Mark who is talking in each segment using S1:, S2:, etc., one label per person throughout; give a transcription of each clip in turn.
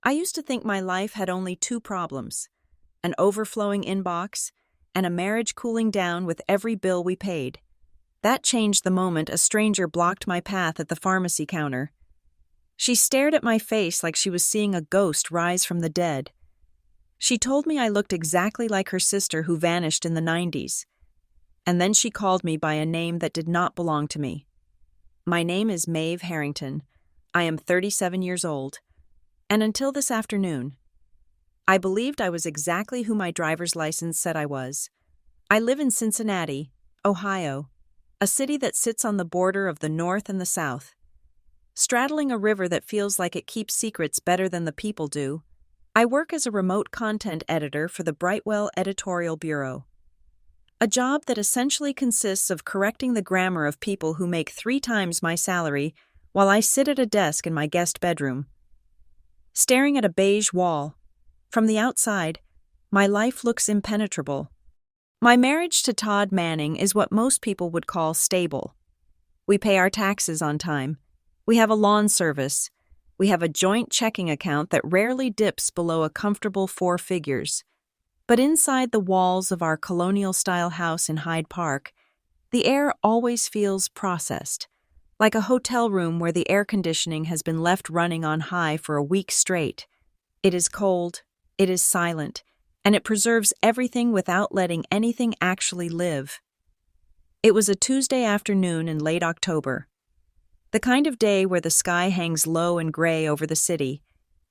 S1: I used to think my life had only two problems: an overflowing inbox and a marriage cooling down with every bill we paid. That changed the moment a stranger blocked my path at the pharmacy counter. She stared at my face like she was seeing a ghost rise from the dead. She told me I looked exactly like her sister who vanished in the 90s. And then she called me by a name that did not belong to me. My name is Maeve Harrington. I am 37 years old. And until this afternoon, I believed I was exactly who my driver's license said I was. I live in Cincinnati, Ohio, a city that sits on the border of the North and the South. Straddling a river that feels like it keeps secrets better than the people do, I work as a remote content editor for the Brightwell Editorial Bureau. A job that essentially consists of correcting the grammar of people who make 3 times my salary while I sit at a desk in my guest bedroom, staring at a beige wall. From the outside, my life looks impenetrable. My marriage to Todd Manning is what most people would call stable. We pay our taxes on time. We have a lawn service. We have a joint checking account that rarely dips below a comfortable 4 figures. But inside the walls of our colonial-style house in Hyde Park, the air always feels processed, like a hotel room where the air conditioning has been left running on high for a week straight. It is cold, it is silent, and it preserves everything without letting anything actually live. It was a Tuesday afternoon in late October, the kind of day where the sky hangs low and gray over the city,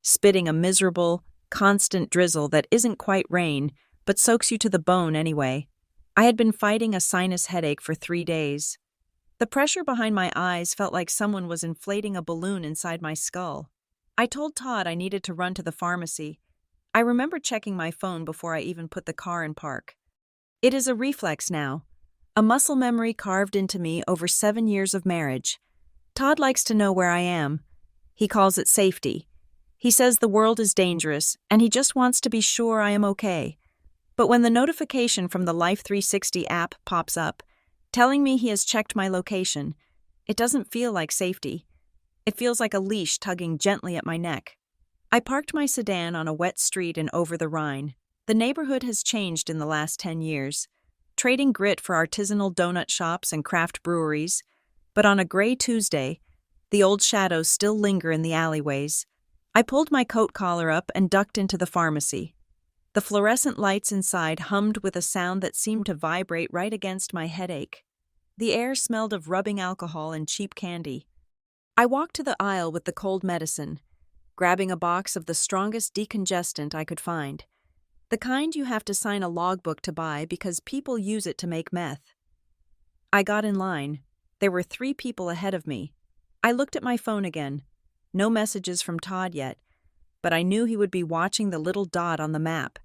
S1: spitting a miserable, constant drizzle that isn't quite rain, but soaks you to the bone anyway. I had been fighting a sinus headache for 3 days. The pressure behind my eyes felt like someone was inflating a balloon inside my skull. I told Todd I needed to run to the pharmacy. I remember checking my phone before I even put the car in park. It is a reflex now, a muscle memory carved into me over 7 years of marriage. Todd likes to know where I am. He calls it safety. He says the world is dangerous, and he just wants to be sure I am okay. But when the notification from the Life 360 app pops up, telling me he has checked my location, it doesn't feel like safety. It feels like a leash tugging gently at my neck. I parked my sedan on a wet street in Over the Rhine. The neighborhood has changed in the last 10 years, trading grit for artisanal donut shops and craft breweries. But on a gray Tuesday, the old shadows still linger in the alleyways. I pulled my coat collar up and ducked into the pharmacy. The fluorescent lights inside hummed with a sound that seemed to vibrate right against my headache. The air smelled of rubbing alcohol and cheap candy. I walked to the aisle with the cold medicine, grabbing a box of the strongest decongestant I could find, the kind you have to sign a logbook to buy because people use it to make meth. I got in line. There were 3 people ahead of me. I looked at my phone again. No messages from Todd yet, but I knew he would be watching the little dot on the map.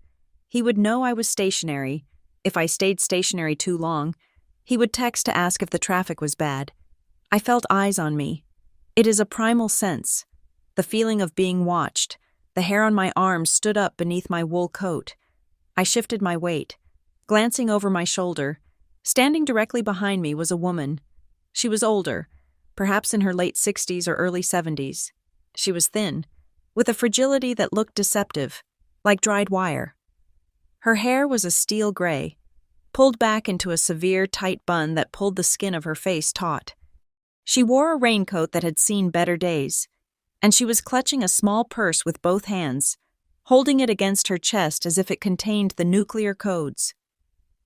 S1: He would know I was stationary. If I stayed stationary too long, he would text to ask if the traffic was bad. I felt eyes on me. It is a primal sense, the feeling of being watched. The hair on my arms stood up beneath my wool coat. I shifted my weight, glancing over my shoulder. Standing directly behind me was a woman. She was older, perhaps in her late 60s or early 70s. She was thin, with a fragility that looked deceptive, like dried wire. Her hair was a steel gray, pulled back into a severe, tight bun that pulled the skin of her face taut. She wore a raincoat that had seen better days, and she was clutching a small purse with both hands, holding it against her chest as if it contained the nuclear codes.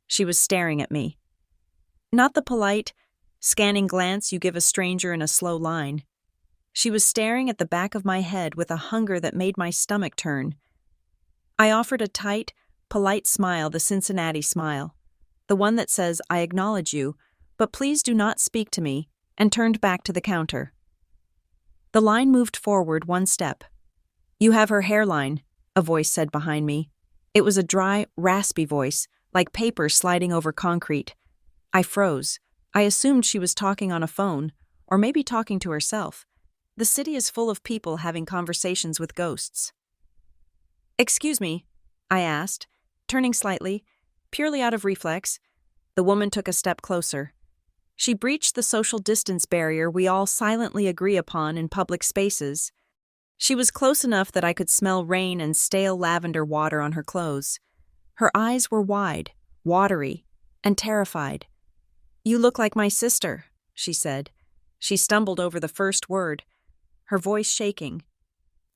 S1: She was staring at me. Not the polite, scanning glance you give a stranger in a slow line. She was staring at the back of my head with a hunger that made my stomach turn. I offered a tight, polite smile, the Cincinnati smile, the one that says, "I acknowledge you, but please do not speak to me," and turned back to the counter. The line moved forward 1 step. "You have her hairline," a voice said behind me. It was a dry, raspy voice, like paper sliding over concrete. I froze. I assumed she was talking on a phone, or maybe talking to herself. The city is full of people having conversations with ghosts. "Excuse me," I asked, turning slightly, purely out of reflex. The woman took a step closer. She breached the social distance barrier we all silently agree upon in public spaces. She was close enough that I could smell rain and stale lavender water on her clothes. Her eyes were wide, watery, and terrified. "You look like my sister," she said. She stumbled over the first word, her voice shaking.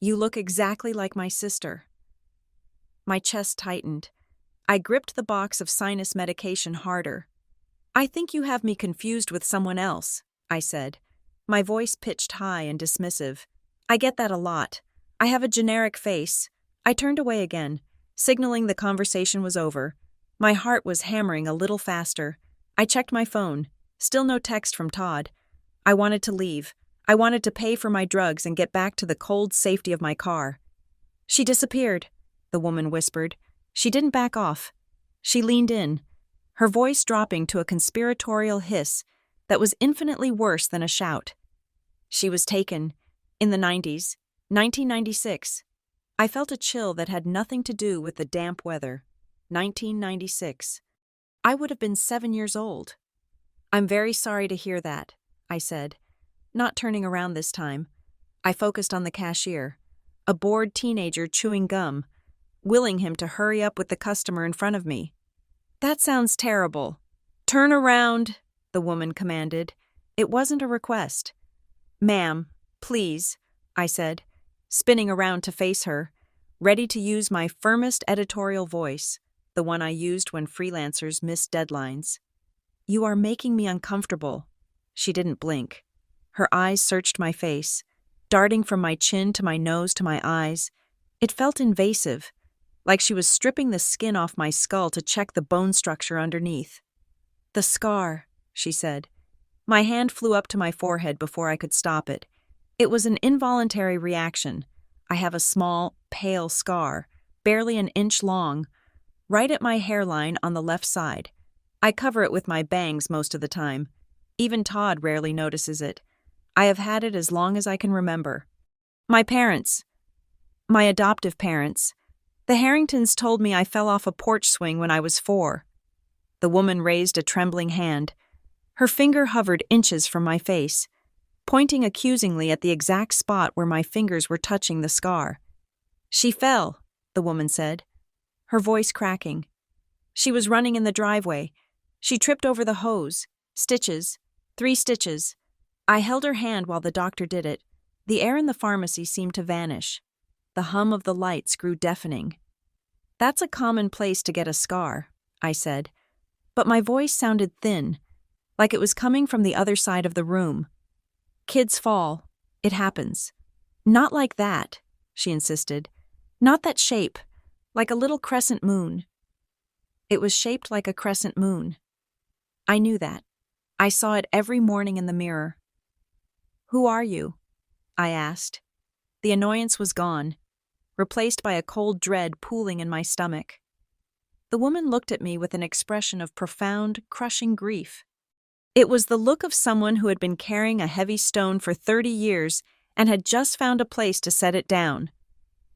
S1: "You look exactly like my sister." My chest tightened. I gripped the box of sinus medication harder. "I think you have me confused with someone else," I said, my voice pitched high and dismissive. "I get that a lot. I have a generic face." I turned away again, signaling the conversation was over. My heart was hammering a little faster. I checked my phone. Still no text from Todd. I wanted to leave. I wanted to pay for my drugs and get back to the cold safety of my car. "She disappeared," the woman whispered. She didn't back off. She leaned in, her voice dropping to a conspiratorial hiss that was infinitely worse than a shout. "She was taken. In the 90s. 1996. I felt a chill that had nothing to do with the damp weather. 1996. I would have been 7 years old. "I'm very sorry to hear that," I said, not turning around this time. I focused on the cashier, a bored teenager chewing gum, willing him to hurry up with the customer in front of me. "That sounds terrible. Turn around," the woman commanded. It wasn't a request. "Ma'am, please," I said, spinning around to face her, ready to use my firmest editorial voice, the one I used when freelancers missed deadlines. "You are making me uncomfortable." She didn't blink. Her eyes searched my face, darting from my chin to my nose to my eyes. It felt invasive, like she was stripping the skin off my skull to check the bone structure underneath. "The scar," she said. My hand flew up to my forehead before I could stop it. It was an involuntary reaction. I have a small, pale scar, barely an inch long, right at my hairline on the left side. I cover it with my bangs most of the time. Even Todd rarely notices it. I have had it as long as I can remember. My adoptive parents, the Harringtons told me I fell off a porch swing when I was 4. The woman raised a trembling hand. Her finger hovered inches from my face, pointing accusingly at the exact spot where my fingers were touching the scar. "She fell," the woman said, her voice cracking. "She was running in the driveway. She tripped over the hose. Stitches. 3 stitches. I held her hand while the doctor did it. The air in the pharmacy seemed to vanish. The hum of the lights grew deafening." "That's a common place to get a scar," I said, but my voice sounded thin, like it was coming from the other side of the room. "Kids fall. It happens." "Not like that," she insisted. "Not that shape, like a little crescent moon." It was shaped like a crescent moon. I knew that. I saw it every morning in the mirror. "Who are you?" I asked. The annoyance was gone, replaced by a cold dread pooling in my stomach. The woman looked at me with an expression of profound, crushing grief. It was the look of someone who had been carrying a heavy stone for 30 years and had just found a place to set it down.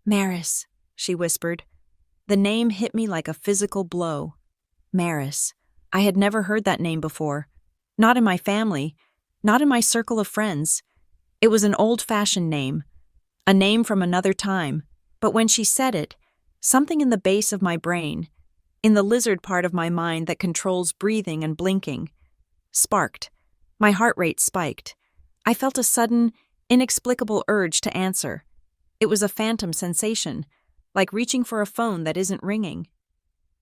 S1: "Maris," she whispered. The name hit me like a physical blow. Maris. I had never heard that name before. Not in my family, not in my circle of friends. It was an old-fashioned name, a name from another time, but when she said it, something in the base of my brain, in the lizard part of my mind that controls breathing and blinking, sparked. My heart rate spiked. I felt a sudden, inexplicable urge to answer. It was a phantom sensation, like reaching for a phone that isn't ringing.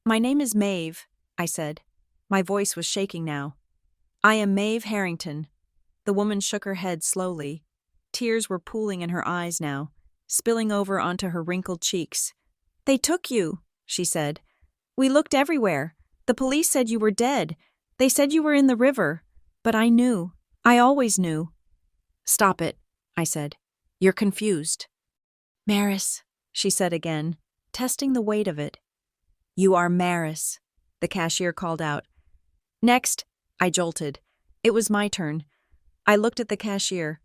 S1: "My name is Maeve," I said. My voice was shaking now. "I am Maeve Harrington." The woman shook her head slowly. Tears were pooling in her eyes now, spilling over onto her wrinkled cheeks. "They took you," she said. "We looked everywhere. The police said you were dead. They said you were in the river. But I knew. I always knew." "Stop it," I said. "You're confused." "Maris," she said again, testing the weight of it. "You are Maris," the cashier called out. "Next," I jolted. It was my turn. I looked at the cashier,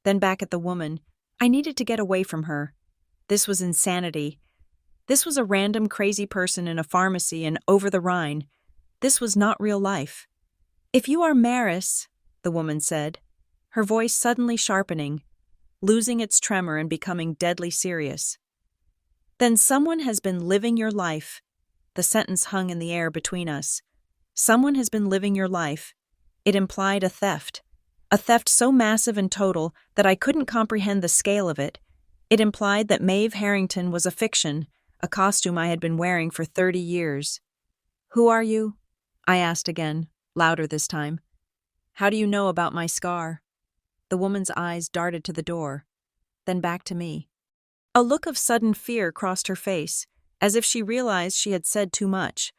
S1: then back at the woman. I needed to get away from her. This was insanity. This was a random crazy person in a pharmacy and over the Rhine. This was not real life. "If you are Maris," the woman said, her voice suddenly sharpening, losing its tremor and becoming deadly serious. Then someone has been living your life. The sentence hung in the air between us. Someone has been living your life. It implied a theft. A theft so massive and total that I couldn't comprehend the scale of it. It implied that Maeve Harrington was a fiction, a costume I had been wearing for 30 years. "Who are you?" I asked again, louder this time. "How do you know about my scar?" The woman's eyes darted to the door, then back to me. A look of sudden fear crossed her face, as if she realized she had said too much,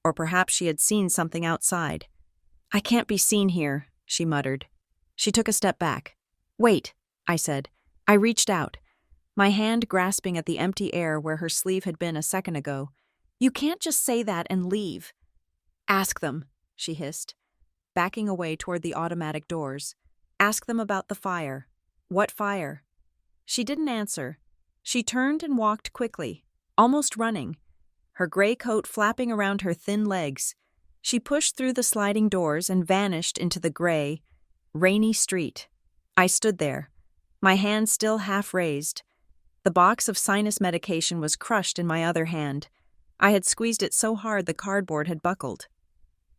S1: or perhaps she had seen something outside. "I can't be seen here," she muttered. She took a step back. "Wait," I said. I reached out, my hand grasping at the empty air where her sleeve had been a second ago. "You can't just say that and leave." "Ask them," she hissed, backing away toward the automatic doors. "Ask them about the fire." "What fire?" She didn't answer. She turned and walked quickly, almost running, her gray coat flapping around her thin legs. She pushed through the sliding doors and vanished into the gray, rainy street. I stood there, my hand still half raised. The box of sinus medication was crushed in my other hand. I had squeezed it so hard the cardboard had buckled.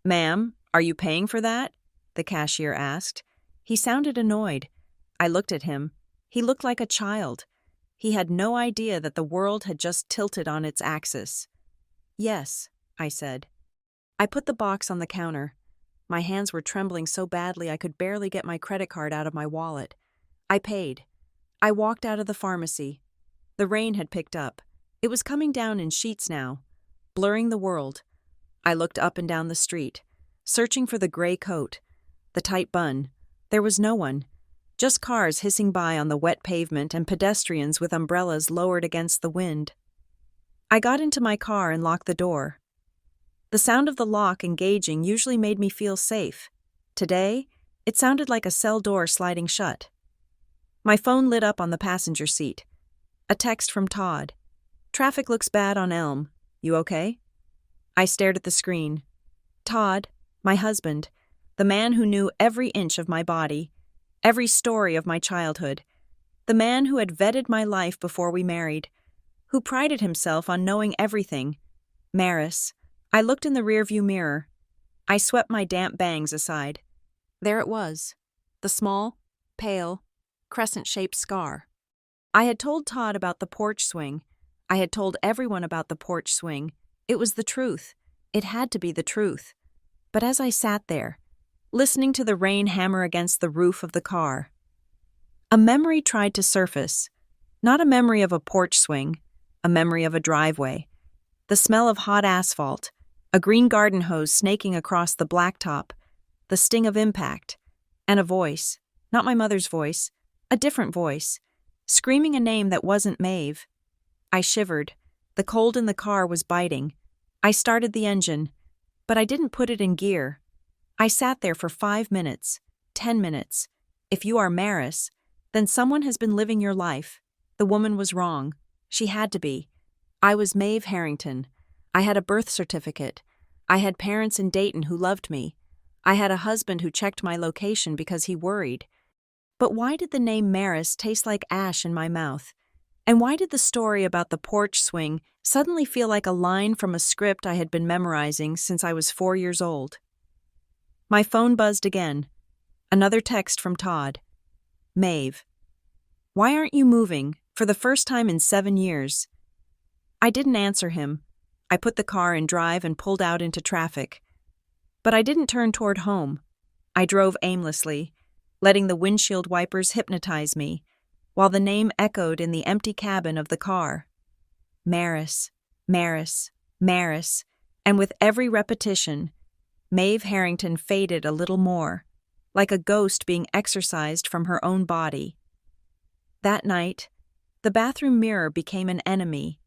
S1: "Ma'am, are you paying for that?" the cashier asked. He sounded annoyed. I looked at him. He looked like a child. He had no idea that the world had just tilted on its axis. "Yes," I said. I put the box on the counter. My hands were trembling so badly I could barely get my credit card out of my wallet. I paid. I walked out of the pharmacy. The rain had picked up. It was coming down in sheets now, blurring the world. I looked up and down the street, searching for the gray coat, the tight bun. There was no one. Just cars hissing by on the wet pavement and pedestrians with umbrellas lowered against the wind. I got into my car and locked the door. The sound of the lock engaging usually made me feel safe. Today, it sounded like a cell door sliding shut. My phone lit up on the passenger seat. A text from Todd. "Traffic looks bad on Elm. You okay?" I stared at the screen. Todd, my husband, the man who knew every inch of my body, every story of my childhood, the man who had vetted my life before we married, who prided himself on knowing everything. Maris. I looked in the rearview mirror. I swept my damp bangs aside. There it was, the small, pale, crescent-shaped scar. I had told Todd about the porch swing. I had told everyone about the porch swing. It was the truth. It had to be the truth. But as I sat there, listening to the rain hammer against the roof of the car, a memory tried to surface. Not a memory of a porch swing, a memory of a driveway. The smell of hot asphalt, a green garden hose snaking across the blacktop, the sting of impact, and a voice, not my mother's voice, a different voice, screaming a name that wasn't Maeve. I shivered. The cold in the car was biting. I started the engine, but I didn't put it in gear. I sat there for 5 minutes, 10 minutes. If you are Maris, then someone has been living your life. The woman was wrong. She had to be. I was Maeve Harrington. I had a birth certificate. I had parents in Dayton who loved me. I had a husband who checked my location because he worried. But why did the name Maris taste like ash in my mouth? And why did the story about the porch swing suddenly feel like a line from a script I had been memorizing since I was 4 years old? My phone buzzed again. Another text from Todd. "Maeve, why aren't you moving for the first time in 7 years?" I didn't answer him. I put the car in drive and pulled out into traffic. But I didn't turn toward home. I drove aimlessly, letting the windshield wipers hypnotize me, while the name echoed in the empty cabin of the car. Maris, Maris, Maris, and with every repetition, Maeve Harrington faded a little more, like a ghost being exorcised from her own body. That night, the bathroom mirror became an enemy.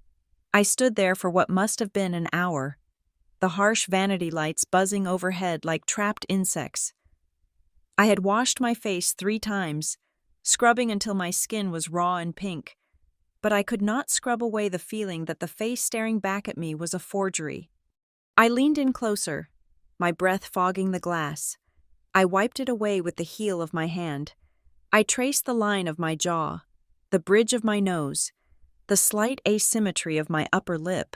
S1: I stood there for what must have been an hour, the harsh vanity lights buzzing overhead like trapped insects. I had washed my face 3 times, scrubbing until my skin was raw and pink, but I could not scrub away the feeling that the face staring back at me was a forgery. I leaned in closer, my breath fogging the glass. I wiped it away with the heel of my hand. I traced the line of my jaw, the bridge of my nose, the slight asymmetry of my upper lip.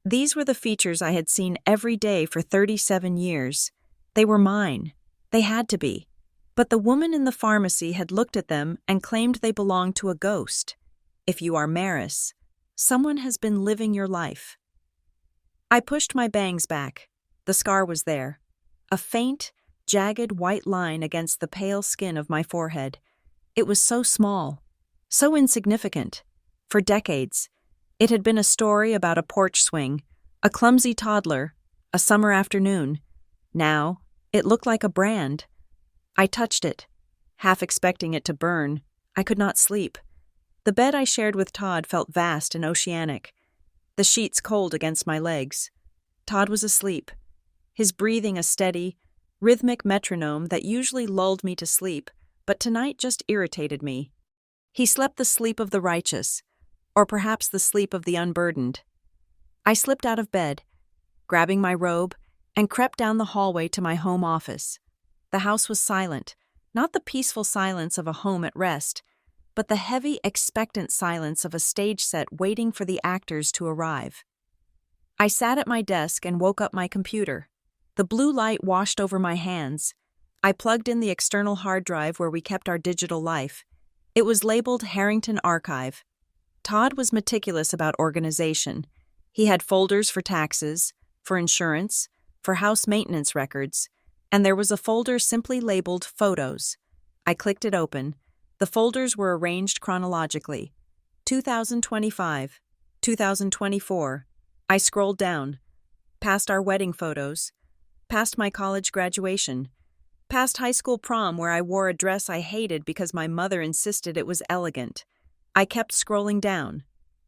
S1: These were the features I had seen every day for 37 years. They were mine. They had to be. But the woman in the pharmacy had looked at them and claimed they belonged to a ghost. If you are Maris, someone has been living your life. I pushed my bangs back. The scar was there. A faint, jagged white line against the pale skin of my forehead. It was so small, so insignificant. For decades, it had been a story about a porch swing, a clumsy toddler, a summer afternoon. Now, it looked like a brand. I touched it, half expecting it to burn. I could not sleep. The bed I shared with Todd felt vast and oceanic, the sheets cold against my legs. Todd was asleep, his breathing a steady, rhythmic metronome that usually lulled me to sleep, but tonight just irritated me. He slept the sleep of the righteous, or perhaps the sleep of the unburdened. I slipped out of bed, grabbing my robe, and crept down the hallway to my home office. The house was silent, not the peaceful silence of a home at rest, but the heavy, expectant silence of a stage set waiting for the actors to arrive. I sat at my desk and woke up my computer. The blue light washed over my hands. I plugged in the external hard drive where we kept our digital life. It was labeled Harrington Archive. Todd was meticulous about organization. He had folders for taxes, for insurance, for house maintenance records, and there was a folder simply labeled Photos. I clicked it open. The folders were arranged chronologically. 2025, 2024. I scrolled down, past our wedding photos, past my college graduation, past high school prom where I wore a dress I hated because my mother insisted it was elegant. I kept scrolling down.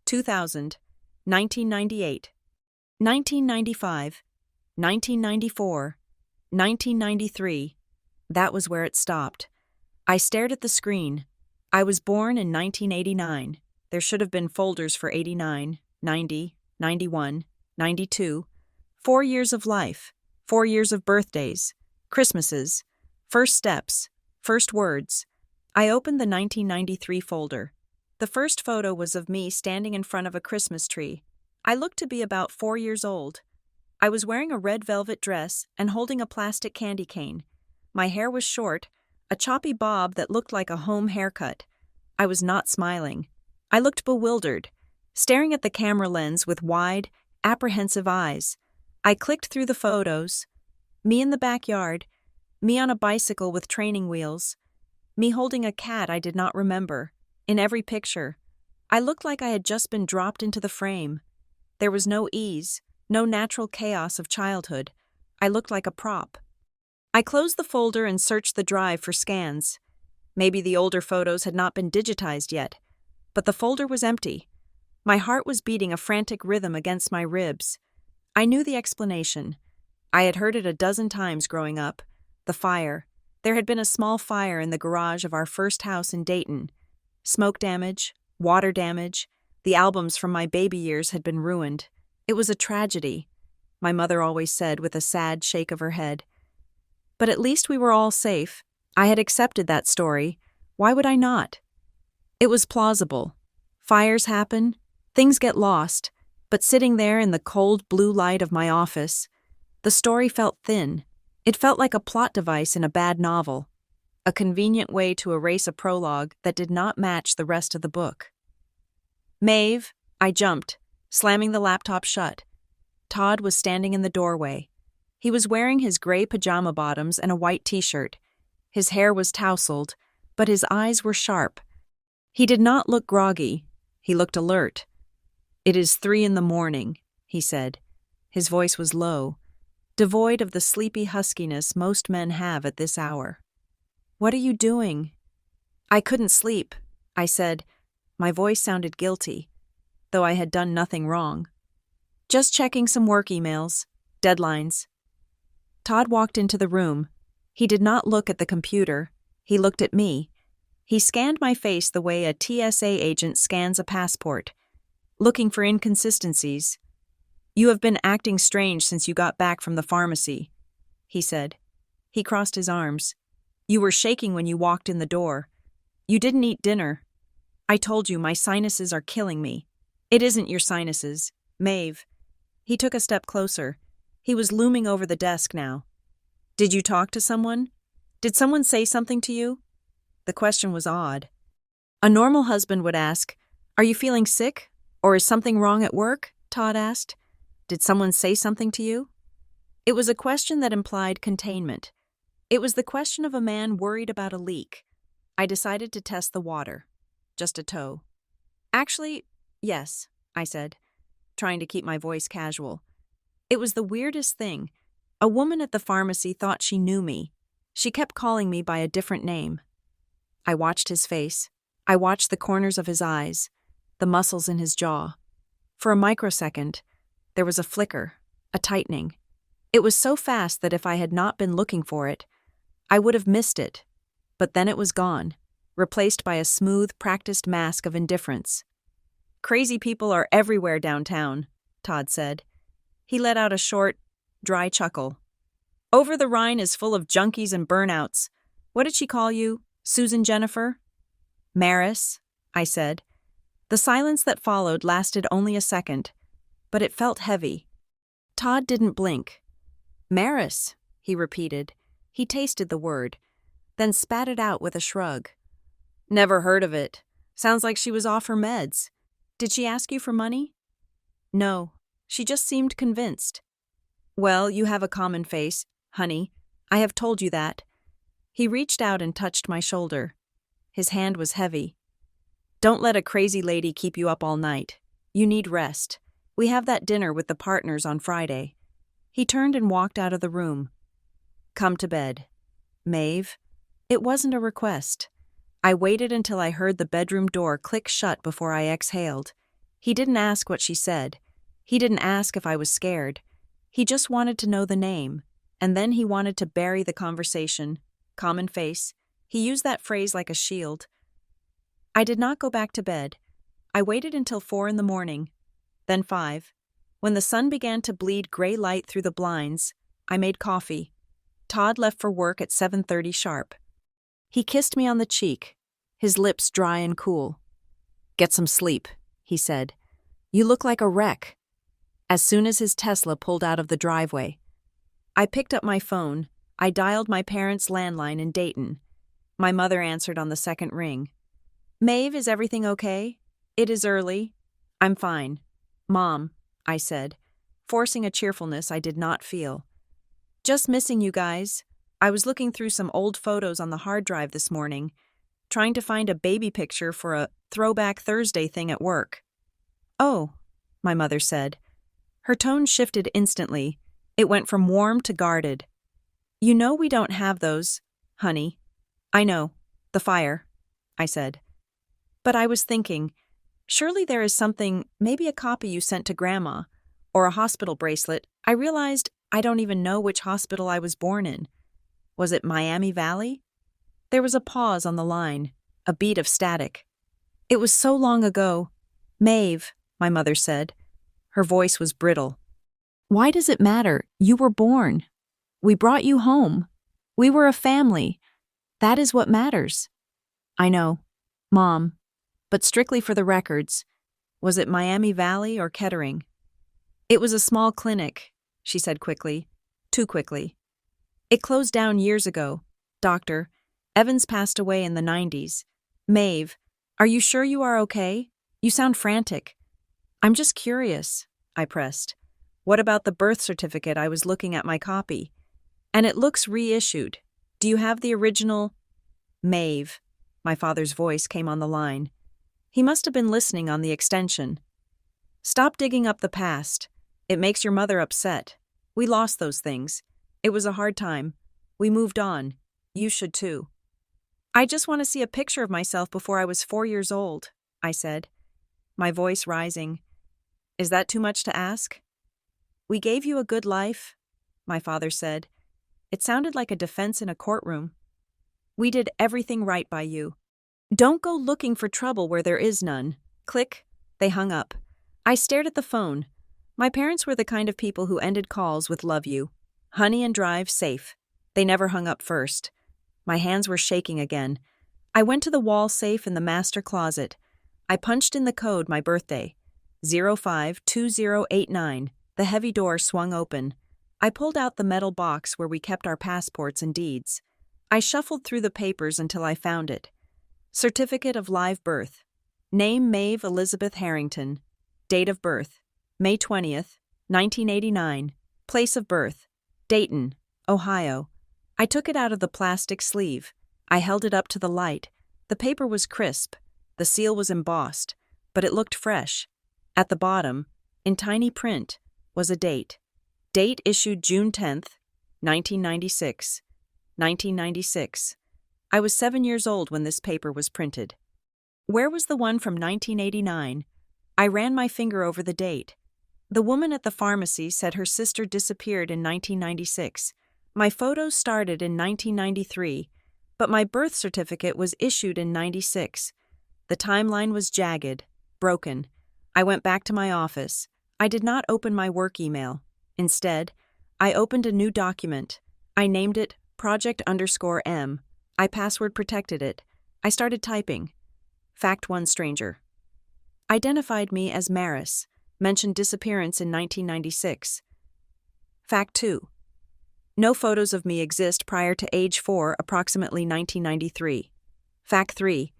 S1: 2000, 1998, 1995, 1994, 1993. That was where it stopped. I stared at the screen. I was born in 1989. There should have been folders for 89, 90, 91, 92. 4 years of life, 4 years of birthdays, Christmases, first steps, first words. I opened the 1993 folder. The first photo was of me standing in front of a Christmas tree. I looked to be about 4 years old. I was wearing a red velvet dress and holding a plastic candy cane. My hair was short, a choppy bob that looked like a home haircut. I was not smiling. I looked bewildered, staring at the camera lens with wide, apprehensive eyes. I clicked through the photos. Me in the backyard, me on a bicycle with training wheels, me holding a cat I did not remember. In every picture, I looked like I had just been dropped into the frame. There was no ease, no natural chaos of childhood. I looked like a prop. I closed the folder and searched the drive for scans. Maybe the older photos had not been digitized yet, but the folder was empty. My heart was beating a frantic rhythm against my ribs. I knew the explanation. I had heard it a dozen times growing up. The fire. There had been a small fire in the garage of our first house in Dayton. Smoke damage, water damage. The albums from my baby years had been ruined. It was a tragedy, my mother always said with a sad shake of her head. But at least we were all safe. I had accepted that story. Why would I not? It was plausible. Fires happen, things get lost, but sitting there in the cold blue light of my office, the story felt thin. It felt like a plot device in a bad novel, a convenient way to erase a prologue that did not match the rest of the book. Maeve, I jumped, slamming the laptop shut. Todd was standing in the doorway. He was wearing his gray pajama bottoms and a white t-shirt. His hair was tousled, but his eyes were sharp. He did not look groggy. He looked alert. "It is 3 a.m, he said. His voice was low, devoid of the sleepy huskiness most men have at this hour. "What are you doing?" "I couldn't sleep," I said. My voice sounded guilty, though I had done nothing wrong. "Just checking some work emails, deadlines." Todd walked into the room. He did not look at the computer. He looked at me. He scanned my face the way a TSA agent scans a passport, looking for inconsistencies. "You have been acting strange since you got back from the pharmacy," he said. He crossed his arms. "You were shaking when you walked in the door. You didn't eat dinner. I told you my sinuses are killing me. It isn't your sinuses. Maeve. He took a step closer. He was looming over the desk now. Did you talk to someone? Did someone say something to you? The question was odd. A normal husband would ask, Are you feeling sick? Or is something wrong at work? Todd asked. Did someone say something to you? It was a question that implied containment. It was the question of a man worried about a leak. I decided to test the water. Just a toe. Actually, yes, I said, trying to keep my voice casual. It was the weirdest thing. A woman at the pharmacy thought she knew me. She kept calling me by a different name. I watched his face. I watched the corners of his eyes, the muscles in his jaw. For a microsecond, there was a flicker, a tightening. It was so fast that if I had not been looking for it, I would have missed it. But then it was gone, replaced by a smooth, practiced mask of indifference. Crazy people are everywhere downtown, Todd said. He let out a short, dry chuckle. Over the Rhine is full of junkies and burnouts. What did she call you? Susan Jennifer? Maris, I said. The silence that followed lasted only a second, but it felt heavy. Todd didn't blink. Maris, he repeated. He tasted the word, then spat it out with a shrug. Never heard of it. Sounds like she was off her meds. Did she ask you for money? No, she just seemed convinced. Well, you have a common face, honey. I have told you that. He reached out and touched my shoulder. His hand was heavy. Don't let a crazy lady keep you up all night. You need rest. We have that dinner with the partners on Friday. He turned and walked out of the room. Come to bed. Maeve. It wasn't a request. I waited until I heard the bedroom door click shut before I exhaled. He didn't ask what she said. He didn't ask if I was scared. He just wanted to know the name, and then he wanted to bury the conversation. Common face. He used that phrase like a shield. I did not go back to bed. I waited until 4 a.m, then 5. When the sun began to bleed gray light through the blinds, I made coffee. Todd left for work at 7:30 sharp. He kissed me on the cheek, his lips dry and cool. Get some sleep, he said. You look like a wreck. As soon as his Tesla pulled out of the driveway, I picked up my phone. I dialed my parents' landline in Dayton. My mother answered on the second ring. Maeve, is everything okay? It is early. I'm fine. Mom, I said, forcing a cheerfulness I did not feel. Just missing you guys. I was looking through some old photos on the hard drive this morning, trying to find a baby picture for a Throwback Thursday thing at work. Oh, my mother said. Her tone shifted instantly. It went from warm to guarded. You know we don't have those, honey. I know. The fire, I said. But I was thinking, surely there is something, maybe a copy you sent to Grandma, or a hospital bracelet. I realized I don't even know which hospital I was born in. Was it Miami Valley? There was a pause on the line, a beat of static. It was so long ago. Maeve, my mother said. Her voice was brittle. Why does it matter? You were born. We brought you home. We were a family. That is what matters. I know, Mom, but strictly for the records. Was it Miami Valley or Kettering? It was a small clinic, she said quickly. Too quickly. It closed down years ago. Doctor, Evans passed away in the 90s. Maeve, are you sure you are okay? You sound frantic. I'm just curious, I pressed. What about the birth certificate? I was looking at my copy. And it looks reissued. Do you have the original? Maeve, my father's voice came on the line. He must have been listening on the extension. Stop digging up the past. It makes your mother upset. We lost those things. It was a hard time. We moved on. You should too. I just want to see a picture of myself before I was 4 years old, I said, my voice rising. Is that too much to ask? We gave you a good life, my father said. It sounded like a defense in a courtroom. We did everything right by you. Don't go looking for trouble where there is none. Click. They hung up. I stared at the phone. My parents were the kind of people who ended calls with love you. Honey and drive safe. They never hung up first. My hands were shaking again. I went to the wall safe in the master closet. I punched in the code my birthday, 052089. The heavy door swung open. I pulled out the metal box where we kept our passports and deeds. I shuffled through the papers until I found it. Certificate of live birth. Name Maeve Elizabeth Harrington. Date of birth, May 20th, 1989. Place of birth, Dayton, Ohio. I took it out of the plastic sleeve. I held it up to the light. The paper was crisp. The seal was embossed, but it looked fresh. At the bottom, in tiny print, was a date. Date issued June 10th, 1996. 1996. I was 7 years old when this paper was printed. Where was the one from 1989? I ran my finger over the date. The woman at the pharmacy said her sister disappeared in 1996. My photos started in 1993, but my birth certificate was issued in 96. The timeline was jagged, broken. I went back to my office. I did not open my work email. Instead, I opened a new document. I named it Project_M. I password protected it. I started typing. Fact 1 stranger. Identified me as Maris. Mentioned disappearance in 1996. Fact 2. No photos of me exist prior to age 4, approximately 1993. Fact 3.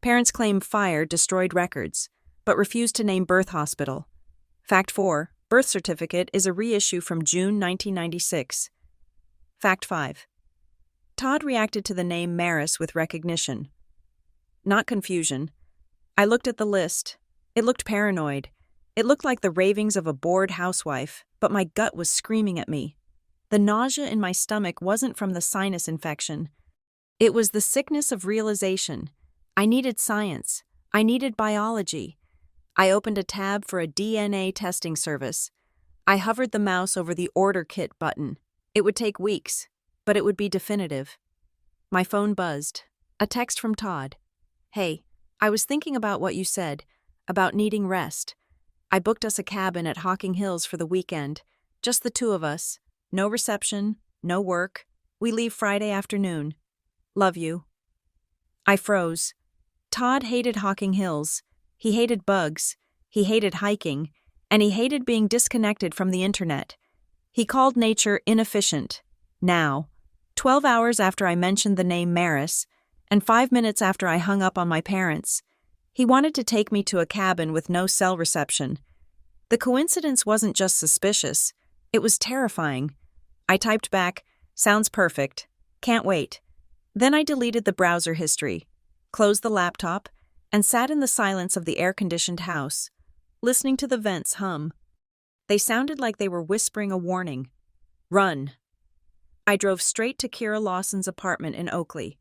S1: Parents claim fire destroyed records, but refuse to name birth hospital. Fact 4. Birth certificate is a reissue from June 1996. Fact 5. Todd reacted to the name Maris with recognition. Not confusion. I looked at the list. It looked paranoid. It looked like the ravings of a bored housewife, but my gut was screaming at me. The nausea in my stomach wasn't from the sinus infection. It was the sickness of realization. I needed science. I needed biology. I opened a tab for a DNA testing service. I hovered the mouse over the Order Kit button. It would take weeks, but it would be definitive. My phone buzzed. A text from Todd. Hey, I was thinking about what you said, about needing rest. I booked us a cabin at Hocking Hills for the weekend. Just the two of us. No reception, no work. We leave Friday afternoon. Love you. I froze. Todd hated Hocking Hills. He hated bugs. He hated hiking. And he hated being disconnected from the internet. He called nature inefficient. Now, 12 hours after I mentioned the name Maris, and 5 minutes after I hung up on my parents, he wanted to take me to a cabin with no cell reception. The coincidence wasn't just suspicious, it was terrifying. I typed back, sounds perfect, can't wait. Then I deleted the browser history, closed the laptop, and sat in the silence of the air-conditioned house, listening to the vents hum. They sounded like they were whispering a warning. Run. I drove straight to Kira Lawson's apartment in Oakley.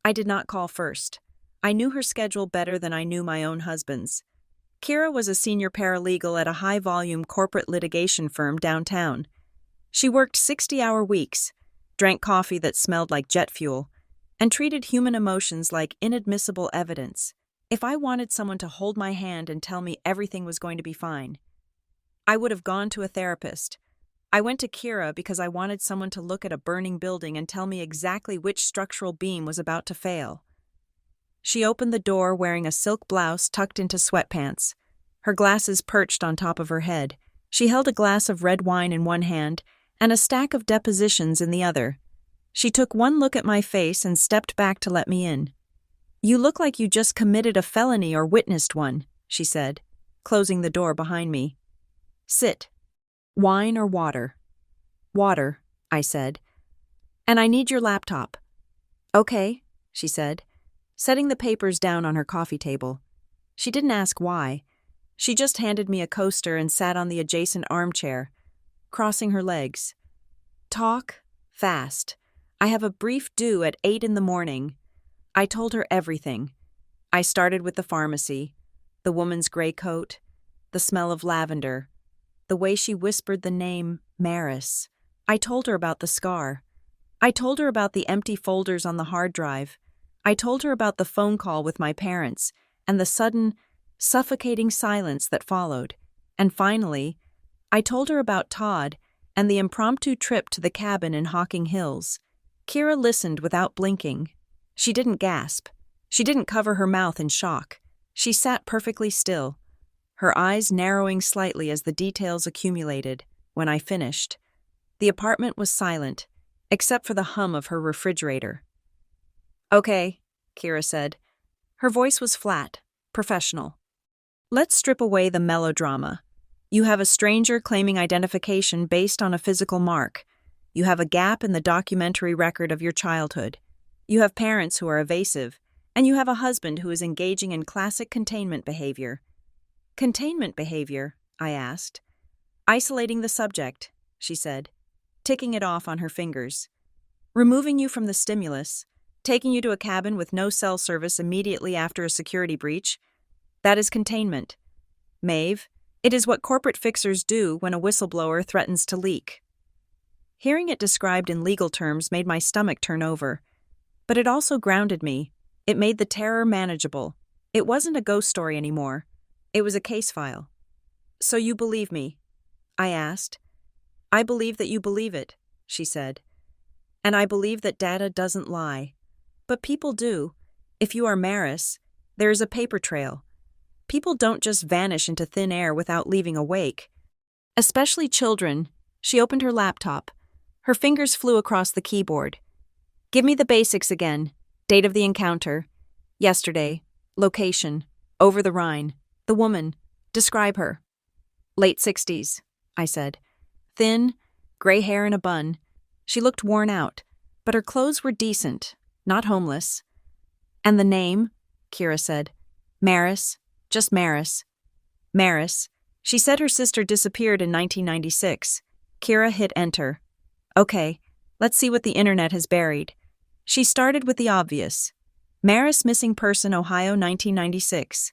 S1: I did not call first. I knew her schedule better than I knew my own husband's. Kira was a senior paralegal at a high-volume corporate litigation firm downtown. She worked 60-hour weeks, drank coffee that smelled like jet fuel, and treated human emotions like inadmissible evidence. If I wanted someone to hold my hand and tell me everything was going to be fine, I would have gone to a therapist. I went to Kira because I wanted someone to look at a burning building and tell me exactly which structural beam was about to fail. She opened the door wearing a silk blouse tucked into sweatpants. Her glasses perched on top of her head. She held a glass of red wine in one hand and a stack of depositions in the other. She took one look at my face and stepped back to let me in. You look like you just committed a felony or witnessed one, she said, closing the door behind me. Sit. Wine or water? Water, I said. And I need your laptop. Okay, she said, setting the papers down on her coffee table. She didn't ask why. She just handed me a coaster and sat on the adjacent armchair, crossing her legs. Talk fast. I have a brief due at 8 in the morning. I told her everything. I started with the pharmacy, the woman's gray coat, the smell of lavender, the way she whispered the name Maris. I told her about the scar. I told her about the empty folders on the hard drive. I told her about the phone call with my parents and the sudden, suffocating silence that followed. And finally, I told her about Todd and the impromptu trip to the cabin in Hocking Hills. Kira listened without blinking. She didn't gasp. She didn't cover her mouth in shock. She sat perfectly still, her eyes narrowing slightly as the details accumulated. When I finished, the apartment was silent, except for the hum of her refrigerator. "Okay," Kira said. Her voice was flat, professional. "Let's strip away the melodrama. You have a stranger claiming identification based on a physical mark. You have a gap in the documentary record of your childhood. You have parents who are evasive, and you have a husband who is engaging in classic containment behavior." "Containment behavior?" I asked. "Isolating the subject," she said, ticking it off on her fingers. "Removing you from the stimulus, taking you to a cabin with no cell service immediately after a security breach. That is containment. Maeve, it is what corporate fixers do when a whistleblower threatens to leak." Hearing it described in legal terms made my stomach turn over. But it also grounded me. It made the terror manageable. It wasn't a ghost story anymore. It was a case file. "So you believe me?" I asked. "I believe that you believe it," she said. "And I believe that data doesn't lie. But people do. If you are Maris, there is a paper trail. People don't just vanish into thin air without leaving a wake. Especially children." She opened her laptop. Her fingers flew across the keyboard. "Give me the basics again. Date of the encounter. Yesterday. Location. Over the Rhine. The woman. Describe her." "Late 60s, I said. "Thin, gray hair in a bun. She looked worn out, but her clothes were decent, not homeless." "And the name?" Kira said. "Maris. Just Maris." "Maris. She said her sister disappeared in 1996. Kira hit enter. "Okay, let's see what the internet has buried." She started with the obvious. Maris missing person, Ohio 1996.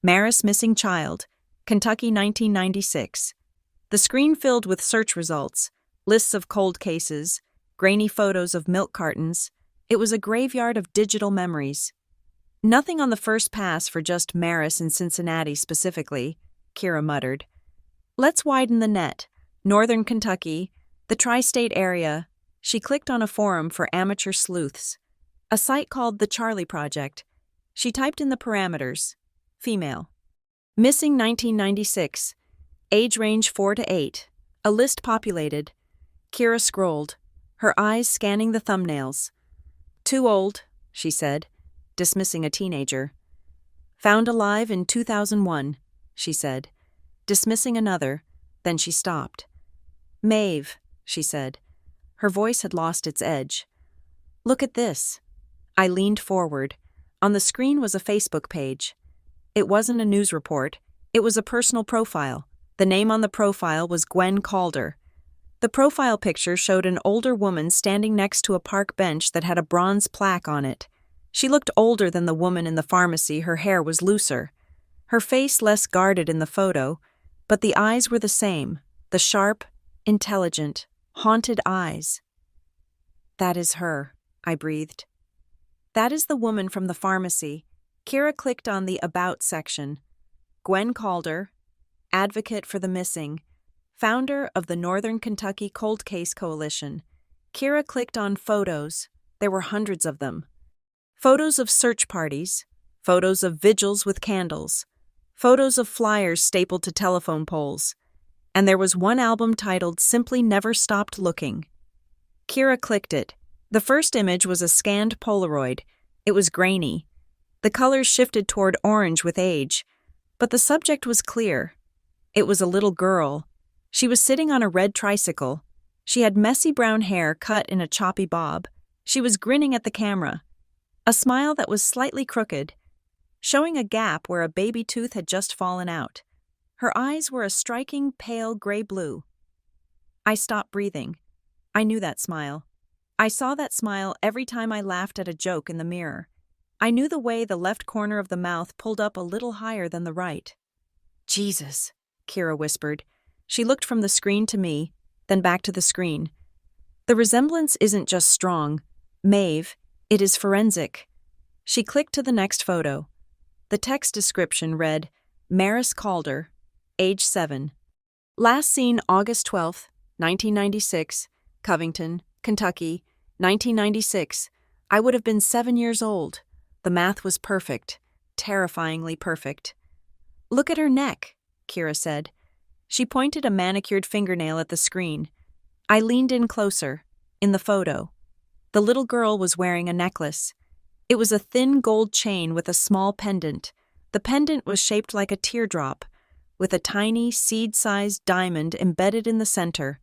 S1: Maris missing child, Kentucky 1996. The screen filled with search results, lists of cold cases, grainy photos of milk cartons. It was a graveyard of digital memories. "Nothing on the first pass for just Maris in Cincinnati specifically," Kira muttered. "Let's widen the net. Northern Kentucky, the tri-state area." She clicked on a forum for amateur sleuths. A site called The Charlie Project. She typed in the parameters. Female. Missing 1996. Age range 4 to 8. A list populated. Kira scrolled, her eyes scanning the thumbnails. "Too old," she said, dismissing a teenager. "Found alive in 2001, she said, dismissing another. Then she stopped. "Maeve," she said. Her voice had lost its edge. "Look at this." I leaned forward. On the screen was a Facebook page. It wasn't a news report. It was a personal profile. The name on the profile was Gwen Calder. The profile picture showed an older woman standing next to a park bench that had a bronze plaque on it. She looked older than the woman in the pharmacy. Her hair was looser. Her face less guarded in the photo, but the eyes were the same, the sharp, intelligent, haunted eyes. "That is her," I breathed. "That is the woman from the pharmacy." Kira clicked on the About section. Gwen Calder, advocate for the missing, founder of the Northern Kentucky Cold Case Coalition. Kira clicked on Photos. There were hundreds of them. Photos of search parties, photos of vigils with candles, photos of flyers stapled to telephone poles, and there was one album titled Simply Never Stopped Looking. Kira clicked it. The first image was a scanned Polaroid. It was grainy. The colors shifted toward orange with age, but the subject was clear. It was a little girl. She was sitting on a red tricycle. She had messy brown hair cut in a choppy bob. She was grinning at the camera, a smile that was slightly crooked, showing a gap where a baby tooth had just fallen out. Her eyes were a striking pale gray blue. I stopped breathing. I knew that smile. I saw that smile every time I laughed at a joke in the mirror. I knew the way the left corner of the mouth pulled up a little higher than the right. "Jesus," Kira whispered. She looked from the screen to me, then back to the screen. "The resemblance isn't just strong. Maeve, it is forensic." She clicked to the next photo. The text description read, Maris Calder, age 7. Last seen August 12, 1996, Covington, Kentucky, 1996. I would have been 7 years old. The math was perfect, terrifyingly perfect. "Look at her neck," Kira said. She pointed a manicured fingernail at the screen. I leaned in closer. In the photo, the little girl was wearing a necklace. It was a thin gold chain with a small pendant. The pendant was shaped like a teardrop, with a tiny, seed-sized diamond embedded in the center.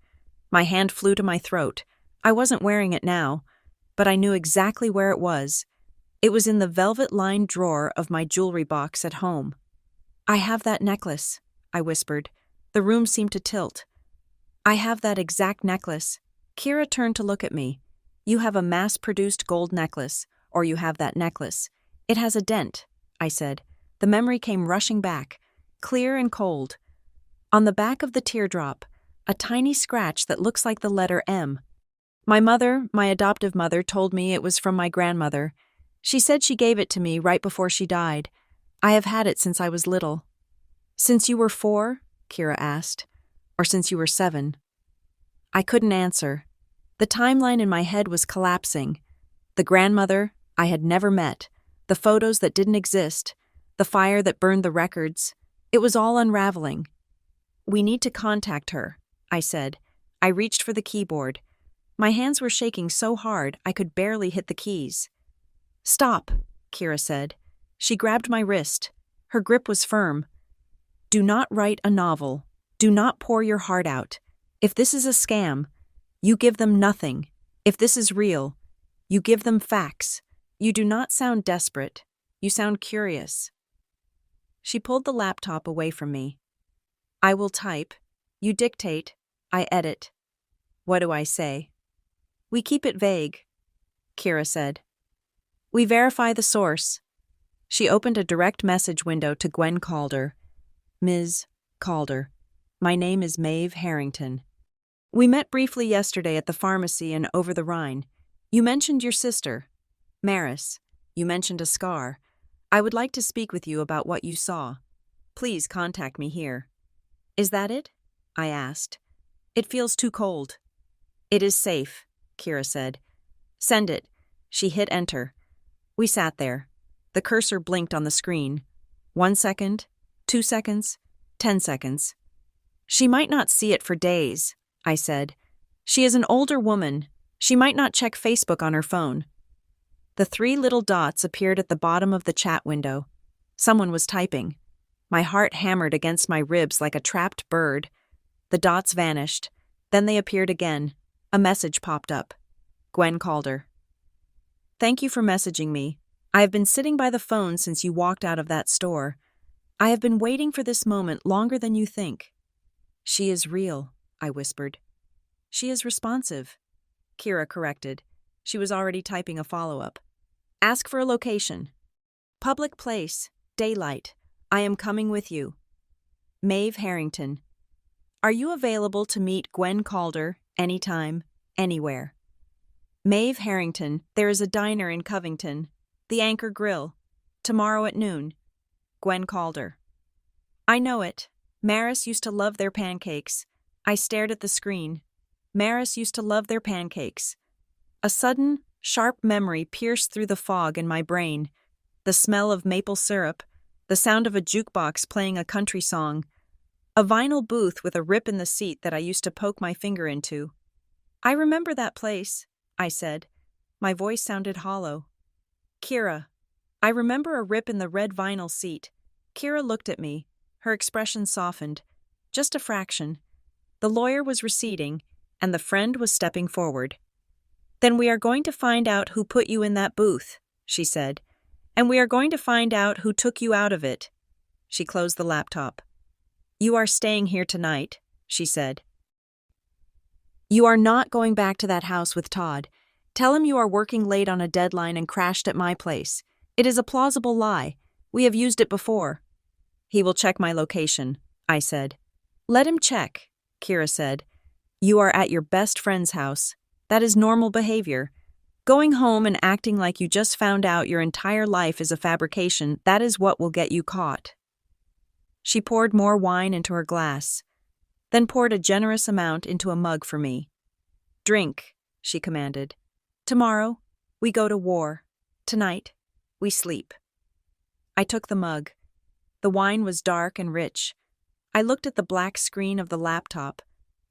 S1: My hand flew to my throat. I wasn't wearing it now, but I knew exactly where it was. It was in the velvet-lined drawer of my jewelry box at home. "I have that necklace," I whispered. The room seemed to tilt. "I have that exact necklace." Kira turned to look at me. "You have a mass-produced gold necklace, or you have that necklace. It has a dent," I said. The memory came rushing back, clear and cold. On the back of the teardrop, a tiny scratch that looks like the letter M. My mother, my adoptive mother, told me it was from my grandmother. She said she gave it to me right before she died. I have had it since I was little. "Since you were 4?" Kira asked. "Or since you were 7? I couldn't answer. The timeline in my head was collapsing. The grandmother I had never met, the photos that didn't exist, the fire that burned the records. It was all unraveling. "We need to contact her," I said. I reached for the keyboard. My hands were shaking so hard I could barely hit the keys. "Stop," Kira said. She grabbed my wrist. Her grip was firm. "Do not write a novel. Do not pour your heart out. If this is a scam, you give them nothing. If this is real, you give them facts. You do not sound desperate. You sound curious." She pulled the laptop away from me. "I will type. You dictate. I edit. What do I say?" "We keep it vague," Kira said. "We verify the source." She opened a direct message window to Gwen Calder. "Ms. Calder, my name is Maeve Harrington. We met briefly yesterday at the pharmacy in Over the Rhine. You mentioned your sister, Maris. You mentioned a scar. I would like to speak with you about what you saw. Please contact me here." "Is that it?" I asked. "It feels too cold." "It is safe," Kira said. "Send it." She hit enter. We sat there. The cursor blinked on the screen. 1 second, 2 seconds, 10 seconds. "She might not see it for days," I said. "She is an older woman. She might not check Facebook on her phone." The 3 little dots appeared at the bottom of the chat window. Someone was typing. My heart hammered against my ribs like a trapped bird. The dots vanished. Then they appeared again. A message popped up. Gwen Calder. "Thank you for messaging me. I have been sitting by the phone since you walked out of that store. I have been waiting for this moment longer than you think." "She is real," I whispered. "She is responsive," Kira corrected. She was already typing a follow-up. "Ask for a location. Public place, daylight. I am coming with you. Maeve Harrington. Are you available to meet Gwen Calder anytime, anywhere? Maeve Harrington, there is a diner in Covington, the Anchor Grill, tomorrow at noon. Gwen Calder." "I know it. Maris used to love their pancakes." I stared at the screen. Maris used to love their pancakes. A sudden, sharp memory pierced through the fog in my brain. The smell of maple syrup, the sound of a jukebox playing a country song, a vinyl booth with a rip in the seat that I used to poke my finger into. "I remember that place," I said. My voice sounded hollow. "Kira, I remember a rip in the red vinyl seat." Kira looked at me. Her expression softened. Just a fraction. The lawyer was receding, and the friend was stepping forward. "Then we are going to find out who put you in that booth," she said. "And we are going to find out who took you out of it." She closed the laptop. "You are staying here tonight," she said. "You are not going back to that house with Todd. Tell him you are working late on a deadline and crashed at my place. It is a plausible lie. We have used it before." "He will check my location," I said. "Let him check," Kira said. "You are at your best friend's house. That is normal behavior. Going home and acting like you just found out your entire life is a fabrication, that is what will get you caught." She poured more wine into her glass, then poured a generous amount into a mug for me. "Drink," she commanded. "Tomorrow, we go to war. Tonight, We sleep. I took the mug. The wine was dark and rich. I looked at the black screen of the laptop.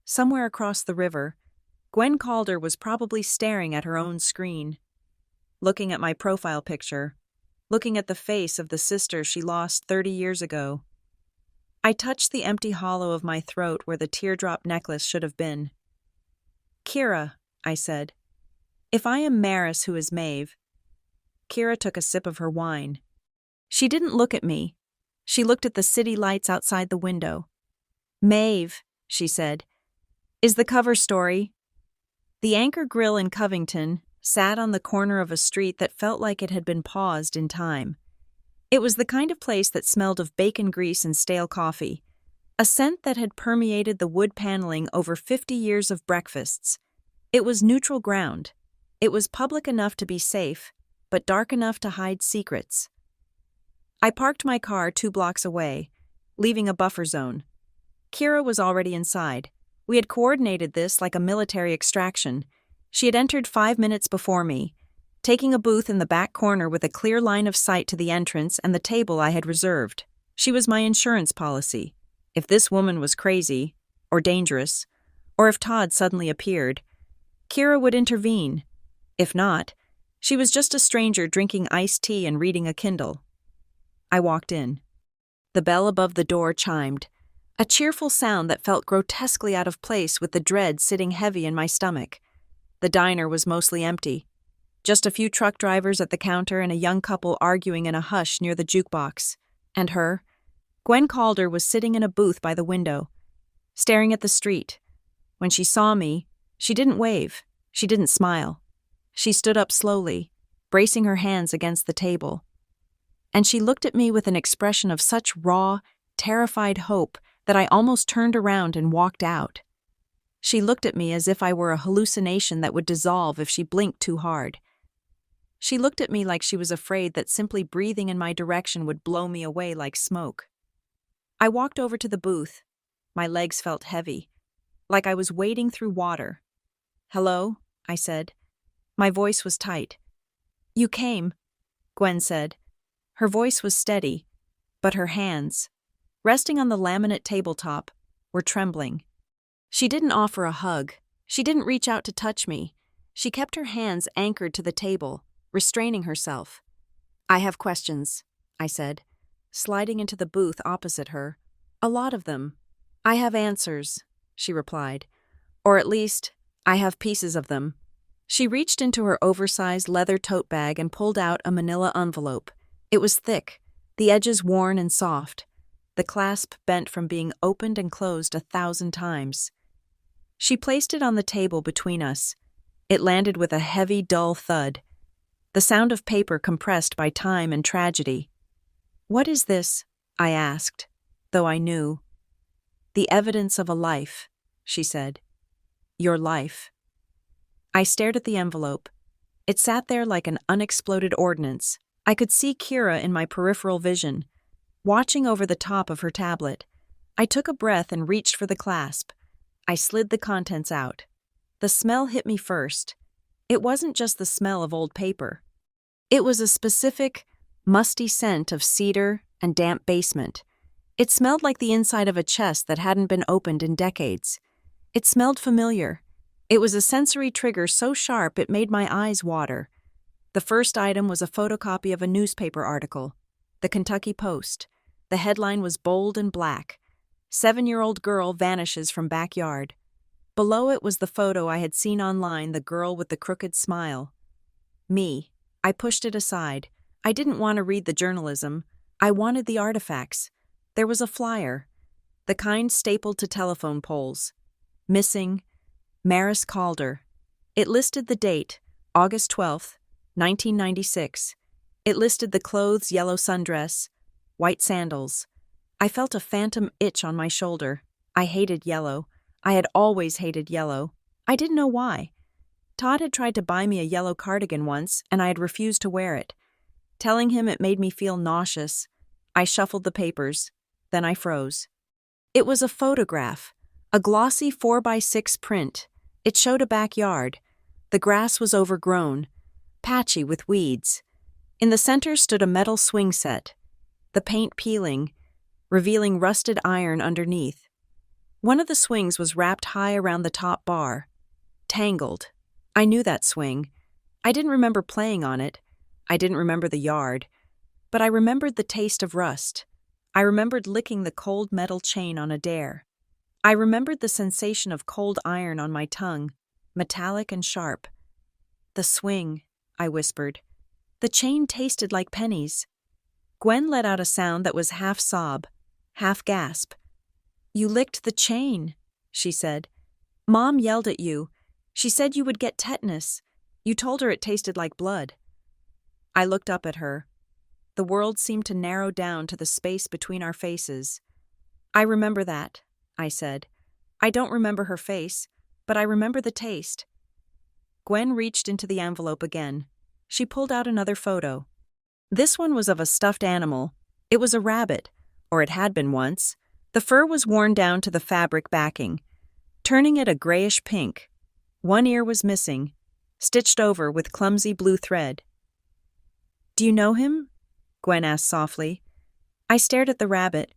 S1: Somewhere across the river, Gwen Calder was probably staring at her own screen, looking at my profile picture, looking at the face of the sister she lost 30 years ago. I touched the empty hollow of my throat where the teardrop necklace should have been. "Kira," I said, "if I am Maris who is Maeve." Kira took a sip of her wine. She didn't look at me. She looked at the city lights outside the window. "Maeve," she said, "is the cover story." The Anchor Grill in Covington sat on the corner of a street that felt like it had been paused in time. It was the kind of place that smelled of bacon grease and stale coffee, a scent that had permeated the wood paneling over 50 years of breakfasts. It was neutral ground. It was public enough to be safe, but dark enough to hide secrets. I parked my car 2 blocks away, leaving a buffer zone. Kira was already inside. We had coordinated this like a military extraction. She had entered 5 minutes before me, taking a booth in the back corner with a clear line of sight to the entrance and the table I had reserved. She was my insurance policy. If this woman was crazy, or dangerous, or if Todd suddenly appeared, Kira would intervene. If not, she was just a stranger drinking iced tea and reading a Kindle. I walked in. The bell above the door chimed, a cheerful sound that felt grotesquely out of place with the dread sitting heavy in my stomach. The diner was mostly empty. Just a few truck drivers at the counter and a young couple arguing in a hush near the jukebox. And her, Gwen Calder, was sitting in a booth by the window, staring at the street. When she saw me, she didn't wave. She didn't smile. She stood up slowly, bracing her hands against the table. And she looked at me with an expression of such raw, terrified hope that I almost turned around and walked out. She looked at me as if I were a hallucination that would dissolve if she blinked too hard. She looked at me like she was afraid that simply breathing in my direction would blow me away like smoke. I walked over to the booth. My legs felt heavy, like I was wading through water. "Hello?" I said. My voice was tight. "You came," Gwen said. Her voice was steady, but her hands, resting on the laminate tabletop, were trembling. She didn't offer a hug. She didn't reach out to touch me. She kept her hands anchored to the table, restraining herself. "I have questions," I said, sliding into the booth opposite her. "A lot of them." "I have answers," she replied. "Or at least, I have pieces of them." She reached into her oversized leather tote bag and pulled out a manila envelope. It was thick, the edges worn and soft, the clasp bent from being opened and closed 1,000 times. She placed it on the table between us. It landed with a heavy, dull thud, the sound of paper compressed by time and tragedy. "What is this?" I asked, though I knew. "The evidence of a life," she said. "Your life." I stared at the envelope. It sat there like an unexploded ordnance. I could see Kira in my peripheral vision, watching over the top of her tablet. I took a breath and reached for the clasp. I slid the contents out. The smell hit me first. It wasn't just the smell of old paper. It was a specific, musty scent of cedar and damp basement. It smelled like the inside of a chest that hadn't been opened in decades. It smelled familiar. It was a sensory trigger so sharp it made my eyes water. The first item was a photocopy of a newspaper article, the Kentucky Post. The headline was bold and black. 7-year-old girl vanishes from backyard. Below it was the photo I had seen online, the girl with the crooked smile. Me. I pushed it aside. I didn't want to read the journalism. I wanted the artifacts. There was a flyer, the kind stapled to telephone poles. Missing, Maris Calder. It listed the date, August 12th, 1996. It listed the clothes: yellow sundress, white sandals. I felt a phantom itch on my shoulder. I hated yellow. I had always hated yellow. I didn't know why. Todd had tried to buy me a yellow cardigan once, and I had refused to wear it. Telling him it made me feel nauseous. I shuffled the papers. Then I froze. It was a photograph, a glossy 4x6 print. It showed a backyard. The grass was overgrown, patchy with weeds. In the center stood a metal swing set, the paint peeling, revealing rusted iron underneath. One of the swings was wrapped high around the top bar. Tangled. I knew that swing. I didn't remember playing on it. I didn't remember the yard. But I remembered the taste of rust. I remembered licking the cold metal chain on a dare. I remembered the sensation of cold iron on my tongue, metallic and sharp. The swing, I whispered. The chain tasted like pennies. Gwen let out a sound that was half sob, half gasp. You licked the chain, she said. Mom yelled at you. She said you would get tetanus. You told her it tasted like blood. I looked up at her. The world seemed to narrow down to the space between our faces. I remember that, I said. I don't remember her face, but I remember the taste. Gwen reached into the envelope again. She pulled out another photo. This one was of a stuffed animal. It was a rabbit, or it had been once. The fur was worn down to the fabric backing, turning it a grayish pink. One ear was missing, stitched over with clumsy blue thread. Do you know him? Gwen asked softly. I stared at the rabbit.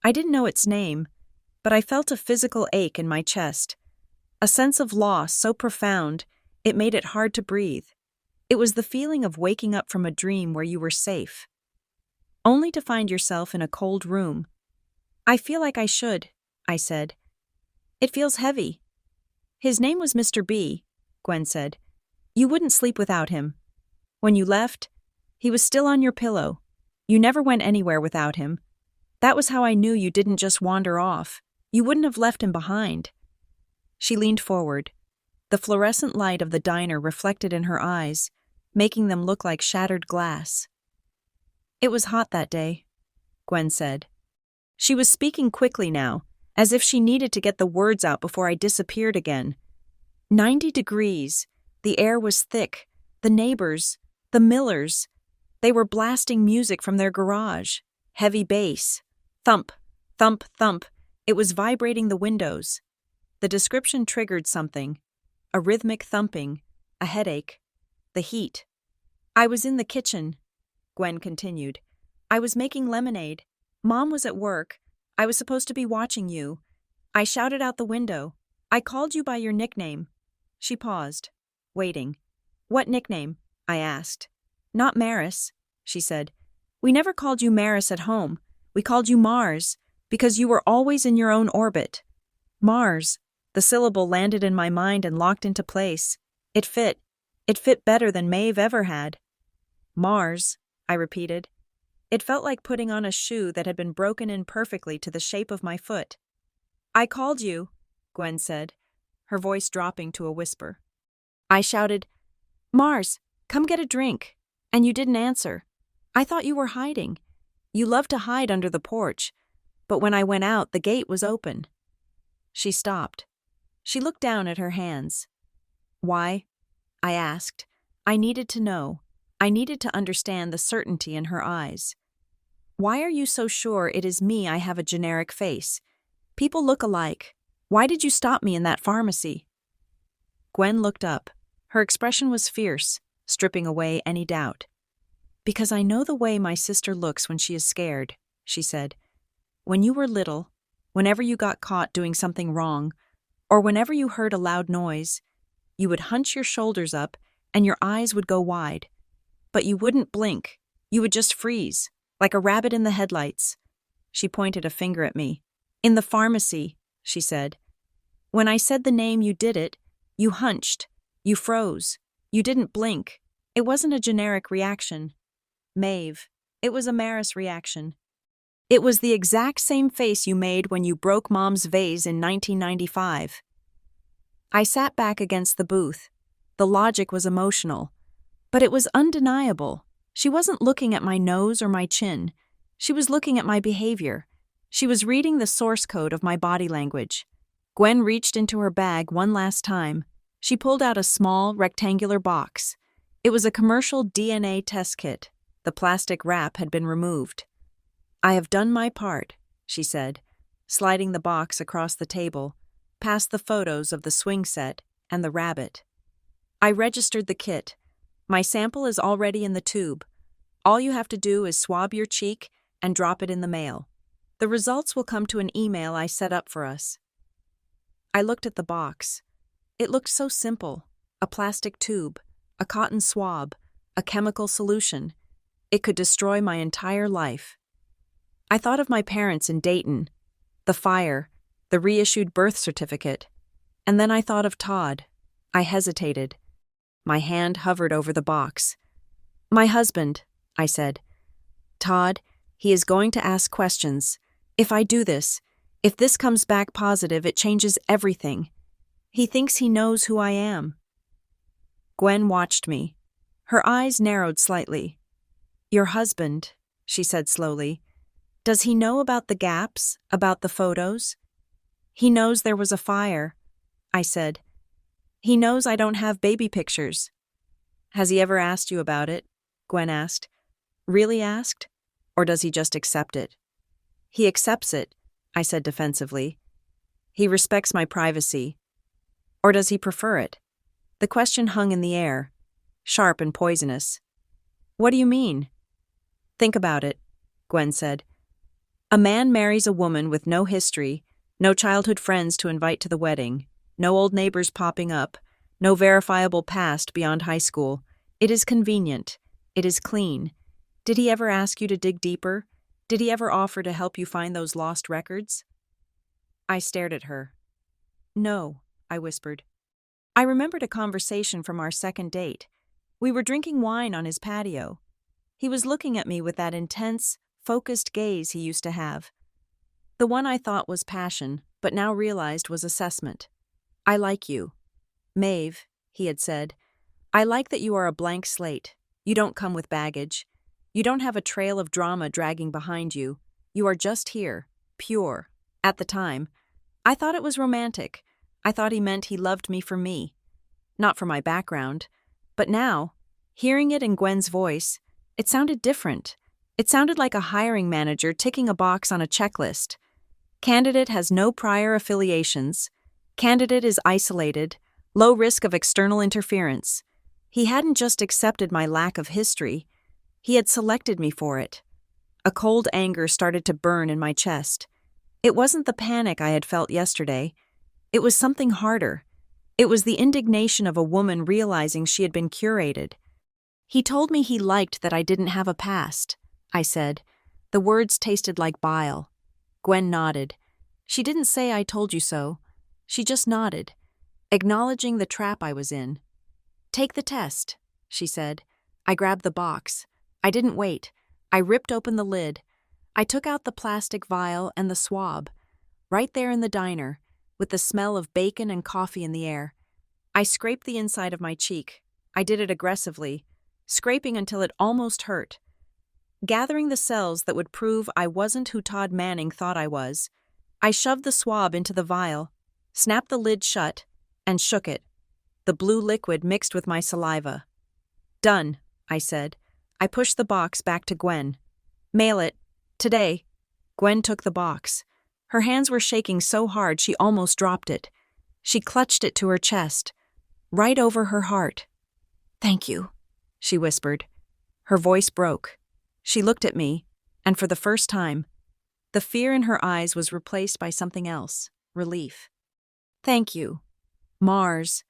S1: I didn't know its name, but I felt a physical ache in my chest, a sense of loss so profound it made it hard to breathe. It was the feeling of waking up from a dream where you were safe, only to find yourself in a cold room. I feel like I should, I said. It feels heavy. His name was Mr. B, Gwen said. You wouldn't sleep without him. When you left, he was still on your pillow. You never went anywhere without him. That was how I knew you didn't just wander off. You wouldn't have left him behind. She leaned forward. The fluorescent light of the diner reflected in her eyes, making them look like shattered glass. It was hot that day, Gwen said. She was speaking quickly now, as if she needed to get the words out before I disappeared again. 90 degrees. The air was thick. The neighbors, the Millers, they were blasting music from their garage. Heavy bass. Thump, thump, thump. It was vibrating the windows. The description triggered something. A rhythmic thumping. A headache. The heat. I was in the kitchen, Gwen continued. I was making lemonade. Mom was at work. I was supposed to be watching you. I shouted out the window. I called you by your nickname. She paused, waiting. What nickname? I asked. Not Maris, she said. We never called you Maris at home. We called you Mars, because you were always in your own orbit. Mars. The syllable landed in my mind and locked into place. It fit. It fit better than Maeve ever had. Mars, I repeated. It felt like putting on a shoe that had been broken in perfectly to the shape of my foot. I called you, Gwen said, her voice dropping to a whisper. I shouted, Mars, come get a drink, and you didn't answer. I thought you were hiding. You love to hide under the porch, but when I went out, the gate was open. She stopped. She looked down at her hands. Why? I asked. I needed to know. I needed to understand the certainty in her eyes. Why are you so sure it is me I have a generic face? People look alike. Why did you stop me in that pharmacy? Gwen looked up. Her expression was fierce, stripping away any doubt. Because I know the way my sister looks when she is scared, she said. When you were little, whenever you got caught doing something wrong, or whenever you heard a loud noise, you would hunch your shoulders up and your eyes would go wide. But you wouldn't blink. You would just freeze, like a rabbit in the headlights. She pointed a finger at me. In the pharmacy, she said. When I said the name, you did it. You hunched. You froze. You didn't blink. It wasn't a generic reaction. Maeve. It was a Maris reaction. It was the exact same face you made when you broke Mom's vase in 1995. I sat back against the booth. The logic was emotional, but it was undeniable. She wasn't looking at my nose or my chin. She was looking at my behavior. She was reading the source code of my body language. Gwen reached into her bag one last time. She pulled out a small, rectangular box. It was a commercial DNA test kit. The plastic wrap had been removed. I have done my part, she said, sliding the box across the table, past the photos of the swing set and the rabbit. I registered the kit. My sample is already in the tube. All you have to do is swab your cheek and drop it in the mail. The results will come to an email I set up for us." I looked at the box. It looked so simple. A plastic tube, a cotton swab, a chemical solution. It could destroy my entire life. I thought of my parents in Dayton, the fire, the reissued birth certificate, and then I thought of Todd. I hesitated. My hand hovered over the box. "My husband," I said. "Todd, he is going to ask questions. If I do this, if this comes back positive, it changes everything. He thinks he knows who I am." Gwen watched me. Her eyes narrowed slightly. "Your husband," she said slowly, "does he know about the gaps, about the photos?" "He knows there was a fire," I said. "He knows I don't have baby pictures." "Has he ever asked you about it?" Gwen asked. "Really asked? Or does he just accept it?" "He accepts it," I said defensively. "He respects my privacy. Or does he prefer it?" The question hung in the air, sharp and poisonous. "What do you mean?" "Think about it," Gwen said. "A man marries a woman with no history, no childhood friends to invite to the wedding, no old neighbors popping up, no verifiable past beyond high school. It is convenient. It is clean. Did he ever ask you to dig deeper? Did he ever offer to help you find those lost records?" I stared at her. "No," I whispered. I remembered a conversation from our second date. We were drinking wine on his patio. He was looking at me with that intense, focused gaze he used to have. The one I thought was passion, but now realized was assessment. "I like you. Maeve," he had said, "I like that you are a blank slate. You don't come with baggage. You don't have a trail of drama dragging behind you. You are just here, pure." At the time, I thought it was romantic. I thought he meant he loved me for me, not for my background. But now, hearing it in Gwen's voice, it sounded different. It sounded like a hiring manager ticking a box on a checklist. Candidate has no prior affiliations. Candidate is isolated, low risk of external interference. He hadn't just accepted my lack of history. He had selected me for it. A cold anger started to burn in my chest. It wasn't the panic I had felt yesterday. It was something harder. It was the indignation of a woman realizing she had been curated. "He told me he liked that I didn't have a past," I said. The words tasted like bile. Gwen nodded. She didn't say "I told you so." She just nodded, acknowledging the trap I was in. "Take the test," she said. I grabbed the box. I didn't wait. I ripped open the lid. I took out the plastic vial and the swab. Right there in the diner, with the smell of bacon and coffee in the air. I scraped the inside of my cheek. I did it aggressively, scraping until it almost hurt. Gathering the cells that would prove I wasn't who Todd Manning thought I was, I shoved the swab into the vial, snapped the lid shut, and shook it. The blue liquid mixed with my saliva. "Done," I said. I pushed the box back to Gwen. "Mail it. Today." Gwen took the box. Her hands were shaking so hard she almost dropped it. She clutched it to her chest, right over her heart. "Thank you," she whispered. Her voice broke. She looked at me, and for the first time, the fear in her eyes was replaced by something else, relief. "Thank you. Mars."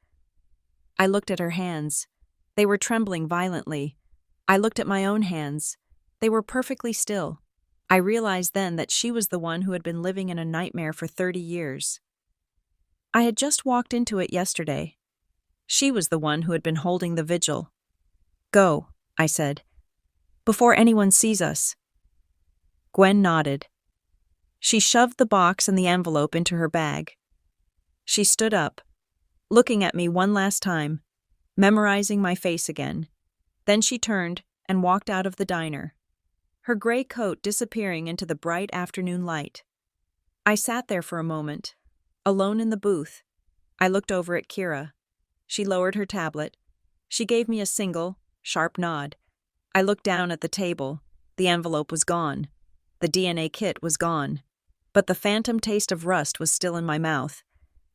S1: I looked at her hands. They were trembling violently. I looked at my own hands. They were perfectly still. I realized then that she was the one who had been living in a nightmare for 30 years. I had just walked into it yesterday. She was the one who had been holding the vigil. "Go," I said, "before anyone sees us." Gwen nodded. She shoved the box and the envelope into her bag. She stood up, looking at me one last time, memorizing my face again. Then she turned and walked out of the diner, her gray coat disappearing into the bright afternoon light. I sat there for a moment, alone in the booth. I looked over at Kira. She lowered her tablet. She gave me a single, sharp nod. I looked down at the table. The envelope was gone. The DNA kit was gone. But the phantom taste of rust was still in my mouth,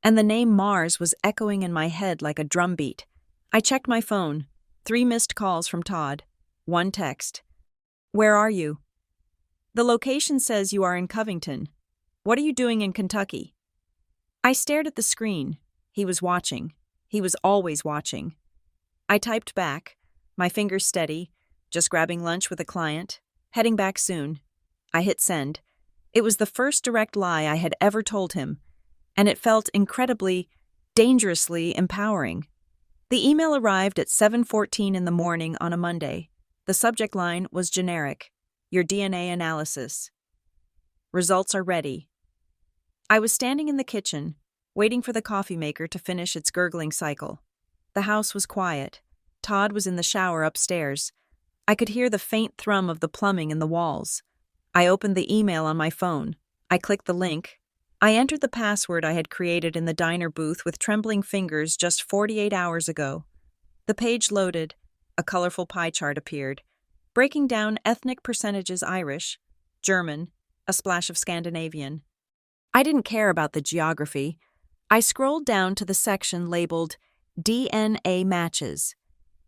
S1: and the name Mars was echoing in my head like a drumbeat. I checked my phone. 3 missed calls from Todd. 1 text. Where are you? The location says you are in Covington. What are you doing in Kentucky? I stared at the screen. He was watching. He was always watching. I typed back, my fingers steady, just grabbing lunch with a client, heading back soon. I hit send. It was the first direct lie I had ever told him, and it felt incredibly, dangerously empowering. The email arrived at 7:14 in the morning on a Monday. The subject line was generic, your DNA analysis. Results are ready. I was standing in the kitchen, waiting for the coffee maker to finish its gurgling cycle. The house was quiet. Todd was in the shower upstairs. I could hear the faint thrum of the plumbing in the walls. I opened the email on my phone. I clicked the link. I entered the password I had created in the diner booth with trembling fingers just 48 hours ago. The page loaded. A colorful pie chart appeared, breaking down ethnic percentages: Irish, German, a splash of Scandinavian. I didn't care about the geography. I scrolled down to the section labeled DNA matches.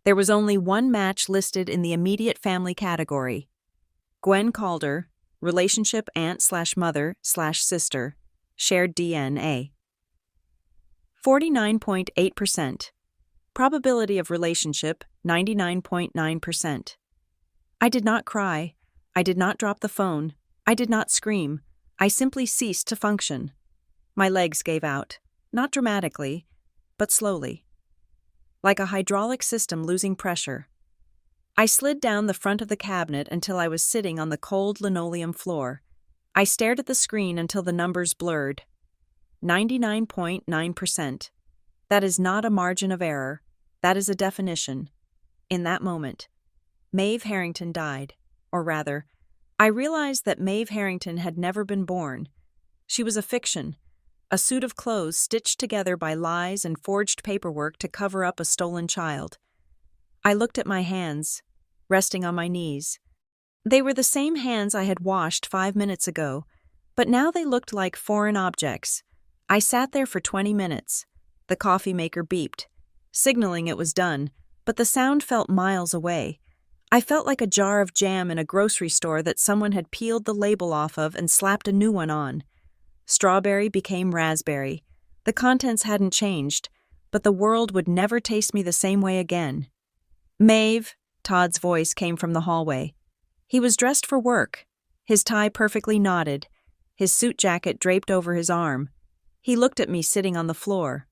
S1: There was only one match listed in the immediate family category. Gwen Calder, relationship aunt/mother/sister, shared DNA. 49.8%. Probability of relationship, 99.9%. I did not cry. I did not drop the phone. I did not scream. I simply ceased to function. My legs gave out, not dramatically, but slowly. Like a hydraulic system losing pressure. I slid down the front of the cabinet until I was sitting on the cold linoleum floor. I stared at the screen until the numbers blurred. 99.9%. That is not a margin of error. That is a definition. In that moment, Maeve Harrington died. Or rather, I realized that Maeve Harrington had never been born. She was a fiction, a suit of clothes stitched together by lies and forged paperwork to cover up a stolen child. I looked at my hands, resting on my knees. They were the same hands I had washed 5 minutes ago, but now they looked like foreign objects. I sat there for 20 minutes. The coffee maker beeped, signaling it was done, but the sound felt miles away. I felt like a jar of jam in a grocery store that someone had peeled the label off of and slapped a new one on. Strawberry became raspberry. The contents hadn't changed, but the world would never taste me the same way again. Maeve, Todd's voice came from the hallway. He was dressed for work, his tie perfectly knotted, his suit jacket draped over his arm. He looked at me sitting on the floor.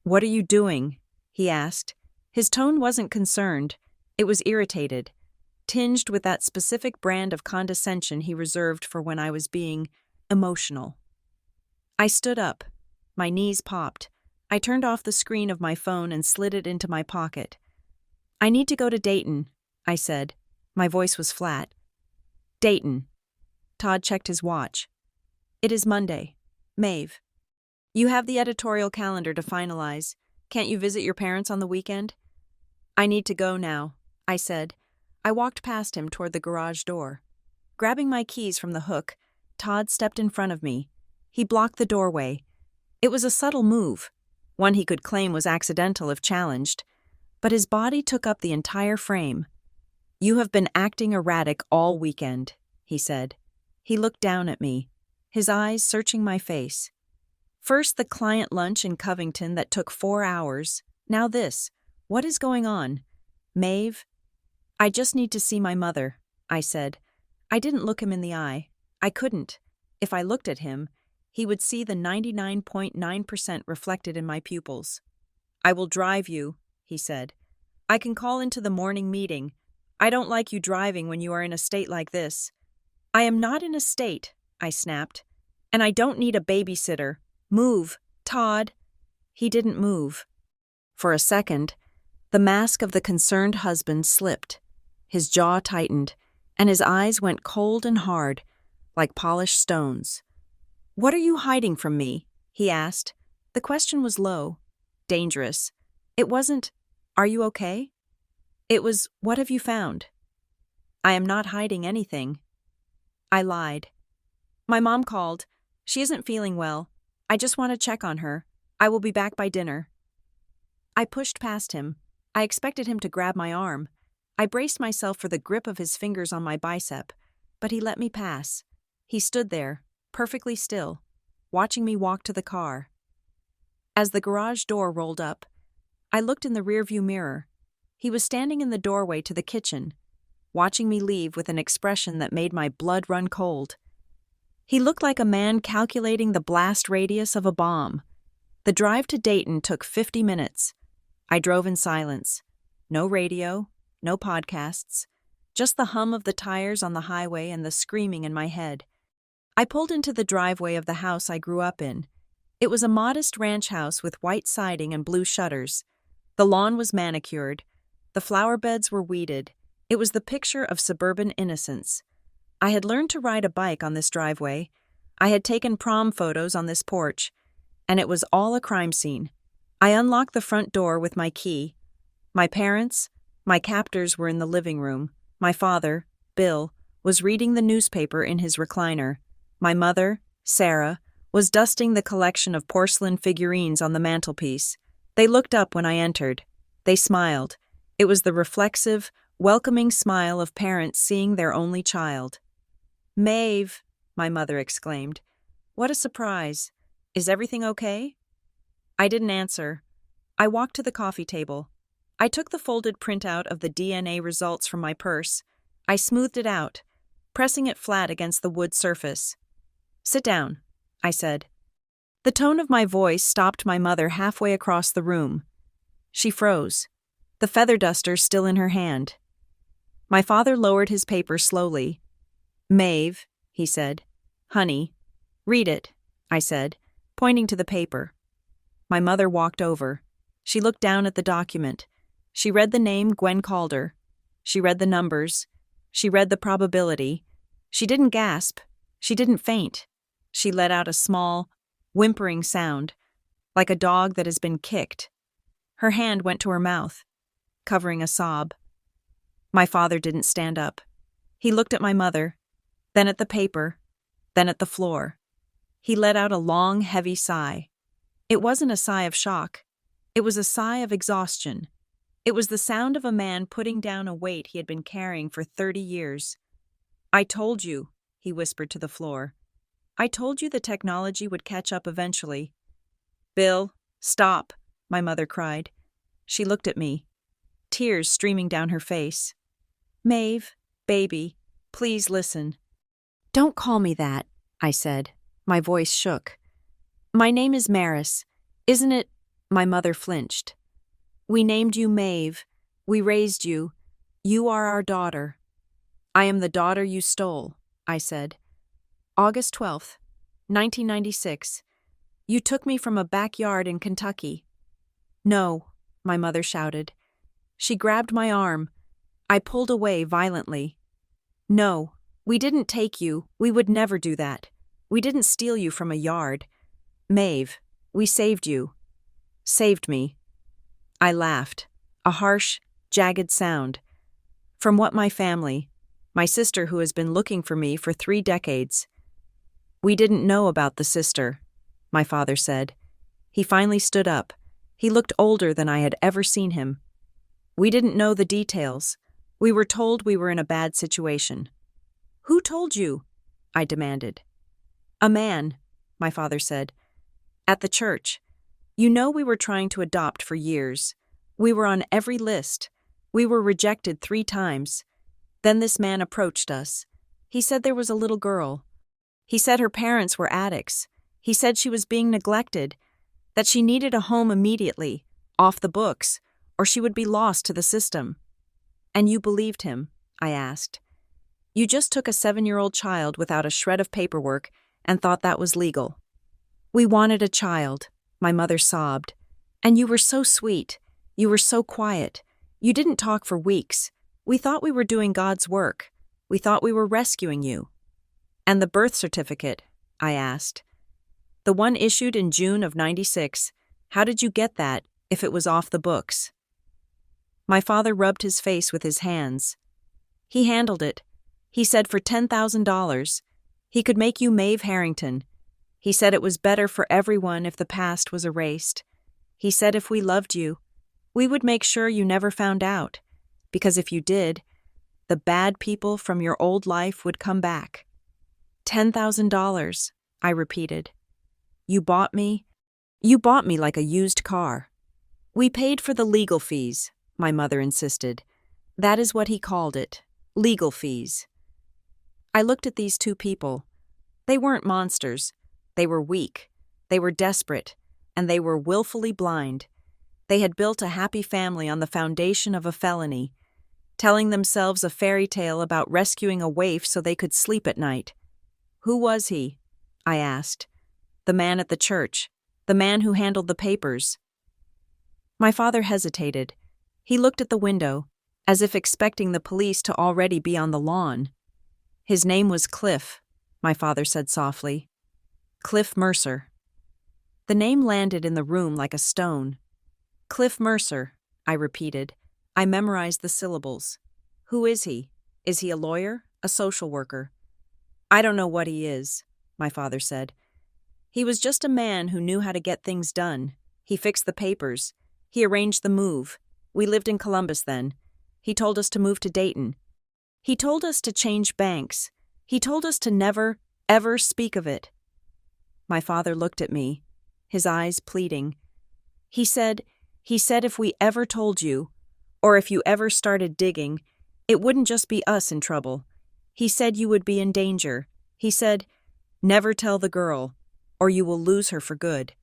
S1: "What are you doing?" he asked. His tone wasn't concerned. It was irritated, tinged with that specific brand of condescension he reserved for when I was being emotional. I stood up. My knees popped. I turned off the screen of my phone and slid it into my pocket. "I need to go to Dayton," I said. My voice was flat. "Dayton." Todd checked his watch. "It is Monday. Maeve. You have the editorial calendar to finalize. Can't you visit your parents on the weekend?" "I need to go now," I said. I walked past him toward the garage door. Grabbing my keys from the hook, Todd stepped in front of me. He blocked the doorway. It was a subtle move, one he could claim was accidental if challenged, but his body took up the entire frame. "You have been acting erratic all weekend," he said. He looked down at me, his eyes searching my face. First the client lunch in Covington that took 4 hours. Now this. What is going on? "Maeve?" "I just need to see my mother," I said. I didn't look him in the eye. I couldn't. If I looked at him, he would see the 99.9% reflected in my pupils. "I will drive you," he said. "I can call into the morning meeting. I don't like you driving when you are in a state like this." "I am not in a state," I snapped. "And I don't need a babysitter. Move, Todd." He didn't move. For a second, the mask of the concerned husband slipped. His jaw tightened, and his eyes went cold and hard, like polished stones. "What are you hiding from me?" he asked. The question was low, dangerous. It wasn't, "Are you okay?" It was, "What have you found?" "I am not hiding anything." I lied. "My mom called. She isn't feeling well. I just want to check on her. I will be back by dinner." I pushed past him. I expected him to grab my arm. I braced myself for the grip of his fingers on my bicep, but he let me pass. He stood there, perfectly still, watching me walk to the car. As the garage door rolled up, I looked in the rearview mirror. He was standing in the doorway to the kitchen, watching me leave with an expression that made my blood run cold. He looked like a man calculating the blast radius of a bomb. The drive to Dayton took 50 minutes. I drove in silence. No radio, no podcasts, just the hum of the tires on the highway and the screaming in my head. I pulled into the driveway of the house I grew up in. It was a modest ranch house with white siding and blue shutters. The lawn was manicured. The flower beds were weeded. It was the picture of suburban innocence. I had learned to ride a bike on this driveway. I had taken prom photos on this porch, and it was all a crime scene. I unlocked the front door with my key. My parents, my captors were in the living room. My father, Bill, was reading the newspaper in his recliner. My mother, Sarah, was dusting the collection of porcelain figurines on the mantelpiece. They looked up when I entered. They smiled. It was the reflexive, welcoming smile of parents seeing their only child. "Maeve," my mother exclaimed. "What a surprise. Is everything okay?" I didn't answer. I walked to the coffee table. I took the folded printout of the DNA results from my purse. I smoothed it out, pressing it flat against the wood surface. "Sit down," I said. The tone of my voice stopped my mother halfway across the room. She froze, the feather duster still in her hand. My father lowered his paper slowly. "Maeve," he said. "Honey, read it," I said, pointing to the paper. My mother walked over. She looked down at the document. She read the name Gwen Calder. She read the numbers. She read the probability. She didn't gasp. She didn't faint. She let out a small, whimpering sound, like a dog that has been kicked. Her hand went to her mouth, covering a sob. My father didn't stand up. He looked at my mother, then at the paper, then at the floor. He let out a long, heavy sigh. It wasn't a sigh of shock. It was a sigh of exhaustion. It was the sound of a man putting down a weight he had been carrying for 30 years. "I told you," he whispered to the floor. "I told you the technology would catch up eventually." "Bill, stop," my mother cried. She looked at me, tears streaming down her face. "Maeve, baby, please listen." "Don't call me that," I said. My voice shook. "My name is Maris. Isn't it?" My mother flinched. "We named you Maeve. We raised you. You are our daughter." "I am the daughter you stole," I said. "August 12th, 1996. You took me from a backyard in Kentucky." "No," my mother shouted. She grabbed my arm. I pulled away violently. "No, we didn't take you. We would never do that. We didn't steal you from a yard. Maeve, we saved you." "Saved me." I laughed, a harsh, jagged sound. "From what my family, my sister who has been looking for me for 3 decades. "We didn't know about the sister," my father said. He finally stood up. He looked older than I had ever seen him. "We didn't know the details. We were told we were in a bad situation." "Who told you?" I demanded. "A man," my father said. "At the church. You know we were trying to adopt for years. We were on every list. We were rejected 3 times. Then this man approached us. He said there was a little girl. He said her parents were addicts. He said she was being neglected, that she needed a home immediately, off the books, or she would be lost to the system." "And you believed him?" I asked. "You just took a 7-year-old child without a shred of paperwork and thought that was legal." "We wanted a child," my mother sobbed. "And you were so sweet. You were so quiet. You didn't talk for weeks. We thought we were doing God's work. We thought we were rescuing you." "And the birth certificate?" I asked. "The one issued in June of 96. How did you get that, if it was off the books?" My father rubbed his face with his hands. "He handled it. He said for $10,000, he could make you Maeve Harrington. He said it was better for everyone if the past was erased. He said if we loved you, we would make sure you never found out. Because if you did, the bad people from your old life would come back. $10,000, I repeated. You bought me? You bought me like a used car. We paid for the legal fees, my mother insisted. That is what he called it, legal fees. I looked at these two people. They weren't monsters. They were weak. They were desperate. And they were willfully blind. They had built a happy family on the foundation of a felony, telling themselves a fairy tale about rescuing a waif so they could sleep at night. Who was he? I asked. The man at the church. The man who handled the papers. My father hesitated. He looked at the window, as if expecting the police to already be on the lawn. His name was Cliff, my father said softly. Cliff Mercer. The name landed in the room like a stone. Cliff Mercer, I repeated. I memorized the syllables. Who is he? Is he a lawyer? A social worker? I don't know what he is, my father said. He was just a man who knew how to get things done. He fixed the papers. He arranged the move. We lived in Columbus then. He told us to move to Dayton. He told us to change banks. He told us to never, ever speak of it. My father looked at me, his eyes pleading. He said if we ever told you, or if you ever started digging, it wouldn't just be us in trouble. He said you would be in danger. He said, never tell the girl, or you will lose her for good.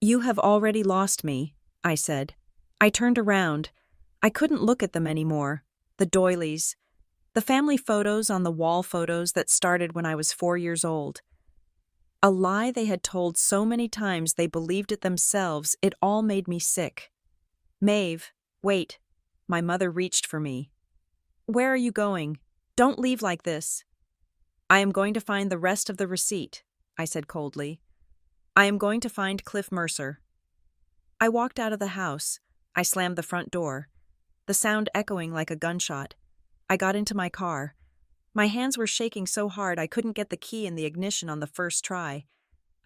S1: You have already lost me, I said. I turned around. I couldn't look at them anymore. The doilies. The family photos on the wall photos that started when I was 4 years old. A lie they had told so many times they believed it themselves, it all made me sick. Maeve, wait. My mother reached for me. Where are you going? Don't leave like this. I am going to find the rest of the receipt, I said coldly. I am going to find Cliff Mercer. I walked out of the house. I slammed the front door, the sound echoing like a gunshot. I got into my car. My hands were shaking so hard I couldn't get the key in the ignition on the first try.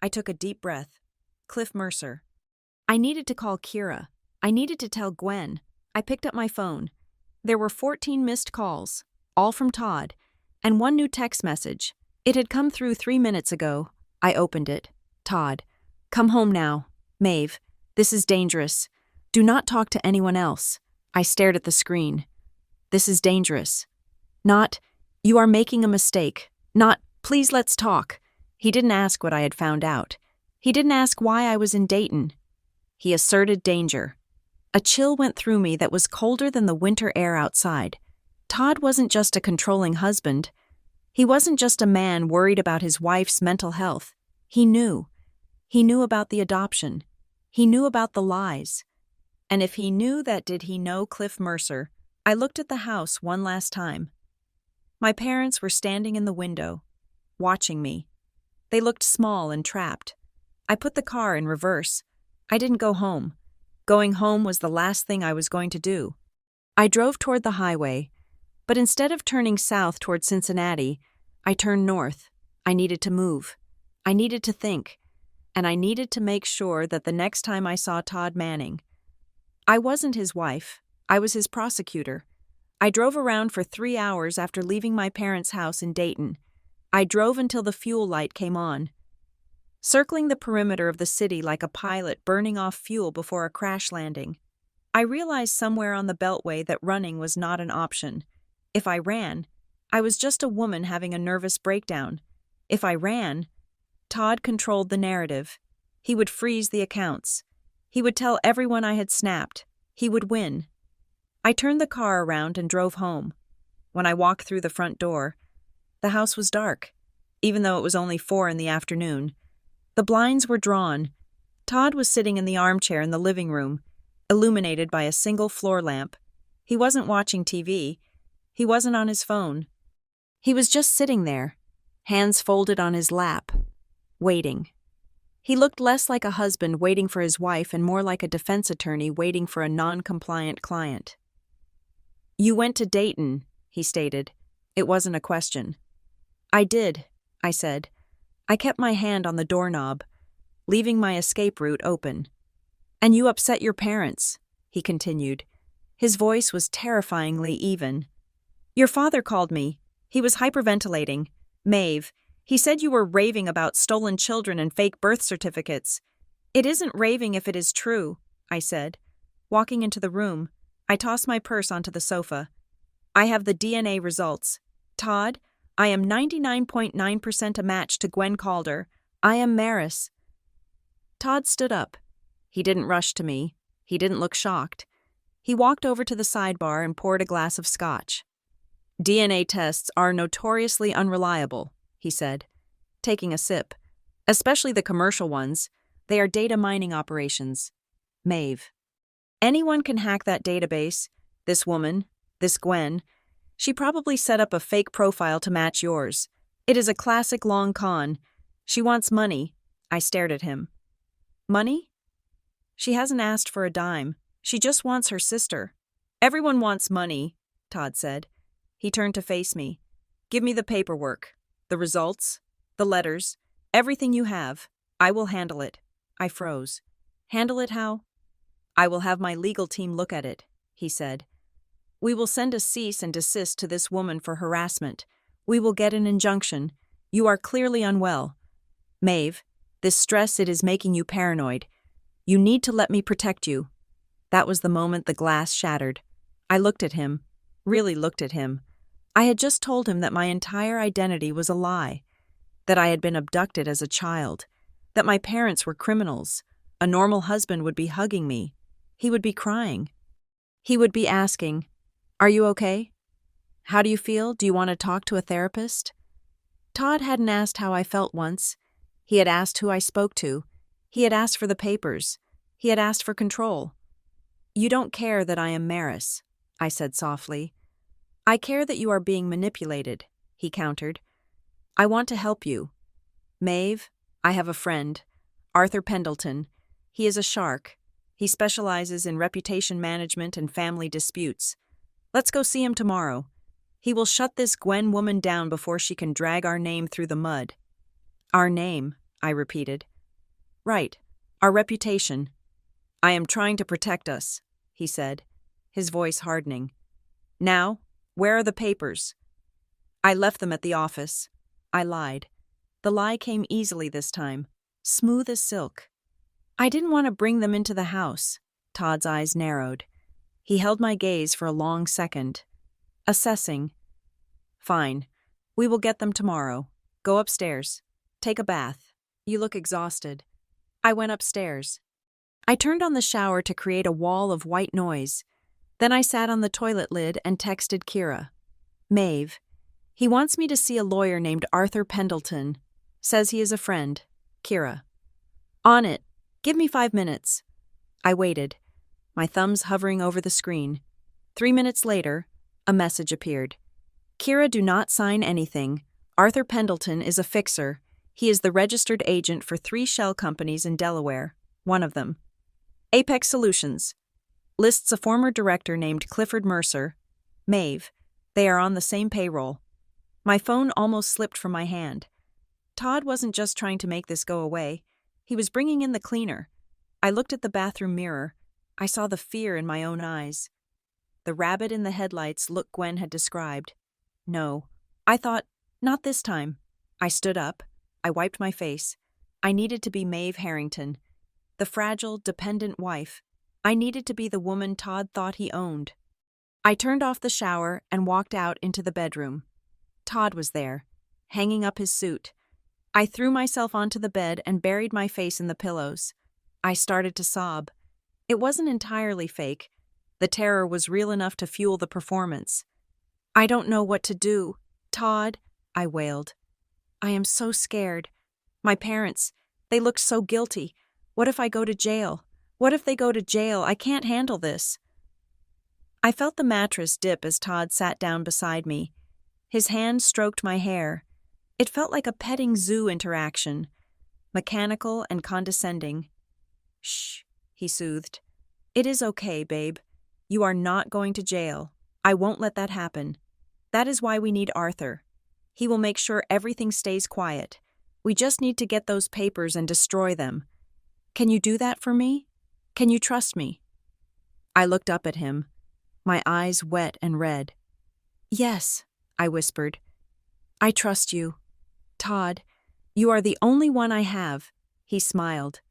S1: I took a deep breath. Cliff Mercer. I needed to call Kira. I needed to tell Gwen. I picked up my phone. There were 14 missed calls, all from Todd, and one new text message. It had come through 3 minutes ago. I opened it. Todd. Come home now. Maeve. This is dangerous. Do not talk to anyone else. I stared at the screen. This is dangerous. Not, you are making a mistake. Not, please let's talk. He didn't ask what I had found out. He didn't ask why I was in Dayton. He asserted danger. A chill went through me that was colder than the winter air outside. Todd wasn't just a controlling husband. He wasn't just a man worried about his wife's mental health. He knew. He knew about the adoption. He knew about the lies. And if he knew that, did he know Cliff Mercer? I looked at the house one last time. My parents were standing in the window, watching me. They looked small and trapped. I put the car in reverse. I didn't go home. Going home was the last thing I was going to do. I drove toward the highway, but instead of turning south toward Cincinnati, I turned north. I needed to move. I needed to think. And I needed to make sure that the next time I saw Todd Manning, I wasn't his wife. I was his prosecutor. I drove around for 3 hours after leaving my parents' house in Dayton. I drove until the fuel light came on. Circling the perimeter of the city like a pilot burning off fuel before a crash landing. I realized somewhere on the beltway that running was not an option. If I ran, I was just a woman having a nervous breakdown. If I ran, Todd controlled the narrative. He would freeze the accounts. He would tell everyone I had snapped. He would win. I turned the car around and drove home. When I walked through the front door, the house was dark, even though it was only 4 in the afternoon. The blinds were drawn. Todd was sitting in the armchair in the living room, illuminated by a single floor lamp. He wasn't watching TV. He wasn't on his phone. He was just sitting there, hands folded on his lap, waiting. He looked less like a husband waiting for his wife and more like a defense attorney waiting for a non-compliant client. You went to Dayton, he stated. It wasn't a question. I did, I said. I kept my hand on the doorknob, leaving my escape route open. And you upset your parents, he continued. His voice was terrifyingly even. Your father called me. He was hyperventilating. Maeve, he said you were raving about stolen children and fake birth certificates. It isn't raving if it is true, I said. Walking into the room, I tossed my purse onto the sofa. I have the DNA results. Todd, I am 99.9% a match to Gwen Calder. I am Maris. Todd stood up. He didn't rush to me. He didn't look shocked. He walked over to the sidebar and poured a glass of scotch. DNA tests are notoriously unreliable, he said, taking a sip. Especially the commercial ones. They are data mining operations. Maeve. Anyone can hack that database. This woman, this Gwen. She probably set up a fake profile to match yours. It is a classic long con. She wants money. I stared at him. Money? She hasn't asked for a dime. She just wants her sister. Everyone wants money, Todd said. He turned to face me. Give me the paperwork, the results, the letters, everything you have. I will handle it. I froze. Handle it how? I will have my legal team look at it, he said. We will send a cease and desist to this woman for harassment. We will get an injunction. You are clearly unwell. Maeve, this stress, it is making you paranoid. You need to let me protect you. That was the moment the glass shattered. I looked at him, really looked at him. I had just told him that my entire identity was a lie, that I had been abducted as a child, that my parents were criminals. A normal husband would be hugging me. He would be crying. He would be asking, "Are you okay? How do you feel? Do you want to talk to a therapist?" Todd hadn't asked how I felt once. He had asked who I spoke to. He had asked for the papers. He had asked for control. You don't care that I am Maris, I said softly. I care that you are being manipulated, he countered. I want to help you. Maeve, I have a friend, Arthur Pendleton. He is a shark. He specializes in reputation management and family disputes. Let's go see him tomorrow. He will shut this Gwen woman down before she can drag our name through the mud. Our name, I repeated. Right, our reputation. I am trying to protect us, he said, his voice hardening. Now, where are the papers? I left them at the office. I lied. The lie came easily this time, smooth as silk. I didn't want to bring them into the house. Todd's eyes narrowed. He held my gaze for a long second, assessing. Fine. We will get them tomorrow. Go upstairs. Take a bath. You look exhausted. I went upstairs. I turned on the shower to create a wall of white noise. Then I sat on the toilet lid and texted Kira. Maeve. He wants me to see a lawyer named Arthur Pendleton. Says he is a friend. Kira. On it. Give me 5 minutes. I waited, my thumbs hovering over the screen. 3 minutes later, a message appeared. Kira, do not sign anything. Arthur Pendleton is a fixer. He is the registered agent for 3 shell companies in Delaware. One of them. Apex Solutions. Lists a former director named Clifford Mercer. Maeve. They are on the same payroll. My phone almost slipped from my hand. Todd wasn't just trying to make this go away. He was bringing in the cleaner. I looked at the bathroom mirror. I saw the fear in my own eyes. The rabbit in the headlights look Gwen had described. No. I thought, not this time. I stood up. I wiped my face. I needed to be Maeve Harrington. The fragile, dependent wife. I needed to be the woman Todd thought he owned. I turned off the shower and walked out into the bedroom. Todd was there, hanging up his suit. I threw myself onto the bed and buried my face in the pillows. I started to sob. It wasn't entirely fake. The terror was real enough to fuel the performance. I don't know what to do. Todd, I wailed. I am so scared. My parents, they looked so guilty. What if I go to jail? What if they go to jail? I can't handle this. I felt the mattress dip as Todd sat down beside me. His hand stroked my hair. It felt like a petting zoo interaction, mechanical and condescending. Shh, he soothed. It is okay, babe. You are not going to jail. I won't let that happen. That is why we need Arthur. He will make sure everything stays quiet. We just need to get those papers and destroy them. Can you do that for me? Can you trust me? I looked up at him. my eyes wet and red. "Yes," I whispered. "I trust you. Todd, you are the only one I have." He smiled.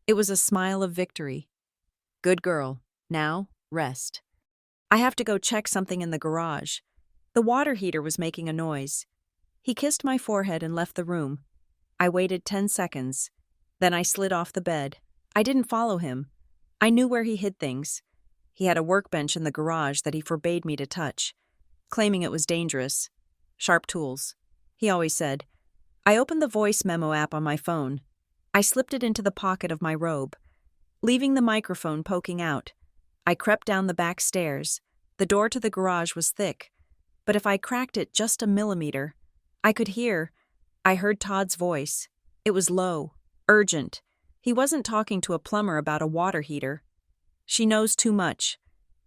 S1: It was a smile of victory. "Good girl. Now, rest. I have to go check something in the garage." The water heater was making a noise. He kissed my forehead and left the room. I waited 10 seconds. Then I slid off the bed. I didn't follow him. I knew where he hid things. He had a workbench in the garage that he forbade me to touch, claiming it was dangerous. Sharp tools, he always said. I opened the voice memo app on my phone. I slipped it into the pocket of my robe, leaving the microphone poking out. I crept down the back stairs. The door to the garage was thick, but if I cracked it just a millimeter, I could hear. I heard Todd's voice. It was low, urgent. He wasn't talking to a plumber about a water heater. "She knows too much."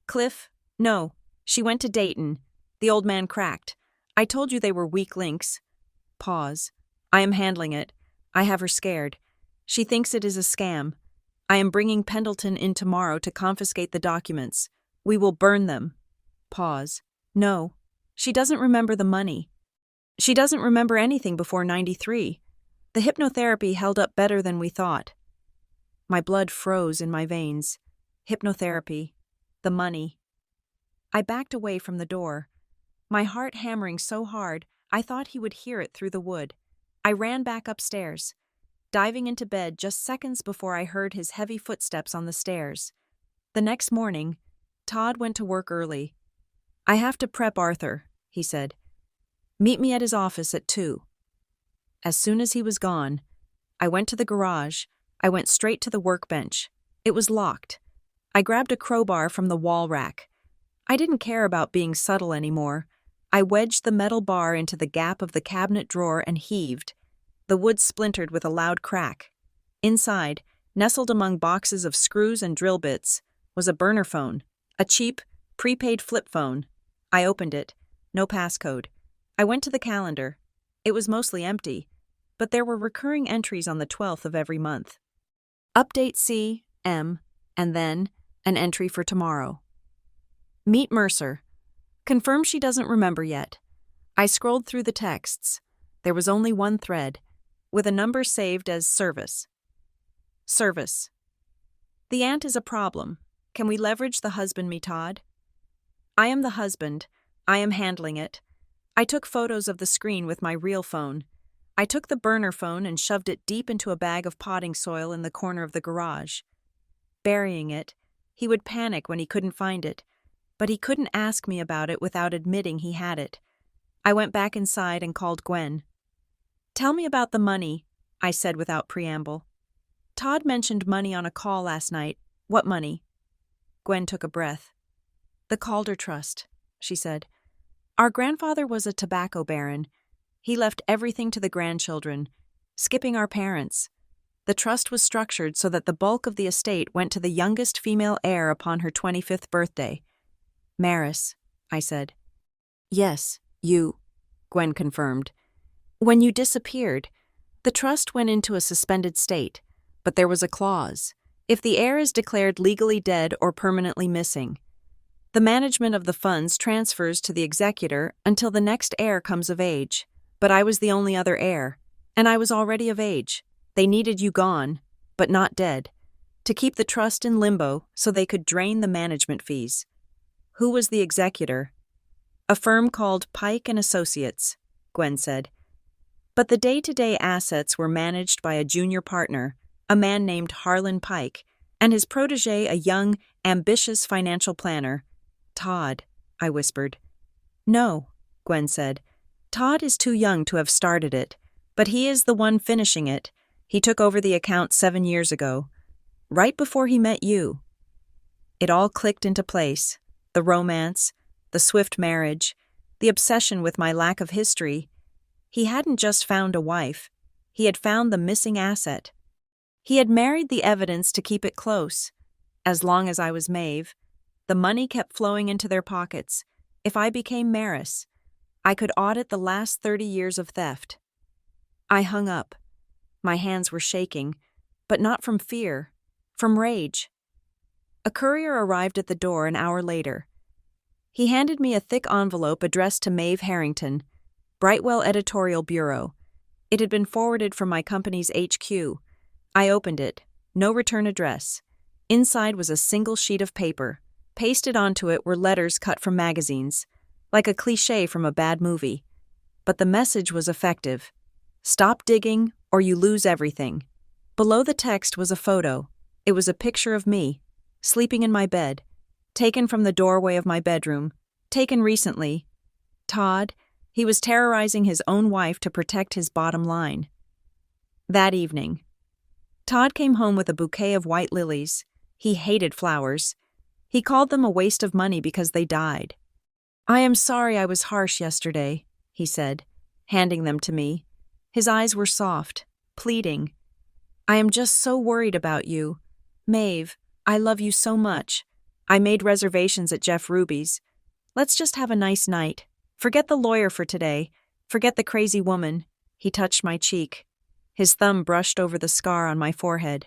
S1: "Cliff? No. She went to Dayton." The old man cracked. "I told you they were weak links." Pause. "I am handling it. I have her scared. She thinks it is a scam. I am bringing Pendleton in tomorrow to confiscate the documents. We will burn them." Pause. "No. She doesn't remember the money. She doesn't remember anything before 93. The hypnotherapy held up better than we thought." My blood froze in my veins. Hypnotherapy. The money. I backed away from the door, my heart hammering so hard I thought he would hear it through the wood. I ran back upstairs, diving into bed just seconds before I heard his heavy footsteps on the stairs. The next morning, Todd went to work early. "I have to prep Arthur," he said. "Meet me at his office at 2. As soon as he was gone, I went to the garage. I went straight to the workbench. It was locked. I grabbed a crowbar from the wall rack. I didn't care about being subtle anymore. I wedged the metal bar into the gap of the cabinet drawer and heaved. The wood splintered with a loud crack. Inside, nestled among boxes of screws and drill bits, was a burner phone, a cheap, prepaid flip phone. I opened it. No passcode. I went to the calendar. It was mostly empty, but there were recurring entries on the 12th of every month. Update C, M, and then an entry for tomorrow. Meet Mercer. Confirm she doesn't remember yet. I scrolled through the texts. There was only one thread, with a number saved as service. Service. The aunt is a problem. Can we leverage the husband me, Todd? I am the husband. I am handling it. I took photos of the screen with my real phone. I took the burner phone and shoved it deep into a bag of potting soil in the corner of the garage. Burying it, he would panic when he couldn't find it, but he couldn't ask me about it without admitting he had it. I went back inside and called Gwen. "Tell me about the money," I said without preamble. "Todd mentioned money on a call last night. What money?" Gwen took a breath. "The Calder Trust," she said. "Our grandfather was a tobacco baron. He left everything to the grandchildren, skipping our parents. The trust was structured so that the bulk of the estate went to the youngest female heir upon her 25th birthday. Maris," I said. "Yes, you," Gwen confirmed. "When you disappeared, the trust went into a suspended state, but there was a clause. If the heir is declared legally dead or permanently missing, the management of the funds transfers to the executor until the next heir comes of age. But I was the only other heir, and I was already of age. They needed you gone, but not dead, to keep the trust in limbo so they could drain the management fees." "Who was the executor?" "A firm called Pike and Associates," Gwen said. "But the day-to-day assets were managed by a junior partner, a man named Harlan Pike, and his protege, a young, ambitious financial planner." "Todd," I whispered. "No," Gwen said. "Todd is too young to have started it, but he is the one finishing it. He took over the account 7 years ago, right before he met you." It all clicked into place. The romance, the swift marriage, the obsession with my lack of history. He hadn't just found a wife. He had found the missing asset. He had married the evidence to keep it close. As long as I was Maeve, the money kept flowing into their pockets. If I became Maris, I could audit the last 30 years of theft. I hung up. My hands were shaking, but not from fear, from rage. A courier arrived at the door an hour later. He handed me a thick envelope addressed to Maeve Harrington, Brightwell Editorial Bureau. It had been forwarded from my company's HQ. I opened it. No return address. Inside was a single sheet of paper. Pasted onto it were letters cut from magazines, like a cliché from a bad movie. But the message was effective. Stop digging, or you lose everything. Below the text was a photo. It was a picture of me, sleeping in my bed, taken from the doorway of my bedroom, taken recently. Todd, he was terrorizing his own wife to protect his bottom line. That evening, Todd came home with a bouquet of white lilies. He hated flowers. He called them a waste of money because they died. "I am sorry I was harsh yesterday," he said, handing them to me. His eyes were soft, pleading. "I am just so worried about you. Maeve, I love you so much. I made reservations at Jeff Ruby's. Let's just have a nice night. Forget the lawyer for today. Forget the crazy woman." He touched my cheek. His thumb brushed over the scar on my forehead.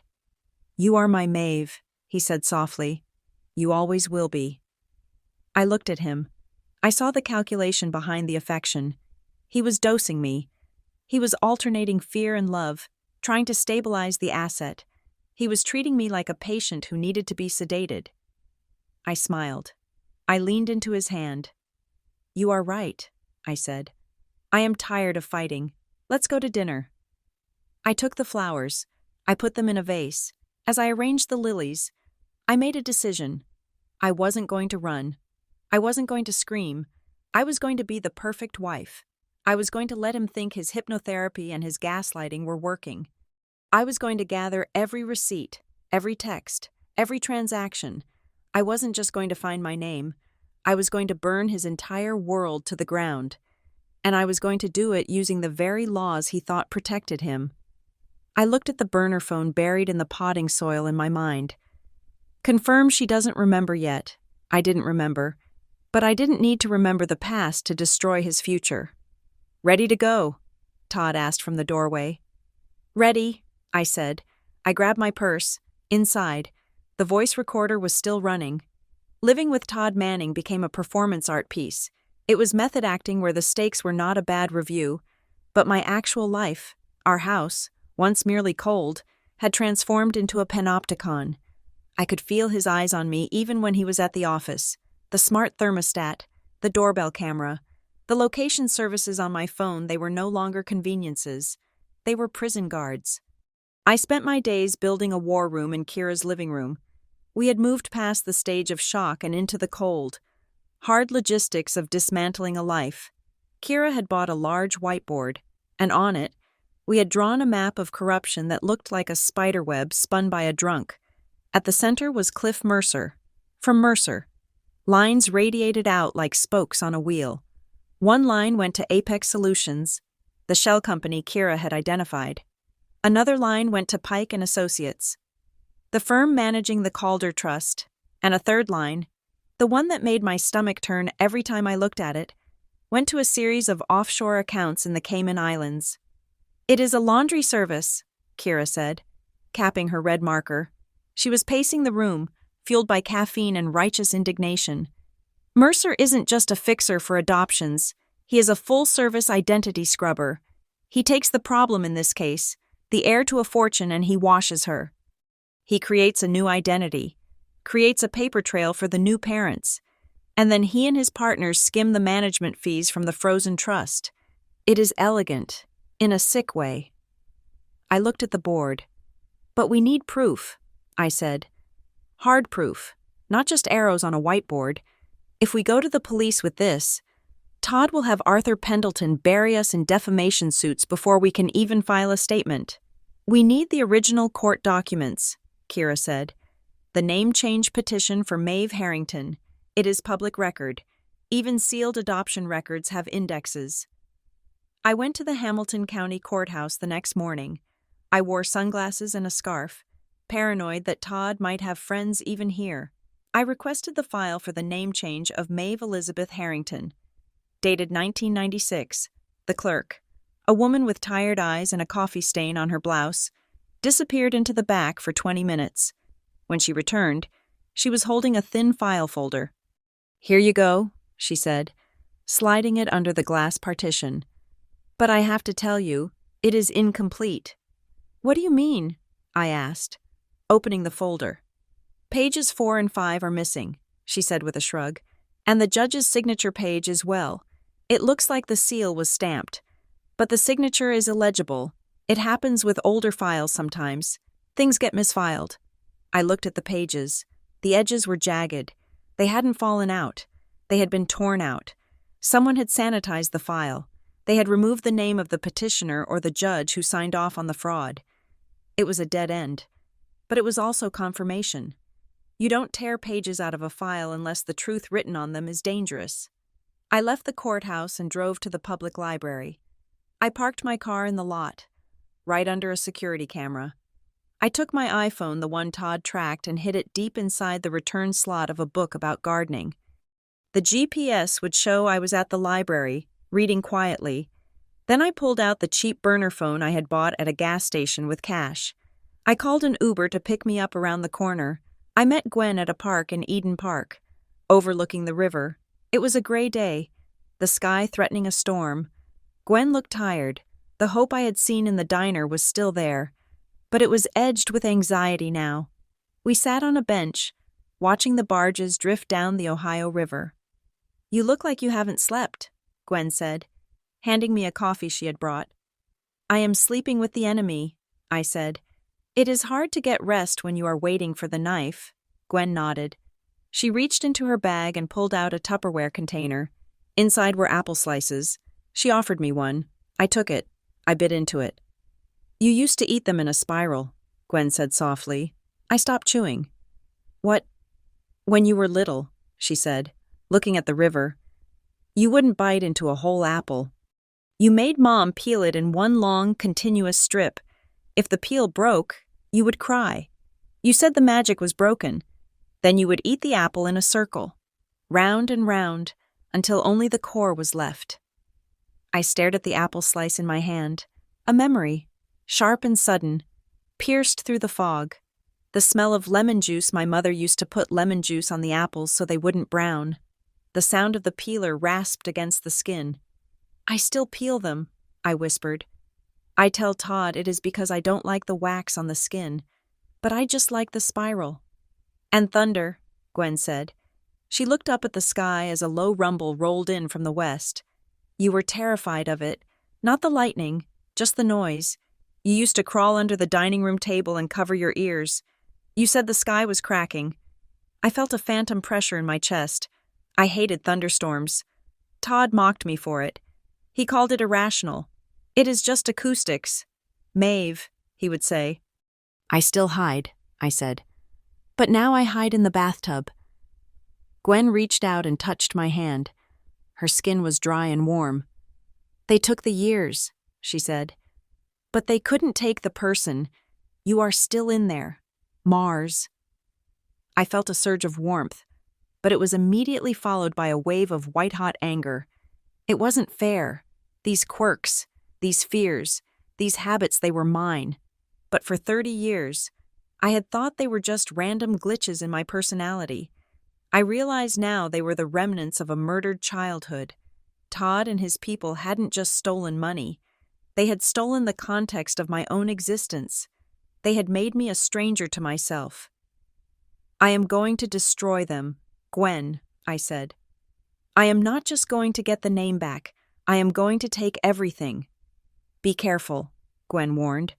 S1: "You are my Maeve," he said softly. "You always will be." I looked at him. I saw the calculation behind the affection. He was dosing me. He was alternating fear and love, trying to stabilize the asset. He was treating me like a patient who needed to be sedated. I smiled. I leaned into his hand. "You are right," I said. "I am tired of fighting. Let's go to dinner." I took the flowers. I put them in a vase. As I arranged the lilies, I made a decision. I wasn't going to run. I wasn't going to scream. I was going to be the perfect wife. I was going to let him think his hypnotherapy and his gaslighting were working. I was going to gather every receipt, every text, every transaction. I wasn't just going to find my name. I was going to burn his entire world to the ground. And I was going to do it using the very laws he thought protected him. I looked at the burner phone buried in the potting soil in my mind. Confirm she doesn't remember yet. I didn't remember. But I didn't need to remember the past to destroy his future. "Ready to go?" Todd asked from the doorway. "Ready," I said. I grabbed my purse. Inside, the voice recorder was still running. Living with Todd Manning became a performance art piece. It was method acting where the stakes were not a bad review, but my actual life, our house, once merely cold, had transformed into a panopticon. I could feel his eyes on me even when he was at the office. The smart thermostat, the doorbell camera, the location services on my phone, they were no longer conveniences. They were prison guards. I spent my days building a war room in Kira's living room. We had moved past the stage of shock and into the cold, hard logistics of dismantling a life. Kira had bought a large whiteboard, and on it, we had drawn a map of corruption that looked like a spiderweb spun by a drunk. At the center was Cliff Mercer. From Mercer, lines radiated out like spokes on a wheel. One line went to Apex Solutions, the shell company Kira had identified. Another line went to Pike & Associates, the firm managing the Calder Trust. And a third line, the one that made my stomach turn every time I looked at it, went to a series of offshore accounts in the Cayman Islands. "It is a laundry service," Kira said, capping her red marker. She was pacing the room, fueled by caffeine and righteous indignation. "Mercer isn't just a fixer for adoptions. He is a full-service identity scrubber. He takes the problem in this case, the heir to a fortune, and he washes her. He creates a new identity, creates a paper trail for the new parents, and then he and his partners skim the management fees from the frozen trust. It is elegant, in a sick way." I looked at the board. "But we need proof," I said. "Hard proof, not just arrows on a whiteboard. If we go to the police with this, Todd will have Arthur Pendleton bury us in defamation suits before we can even file a statement." "We need the original court documents," Kira said. "The name change petition for Maeve Harrington. It is public record. Even sealed adoption records have indexes." I went to the Hamilton County Courthouse the next morning. I wore sunglasses and a scarf, paranoid that Todd might have friends even here. I requested the file for the name change of Maeve Elizabeth Harrington. Dated 1996, the clerk, a woman with tired eyes and a coffee stain on her blouse, disappeared into the back for 20 minutes. When she returned, she was holding a thin file folder. "Here you go," she said, sliding it under the glass partition. "But I have to tell you, it is incomplete." "What do you mean?" I asked, opening the folder. "Pages 4 and 5 are missing," she said with a shrug, "and the judge's signature page as well. It looks like the seal was stamped, but the signature is illegible. It happens with older files sometimes. Things get misfiled." I looked at the pages. The edges were jagged. They hadn't fallen out. They had been torn out. Someone had sanitized the file. They had removed the name of the petitioner or the judge who signed off on the fraud. It was a dead end. But it was also confirmation. You don't tear pages out of a file unless the truth written on them is dangerous. I left the courthouse and drove to the public library. I parked my car in the lot, right under a security camera. I took my iPhone, the one Todd tracked, and hid it deep inside the return slot of a book about gardening. The GPS would show I was at the library, reading quietly. Then I pulled out the cheap burner phone I had bought at a gas station with cash. I called an Uber to pick me up around the corner. I met Gwen at a park in Eden Park, overlooking the river. It was a gray day, the sky threatening a storm. Gwen looked tired. The hope I had seen in the diner was still there, but it was edged with anxiety now. We sat on a bench, watching the barges drift down the Ohio River. "You look like you haven't slept," Gwen said, handing me a coffee she had brought. "I am sleeping with the enemy," I said. "It is hard to get rest when you are waiting for the knife." Gwen nodded. She reached into her bag and pulled out a Tupperware container. Inside were apple slices. She offered me one. I took it. I bit into it. "You used to eat them in a spiral," Gwen said softly. I stopped chewing. "What?" "When you were little," she said, looking at the river. "You wouldn't bite into a whole apple. You made Mom peel it in one long, continuous strip. If the peel broke, you would cry. You said the magic was broken. Then you would eat the apple in a circle, round and round, until only the core was left." I stared at the apple slice in my hand. A memory, sharp and sudden, pierced through the fog. The smell of lemon juice. My mother used to put lemon juice on the apples so they wouldn't brown. The sound of the peeler rasped against the skin. "I still peel them," I whispered. "I tell Todd it is because I don't like the wax on the skin, but I just like the spiral." "And thunder," Gwen said. She looked up at the sky as a low rumble rolled in from the west. "You were terrified of it. Not the lightning, just the noise. You used to crawl under the dining room table and cover your ears. You said the sky was cracking." I felt a phantom pressure in my chest. I hated thunderstorms. Todd mocked me for it. He called it irrational. "It is just acoustics. Maeve," he would say. "I still hide," I said. "But now I hide in the bathtub." Gwen reached out and touched my hand. Her skin was dry and warm. "They took the years," she said. "But they couldn't take the person. You are still in there. Mars." I felt a surge of warmth, but it was immediately followed by a wave of white-hot anger. It wasn't fair. These quirks, these fears, these habits, they were mine. But for 30 years, I had thought they were just random glitches in my personality. I realized now they were the remnants of a murdered childhood. Todd and his people hadn't just stolen money. They had stolen the context of my own existence. They had made me a stranger to myself. "I am going to destroy them, Gwen," I said. "I am not just going to get the name back. I am going to take everything." "Be careful," Gwen warned.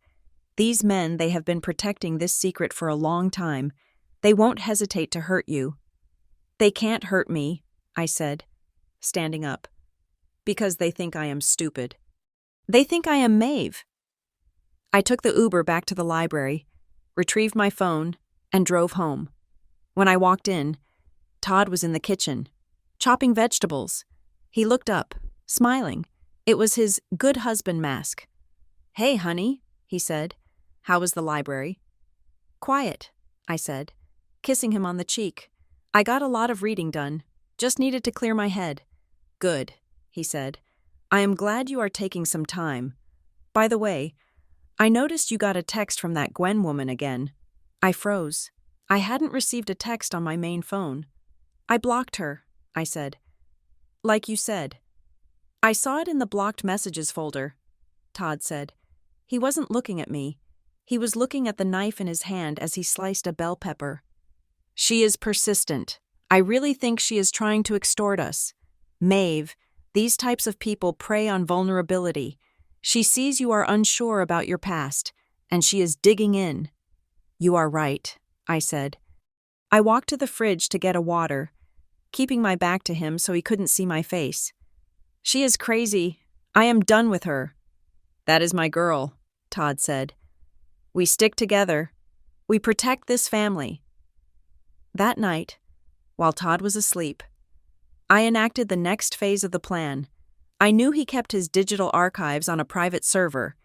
S1: "These men, they have been protecting this secret for a long time. They won't hesitate to hurt you." "They can't hurt me," I said, standing up, "because they think I am stupid. They think I am Maeve." I took the Uber back to the library, retrieved my phone, and drove home. When I walked in, Todd was in the kitchen, chopping vegetables. He looked up, smiling. It was his good husband mask. "Hey, honey," he said. "How was the library?" "Quiet," I said, kissing him on the cheek. "I got a lot of reading done. Just needed to clear my head." "Good," he said. "I am glad you are taking some time. By the way, I noticed you got a text from that Gwen woman again." I froze. I hadn't received a text on my main phone. "I blocked her," I said. Like you said. I saw it in the blocked messages folder, Todd said. He wasn't looking at me. He was looking at the knife in his hand as he sliced a bell pepper. She is persistent. I really think she is trying to extort us. Maeve, these types of people prey on vulnerability. She sees you are unsure about your past, and she is digging in. You are right, I said. I walked to the fridge to get a water, keeping my back to him so he couldn't see my face. She is crazy. I am done with her. That is my girl, Todd said. We stick together. We protect this family. That night, while Todd was asleep, I enacted the next phase of the plan. I knew he kept his digital archives on a private server.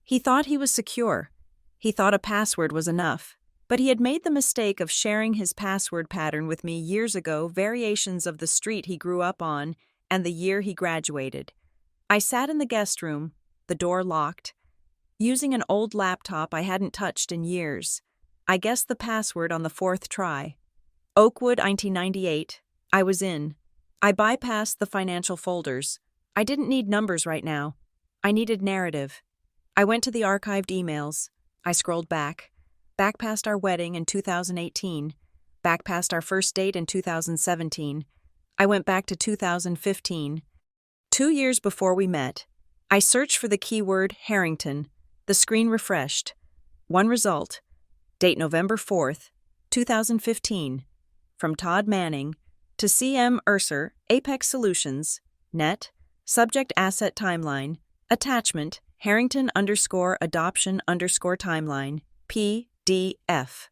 S1: He thought he was secure. He thought a password was enough. But he had made the mistake of sharing his password pattern with me years ago, variations of the street he grew up on, and the year he graduated. I sat in the guest room, the door locked, using an old laptop I hadn't touched in years. I guessed the password on the fourth try. Oakwood 1998. I was in. I bypassed the financial folders. I didn't need numbers right now. I needed narrative. I went to the archived emails. I scrolled back past our wedding in 2018, back past our first date in 2017. I went back to 2015. 2 years before we met, I searched for the keyword Harrington. The screen refreshed. One result. Date November 4th, 2015. From Todd Manning to C.M. Urser, Apex Solutions. Net. Subject Asset Timeline. Attachment. Harrington_adoption_timeline. PDF.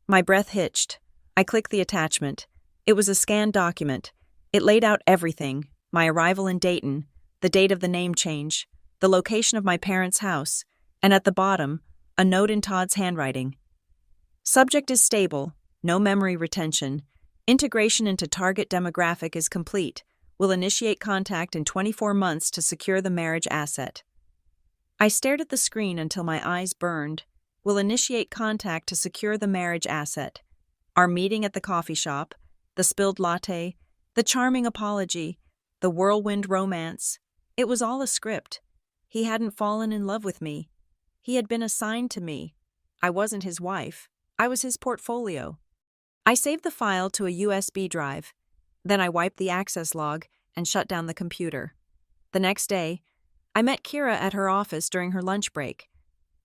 S1: My breath hitched. I clicked the attachment. It was a scanned document. It laid out everything: my arrival in Dayton, the date of the name change, the location of my parents' house, and at the bottom, a note in Todd's handwriting. Subject is stable, no memory retention. Integration into target demographic is complete. Will initiate contact in 24 months to secure the marriage asset. I stared at the screen until my eyes burned. Will initiate contact to secure the marriage asset. Our meeting at the coffee shop, the spilled latte, the charming apology, the whirlwind romance. It was all a script. He hadn't fallen in love with me. He had been assigned to me. I wasn't his wife. I was his portfolio. I saved the file to a USB drive. Then I wiped the access log and shut down the computer. The next day, I met Kira at her office during her lunch break.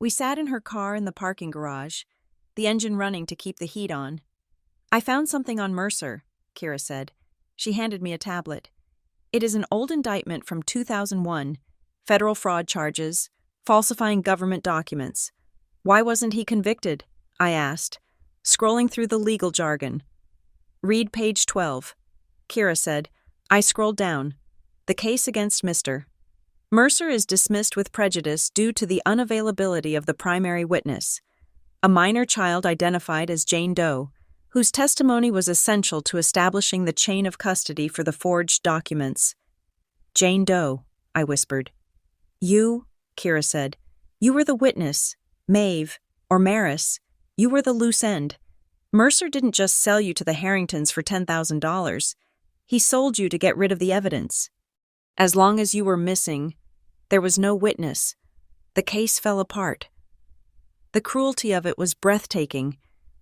S1: We sat in her car in the parking garage, the engine running to keep the heat on. I found something on Mercer, Kira said. She handed me a tablet. It is an old indictment from 2001, federal fraud charges, falsifying government documents. Why wasn't he convicted? I asked, scrolling through the legal jargon. Read page 12. Kira said. I scrolled down. The case against Mr. Mercer is dismissed with prejudice due to the unavailability of the primary witness, a minor child identified as Jane Doe, whose testimony was essential to establishing the chain of custody for the forged documents. Jane Doe, I whispered. You, Kira said. You were the witness, Maeve, or Maris. You were the loose end. Mercer didn't just sell you to the Harringtons for $10,000. He sold you to get rid of the evidence. As long as you were missing, there was no witness. The case fell apart. The cruelty of it was breathtaking.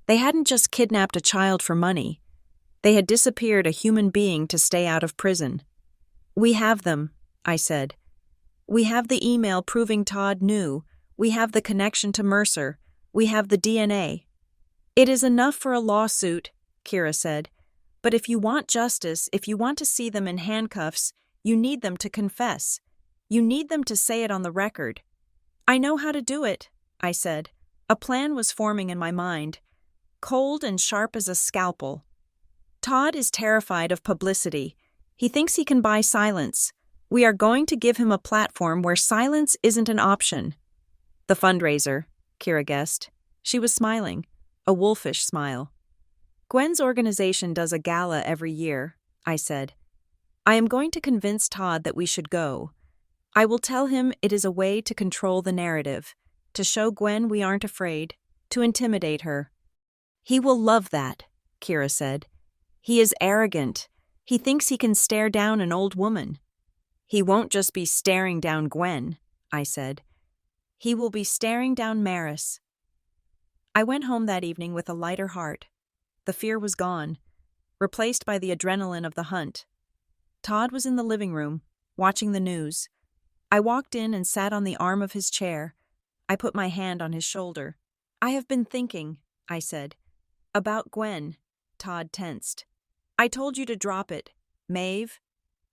S1: They hadn't just kidnapped a child for money. They had disappeared a human being to stay out of prison. We have them, I said. We have the email proving Todd knew. We have the connection to Mercer. We have the DNA. It is enough for a lawsuit, Kira said. But if you want justice, if you want to see them in handcuffs, you need them to confess. You need them to say it on the record. I know how to do it, I said. A plan was forming in my mind, cold and sharp as a scalpel. Todd is terrified of publicity. He thinks he can buy silence. We are going to give him a platform where silence isn't an option. The fundraiser, Kira guessed. She was smiling, a wolfish smile. Gwen's organization does a gala every year, I said. I am going to convince Todd that we should go. I will tell him it is a way to control the narrative, to show Gwen we aren't afraid, to intimidate her. He will love that, Kira said. He is arrogant. He thinks he can stare down an old woman. He won't just be staring down Gwen, I said. He will be staring down Maris. I went home that evening with a lighter heart. The fear was gone, replaced by the adrenaline of the hunt. Todd was in the living room, watching the news. I walked in and sat on the arm of his chair. I put my hand on his shoulder. I have been thinking, I said. About Gwen. Todd tensed. I told you to drop it, Maeve.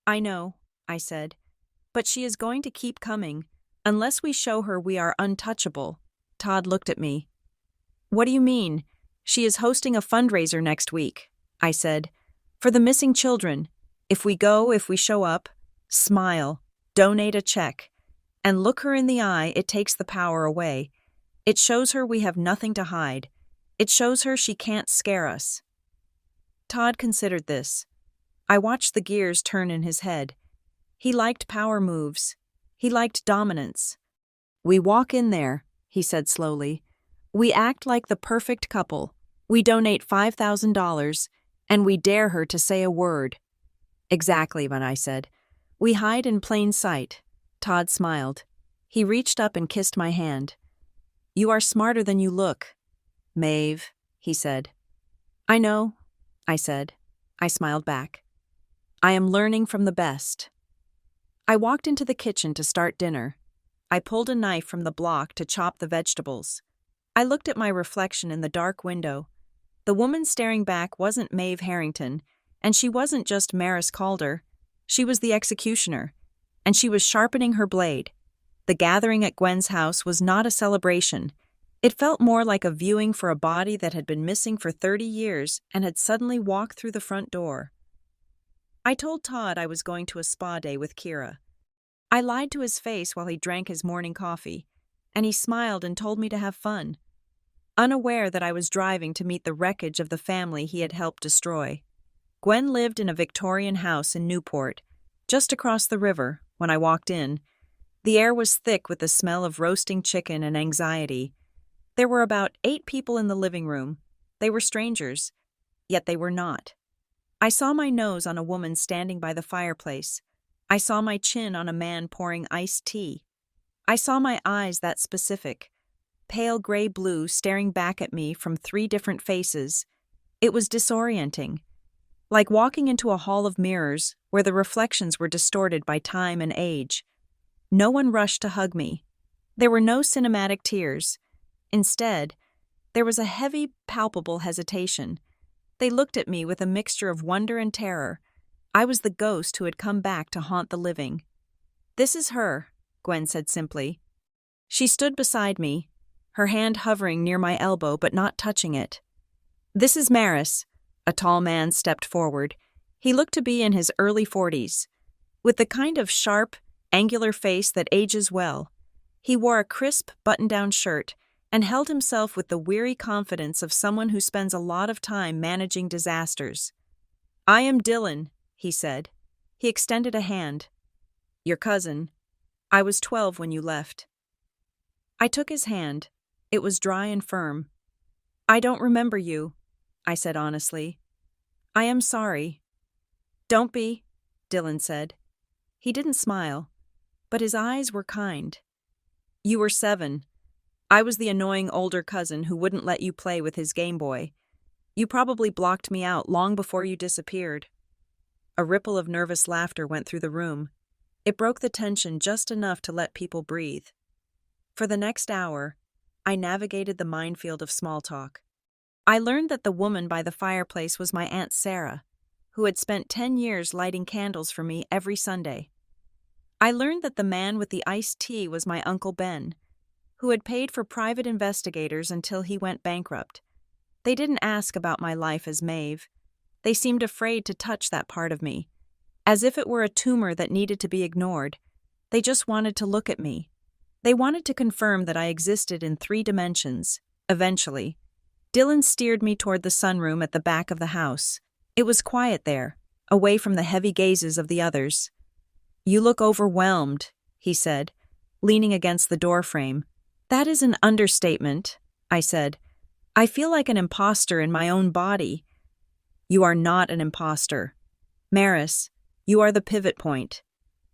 S1: I know, I said. But she is going to keep coming, unless we show her we are untouchable. Todd looked at me. What do you mean? She is hosting a fundraiser next week, I said. For the missing children. If we go, if we show up, smile, donate a check, and look her in the eye, it takes the power away. It shows her we have nothing to hide. It shows her she can't scare us. Todd considered this. I watched the gears turn in his head. He liked power moves. He liked dominance. We walk in there, he said slowly. We act like the perfect couple. We donate $5,000, and we dare her to say a word. Exactly, when I said. We hide in plain sight. Todd smiled. He reached up and kissed my hand. You are smarter than you look, Maeve, he said. I know, I said. I smiled back. I am learning from the best. I walked into the kitchen to start dinner. I pulled a knife from the block to chop the vegetables. I looked at my reflection in the dark window. The woman staring back wasn't Maeve Harrington, and she wasn't just Maris Calder. She was the executioner, and she was sharpening her blade. The gathering at Gwen's house was not a celebration. It felt more like a viewing for a body that had been missing for 30 years and had suddenly walked through the front door. I told Todd I was going to a spa day with Kira. I lied to his face while he drank his morning coffee, and he smiled and told me to have fun, unaware that I was driving to meet the wreckage of the family he had helped destroy. Gwen lived in a Victorian house in Newport, just across the river, when I walked in. The air was thick with the smell of roasting chicken and anxiety. There were about 8 people in the living room. They were strangers, yet they were not. I saw my nose on a woman standing by the fireplace. I saw my chin on a man pouring iced tea. I saw my eyes that specific, pale gray-blue staring back at me from 3 different faces. It was disorienting, like walking into a hall of mirrors where the reflections were distorted by time and age. No one rushed to hug me. There were no cinematic tears. Instead, there was a heavy, palpable hesitation. They looked at me with a mixture of wonder and terror. I was the ghost who had come back to haunt the living. This is her, Gwen said simply. She stood beside me, her hand hovering near my elbow but not touching it. This is Maris. A tall man stepped forward. He looked to be in his early 40s, with the kind of sharp, angular face that ages well. He wore a crisp, button-down shirt and held himself with the weary confidence of someone who spends a lot of time managing disasters. I am Dylan, he said. He extended a hand. Your cousin. I was 12 when you left. I took his hand. It was dry and firm. I don't remember you, I said honestly. I am sorry. Don't be, Dylan said. He didn't smile, but his eyes were kind. You were 7. I was the annoying older cousin who wouldn't let you play with his Game Boy. You probably blocked me out long before you disappeared. A ripple of nervous laughter went through the room. It broke the tension just enough to let people breathe. For the next hour, I navigated the minefield of small talk. I learned that the woman by the fireplace was my Aunt Sarah, who had spent 10 years lighting candles for me every Sunday. I learned that the man with the iced tea was my Uncle Ben, who had paid for private investigators until he went bankrupt. They didn't ask about my life as Maeve. They seemed afraid to touch that part of me, as if it were a tumor that needed to be ignored. They just wanted to look at me. They wanted to confirm that I existed in 3 dimensions. Eventually, Dylan steered me toward the sunroom at the back of the house. It was quiet there, away from the heavy gazes of the others. You look overwhelmed, he said, leaning against the doorframe. That is an understatement, I said. I feel like an imposter in my own body. You are not an imposter. Maris, you are the pivot point.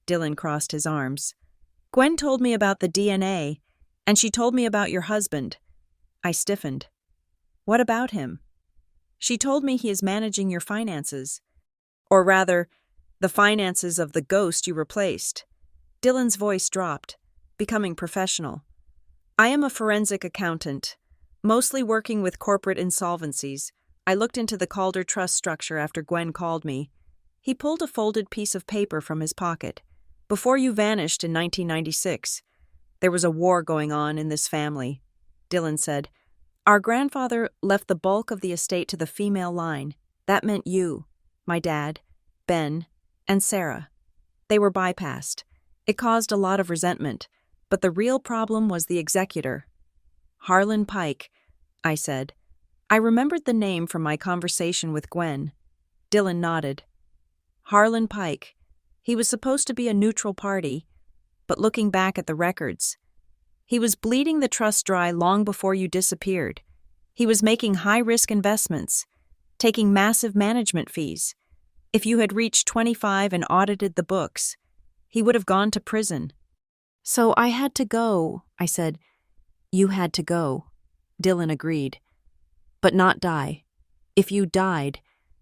S1: Dylan crossed his arms. Gwen told me about the DNA, and she told me about your husband. I stiffened. What about him? She told me he is managing your finances. Or rather, the finances of the ghost you replaced. Dylan's voice dropped, becoming professional. I am a forensic accountant, mostly working with corporate insolvencies. I looked into the Calder Trust structure after Gwen called me. He pulled a folded piece of paper from his pocket. Before you vanished in 1996, there was a war going on in this family, Dylan said. Our grandfather left the bulk of the estate to the female line. That meant you, my dad, Ben, and Sarah. They were bypassed. It caused a lot of resentment, but the real problem was the executor. Harlan Pike, I said. I remembered the name from my conversation with Gwen. Dylan nodded. Harlan Pike. He was supposed to be a neutral party, but looking back at the records, he was bleeding the trust dry long before you disappeared. He was making high-risk investments, taking massive management fees. If you had reached 25 and audited the books, he would have gone to prison. So I had to go, I said. You had to go, Dylan agreed. But not die. If you died,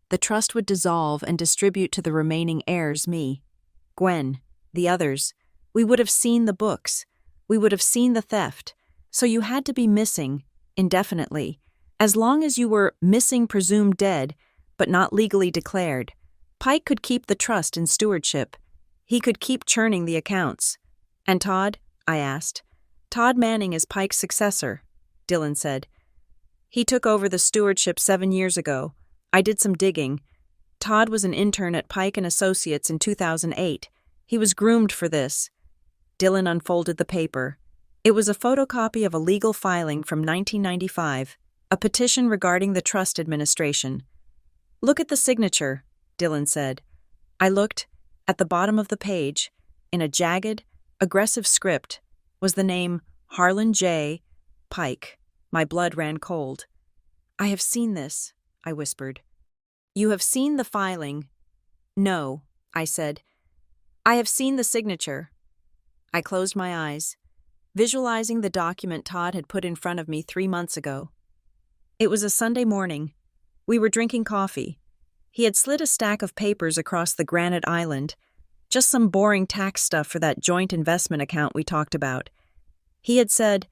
S1: the trust would dissolve and distribute to the remaining heirs me, Gwen, the others. We would have seen the books. We would have seen the theft. So you had to be missing, indefinitely. As long as you were missing presumed dead, but not legally declared, Pike could keep the trust in stewardship. He could keep churning the accounts. And Todd? I asked. Todd Manning is Pike's successor, Dylan said. He took over the stewardship 7 years ago. I did some digging. Todd was an intern at Pike & Associates in 2008. He was groomed for this. Dylan unfolded the paper. It was a photocopy of a legal filing from 1995, a petition regarding the trust administration. Look at the signature, Dylan said. I looked. At the bottom of the page, in a jagged, aggressive script, was the name Harlan J. Pike. My blood ran cold. I have seen this, I whispered. You have seen the filing? No, I said. I have seen the signature. I closed my eyes, visualizing the document Todd had put in front of me 3 months ago. It was a Sunday morning. We were drinking coffee. He had slid a stack of papers across the granite island, just some boring tax stuff for that joint investment account we talked about. He had said,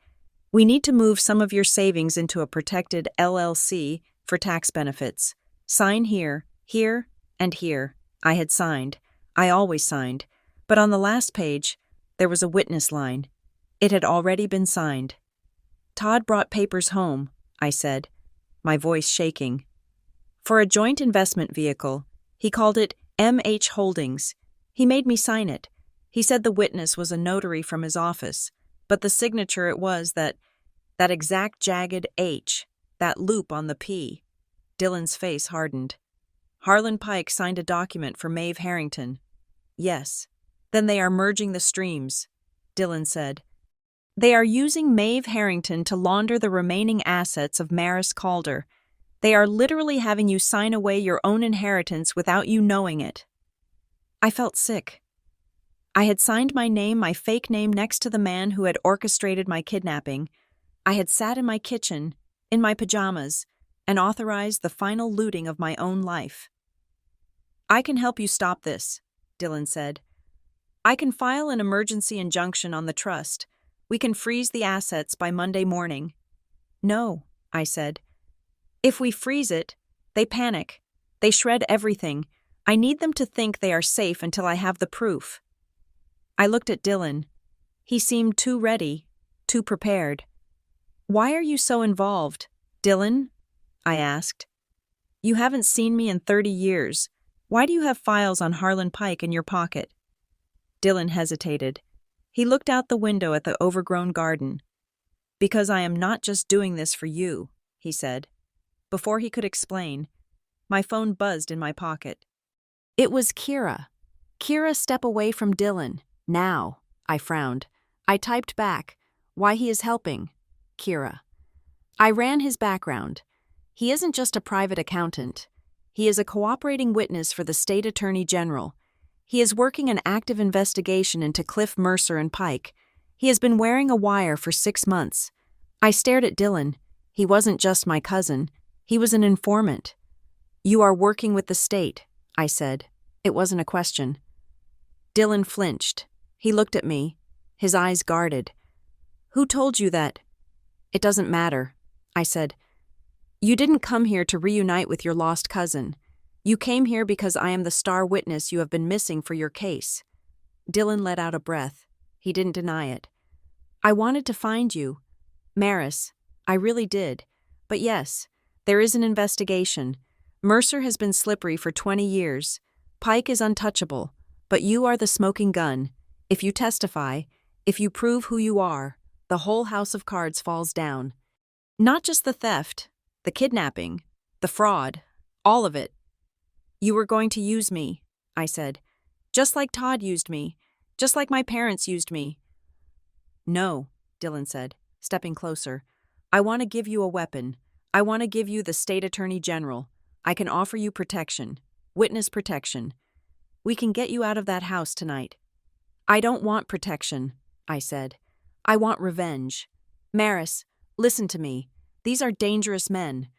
S1: we need to move some of your savings into a protected LLC for tax benefits. Sign here, here, and here. I had signed. I always signed. But on the last page, there was a witness line. It had already been signed. Todd brought papers home, I said, my voice shaking. For a joint investment vehicle, he called it MH Holdings. He made me sign it. He said the witness was a notary from his office, but the signature it was that exact jagged H, that loop on the P. Dylan's face hardened. Harlan Pike signed a document for Maeve Harrington. Yes. Then they are merging the streams, Dylan said. They are using Maeve Harrington to launder the remaining assets of Maris Calder. They are literally having you sign away your own inheritance without you knowing it. I felt sick. I had signed my fake name next to the man who had orchestrated my kidnapping. I had sat in my kitchen, in my pajamas, and authorized the final looting of my own life. I can help you stop this, Dylan said. I can file an emergency injunction on the trust. We can freeze the assets by Monday morning. No, I said. If we freeze it, they panic. They shred everything. I need them to think they are safe until I have the proof. I looked at Dylan. He seemed too ready, too prepared. Why are you so involved, Dylan? I asked. You haven't seen me in 30 years. Why do you have files on Harlan Pike in your pocket? Dylan hesitated. He looked out the window at the overgrown garden. Because I am not just doing this for you, he said. Before he could explain, my phone buzzed in my pocket. It was Kira. Kira, step away from Dylan. Now, I frowned. I typed back, why he is helping. Kira. I ran his background. He isn't just a private accountant. He is a cooperating witness for the state attorney general. He is working an active investigation into Cliff Mercer and Pike. He has been wearing a wire for 6 months. I stared at Dylan. He wasn't just my cousin. He was an informant. You are working with the state, I said. It wasn't a question. Dylan flinched. He looked at me, his eyes guarded. Who told you that? It doesn't matter, I said. You didn't come here to reunite with your lost cousin. You came here because I am the star witness you have been missing for your case. Dylan let out a breath. He didn't deny it. I wanted to find you. Maris, I really did. But yes, there is an investigation. Mercer has been slippery for 20 years. Pike is untouchable, but you are the smoking gun. If you testify, if you prove who you are, the whole house of cards falls down. Not just the theft, the kidnapping, the fraud, all of it. You were going to use me, I said. Just like Todd used me, just like my parents used me. No, Dylan said, stepping closer. I want to give you a weapon. I want to give you the state attorney general. I can offer you protection, witness protection. We can get you out of that house tonight. I don't want protection, I said. I want revenge. Maris, listen to me. These are dangerous men.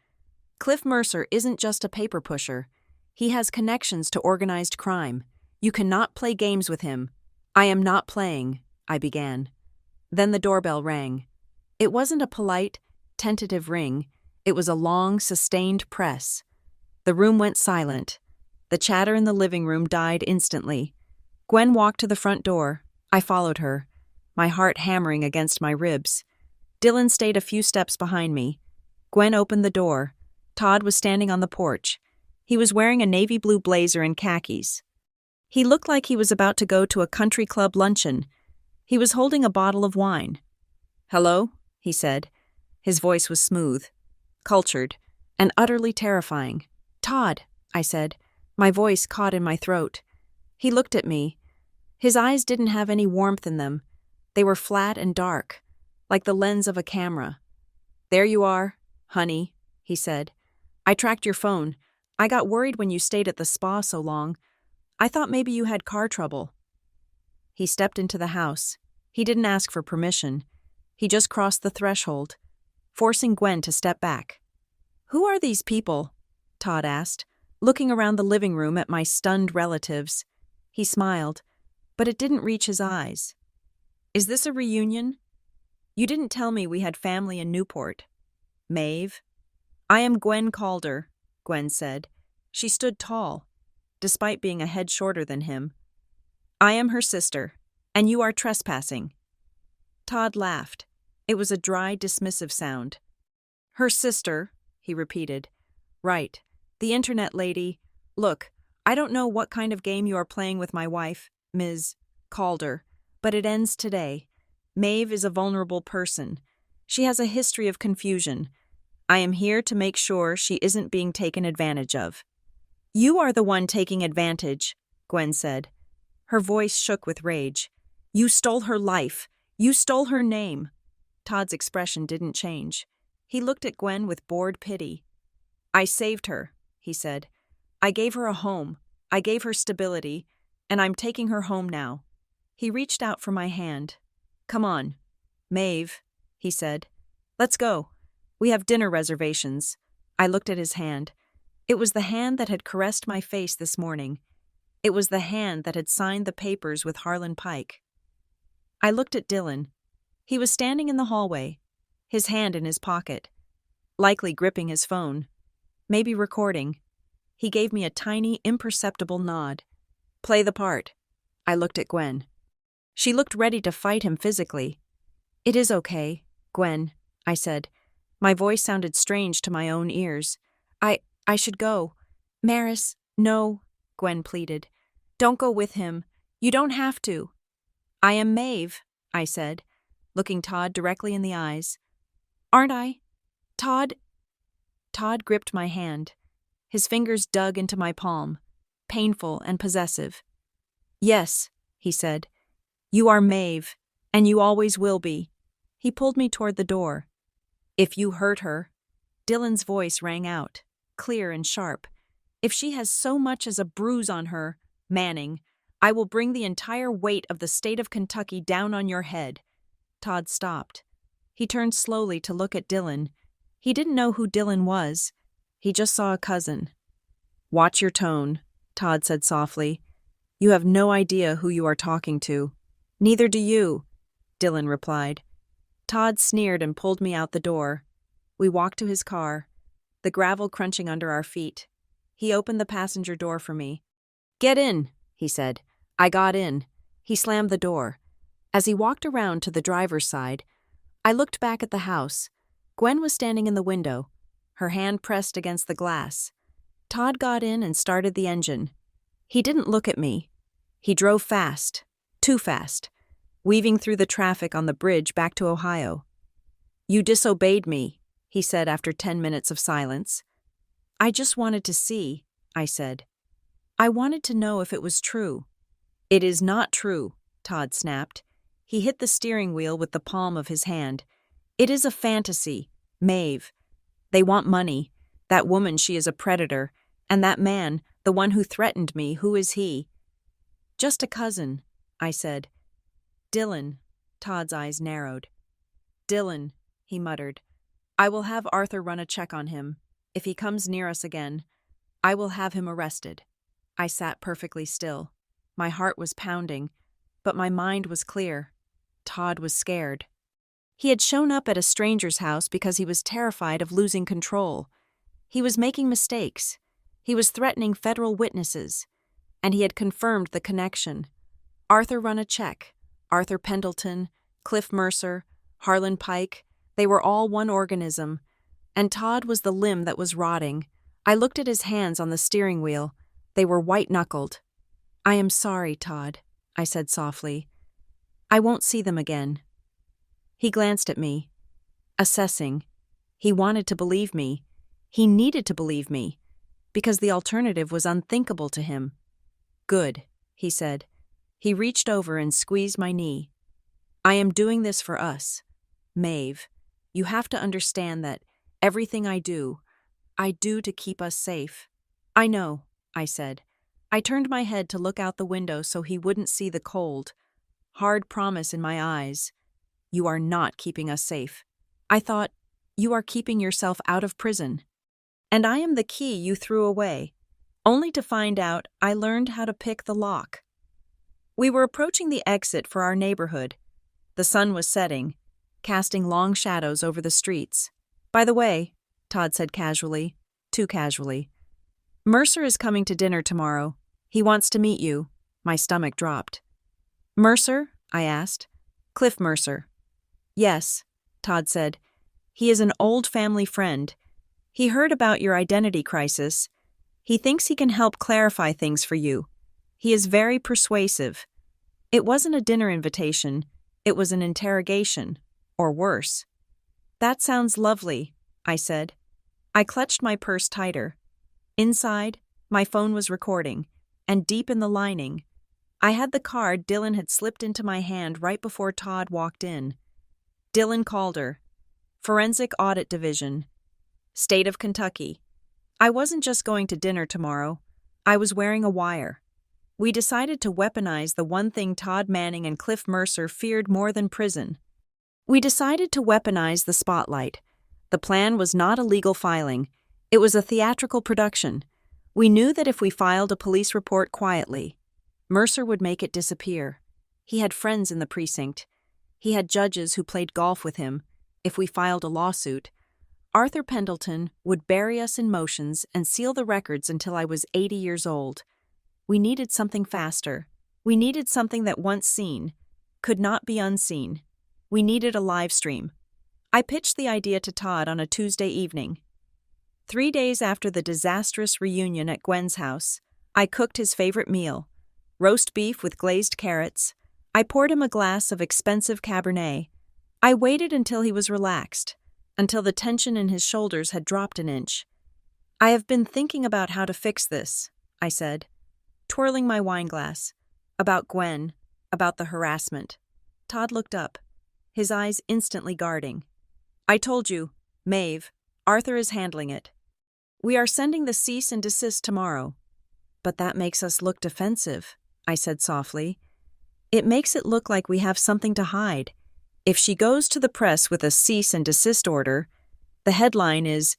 S1: Cliff Mercer isn't just a paper pusher. He has connections to organized crime. You cannot play games with him. I am not playing, I began. Then the doorbell rang. It wasn't a polite, tentative ring. It was a long, sustained press. The room went silent. The chatter in the living room died instantly. Gwen walked to the front door. I followed her, my heart hammering against my ribs. Dylan stayed a few steps behind me. Gwen opened the door. Todd was standing on the porch. He was wearing a navy blue blazer and khakis. He looked like he was about to go to a country club luncheon. He was holding a bottle of wine. "Hello?" he said. His voice was smooth, cultured, and utterly terrifying. "Todd," I said, my voice caught in my throat. He looked at me. His eyes didn't have any warmth in them. They were flat and dark, like the lens of a camera. "There you are, honey," he said. "I tracked your phone. I got worried when you stayed at the spa so long. I thought maybe you had car trouble." He stepped into the house. He didn't ask for permission. He just crossed the threshold, forcing Gwen to step back. "Who are these people?" Todd asked, looking around the living room at my stunned relatives. He smiled, but it didn't reach his eyes. "Is this a reunion? You didn't tell me we had family in Newport." "Maeve?" "I am Gwen Calder," Gwen said. She stood tall, despite being a head shorter than him. "I am her sister, and you are trespassing." Todd laughed. It was a dry, dismissive sound. "Her sister," he repeated. "Right. The internet lady. Look, I don't know what kind of game you are playing with my wife, Ms. Calder, but it ends today. Maeve is a vulnerable person. She has a history of confusion. I am here to make sure she isn't being taken advantage of." "You are the one taking advantage," Gwen said. Her voice shook with rage. "You stole her life. You stole her name." Todd's expression didn't change. He looked at Gwen with bored pity. "I saved her," he said. "I gave her a home. I gave her stability, and I'm taking her home now." He reached out for my hand. "Come on, Maeve," he said. "Let's go. We have dinner reservations." I looked at his hand. It was the hand that had caressed my face this morning. It was the hand that had signed the papers with Harlan Pike. I looked at Dylan. He was standing in the hallway, his hand in his pocket, likely gripping his phone, maybe recording. He gave me a tiny, imperceptible nod. "Play the part." I looked at Gwen. She looked ready to fight him physically. "It is okay, Gwen," I said. My voice sounded strange to my own ears. I should go." "Maris, no," Gwen pleaded. "Don't go with him. You don't have to." "I am Maeve," I said, looking Todd directly in the eyes. "Aren't I? Todd?" Todd gripped my hand. His fingers dug into my palm, painful and possessive. "Yes," he said. "You are Maeve, and you always will be." He pulled me toward the door. "If you hurt her," Dylan's voice rang out, clear and sharp. If she has so much as a bruise on her, Manning, I will bring the entire weight of the state of Kentucky down on your head." Todd stopped. He turned slowly to look at Dylan. He didn't know who Dylan was. He just saw a cousin. "Watch your tone," Todd said softly. "You have no idea who you are talking to." "Neither do you," Dylan replied. Todd sneered and pulled me out the door. We walked to his car, the gravel crunching under our feet. He opened the passenger door for me. "Get in," he said. I got in. He slammed the door. As he walked around to the driver's side, I looked back at the house. Gwen was standing in the window, her hand pressed against the glass. Todd got in and started the engine. He didn't look at me. He drove fast, too fast, weaving through the traffic on the bridge back to Ohio. "You disobeyed me," he said after 10 minutes of silence. "I just wanted to see," I said. "I wanted to know if it was true." "It is not true," Todd snapped. He hit the steering wheel with the palm of his hand. "It is a fantasy, Maeve. They want money. That woman, she is a predator. And that man, the one who threatened me, who is he?" "Just a cousin," I said. "Dylan." Todd's eyes narrowed. "Dylan," he muttered. "I will have Arthur run a check on him. If he comes near us again, I will have him arrested." I sat perfectly still. My heart was pounding, but my mind was clear. Todd was scared. He had shown up at a stranger's house because he was terrified of losing control. He was making mistakes. He was threatening federal witnesses. And he had confirmed the connection. Arthur run a check. Arthur Pendleton, Cliff Mercer, Harlan Pike, they were all one organism. And Todd was the limb that was rotting. I looked at his hands on the steering wheel. They were white-knuckled. "I am sorry, Todd," I said softly. "I won't see them again." He glanced at me, assessing. He wanted to believe me. He needed to believe me, because the alternative was unthinkable to him. "Good," he said. He reached over and squeezed my knee. "I am doing this for us. Maeve, you have to understand that everything I do to keep us safe." "I know," I said. I turned my head to look out the window so he wouldn't see the cold, hard promise in my eyes. "You are not keeping us safe. I thought, you are keeping yourself out of prison. And I am the key you threw away, only to find out I learned how to pick the lock." We were approaching the exit for our neighborhood. The sun was setting, casting long shadows over the streets. "By the way," Todd said casually, too casually, "Mercer is coming to dinner tomorrow. He wants to meet you." My stomach dropped. "Mercer?" I asked. "Cliff Mercer." "Yes," Todd said. "He is an old family friend. He heard about your identity crisis. He thinks he can help clarify things for you. He is very persuasive. It wasn't a dinner invitation. It was an interrogation, or worse." "That sounds lovely," I said. I clutched my purse tighter. Inside, my phone was recording, and deep in the lining, I had the card Dylan had slipped into my hand right before Todd walked in. Dylan Calder, Forensic Audit Division, State of Kentucky. I wasn't just going to dinner tomorrow. I was wearing a wire. We decided to weaponize the one thing Todd Manning and Cliff Mercer feared more than prison. We decided to weaponize the spotlight. The plan was not a legal filing. It was a theatrical production. We knew that if we filed a police report quietly, Mercer would make it disappear. He had friends in the precinct. He had judges who played golf with him. If we filed a lawsuit, Arthur Pendleton would bury us in motions and seal the records until I was 80 years old. We needed something faster. We needed something that, once seen, could not be unseen. We needed a live stream. I pitched the idea to Todd on a Tuesday evening. 3 days after the disastrous reunion at Gwen's house, I cooked his favorite meal, roast beef with glazed carrots. I poured him a glass of expensive Cabernet. I waited until he was relaxed, until the tension in his shoulders had dropped an inch. "I have been thinking about how to fix this," I said, twirling my wineglass. "About Gwen, about the harassment." Todd looked up, his eyes instantly guarding. "I told you, Maeve, Arthur is handling it." We are sending the cease and desist tomorrow. But that makes us look defensive, I said softly. It makes it look like we have something to hide. If she goes to the press with a cease and desist order, the headline is,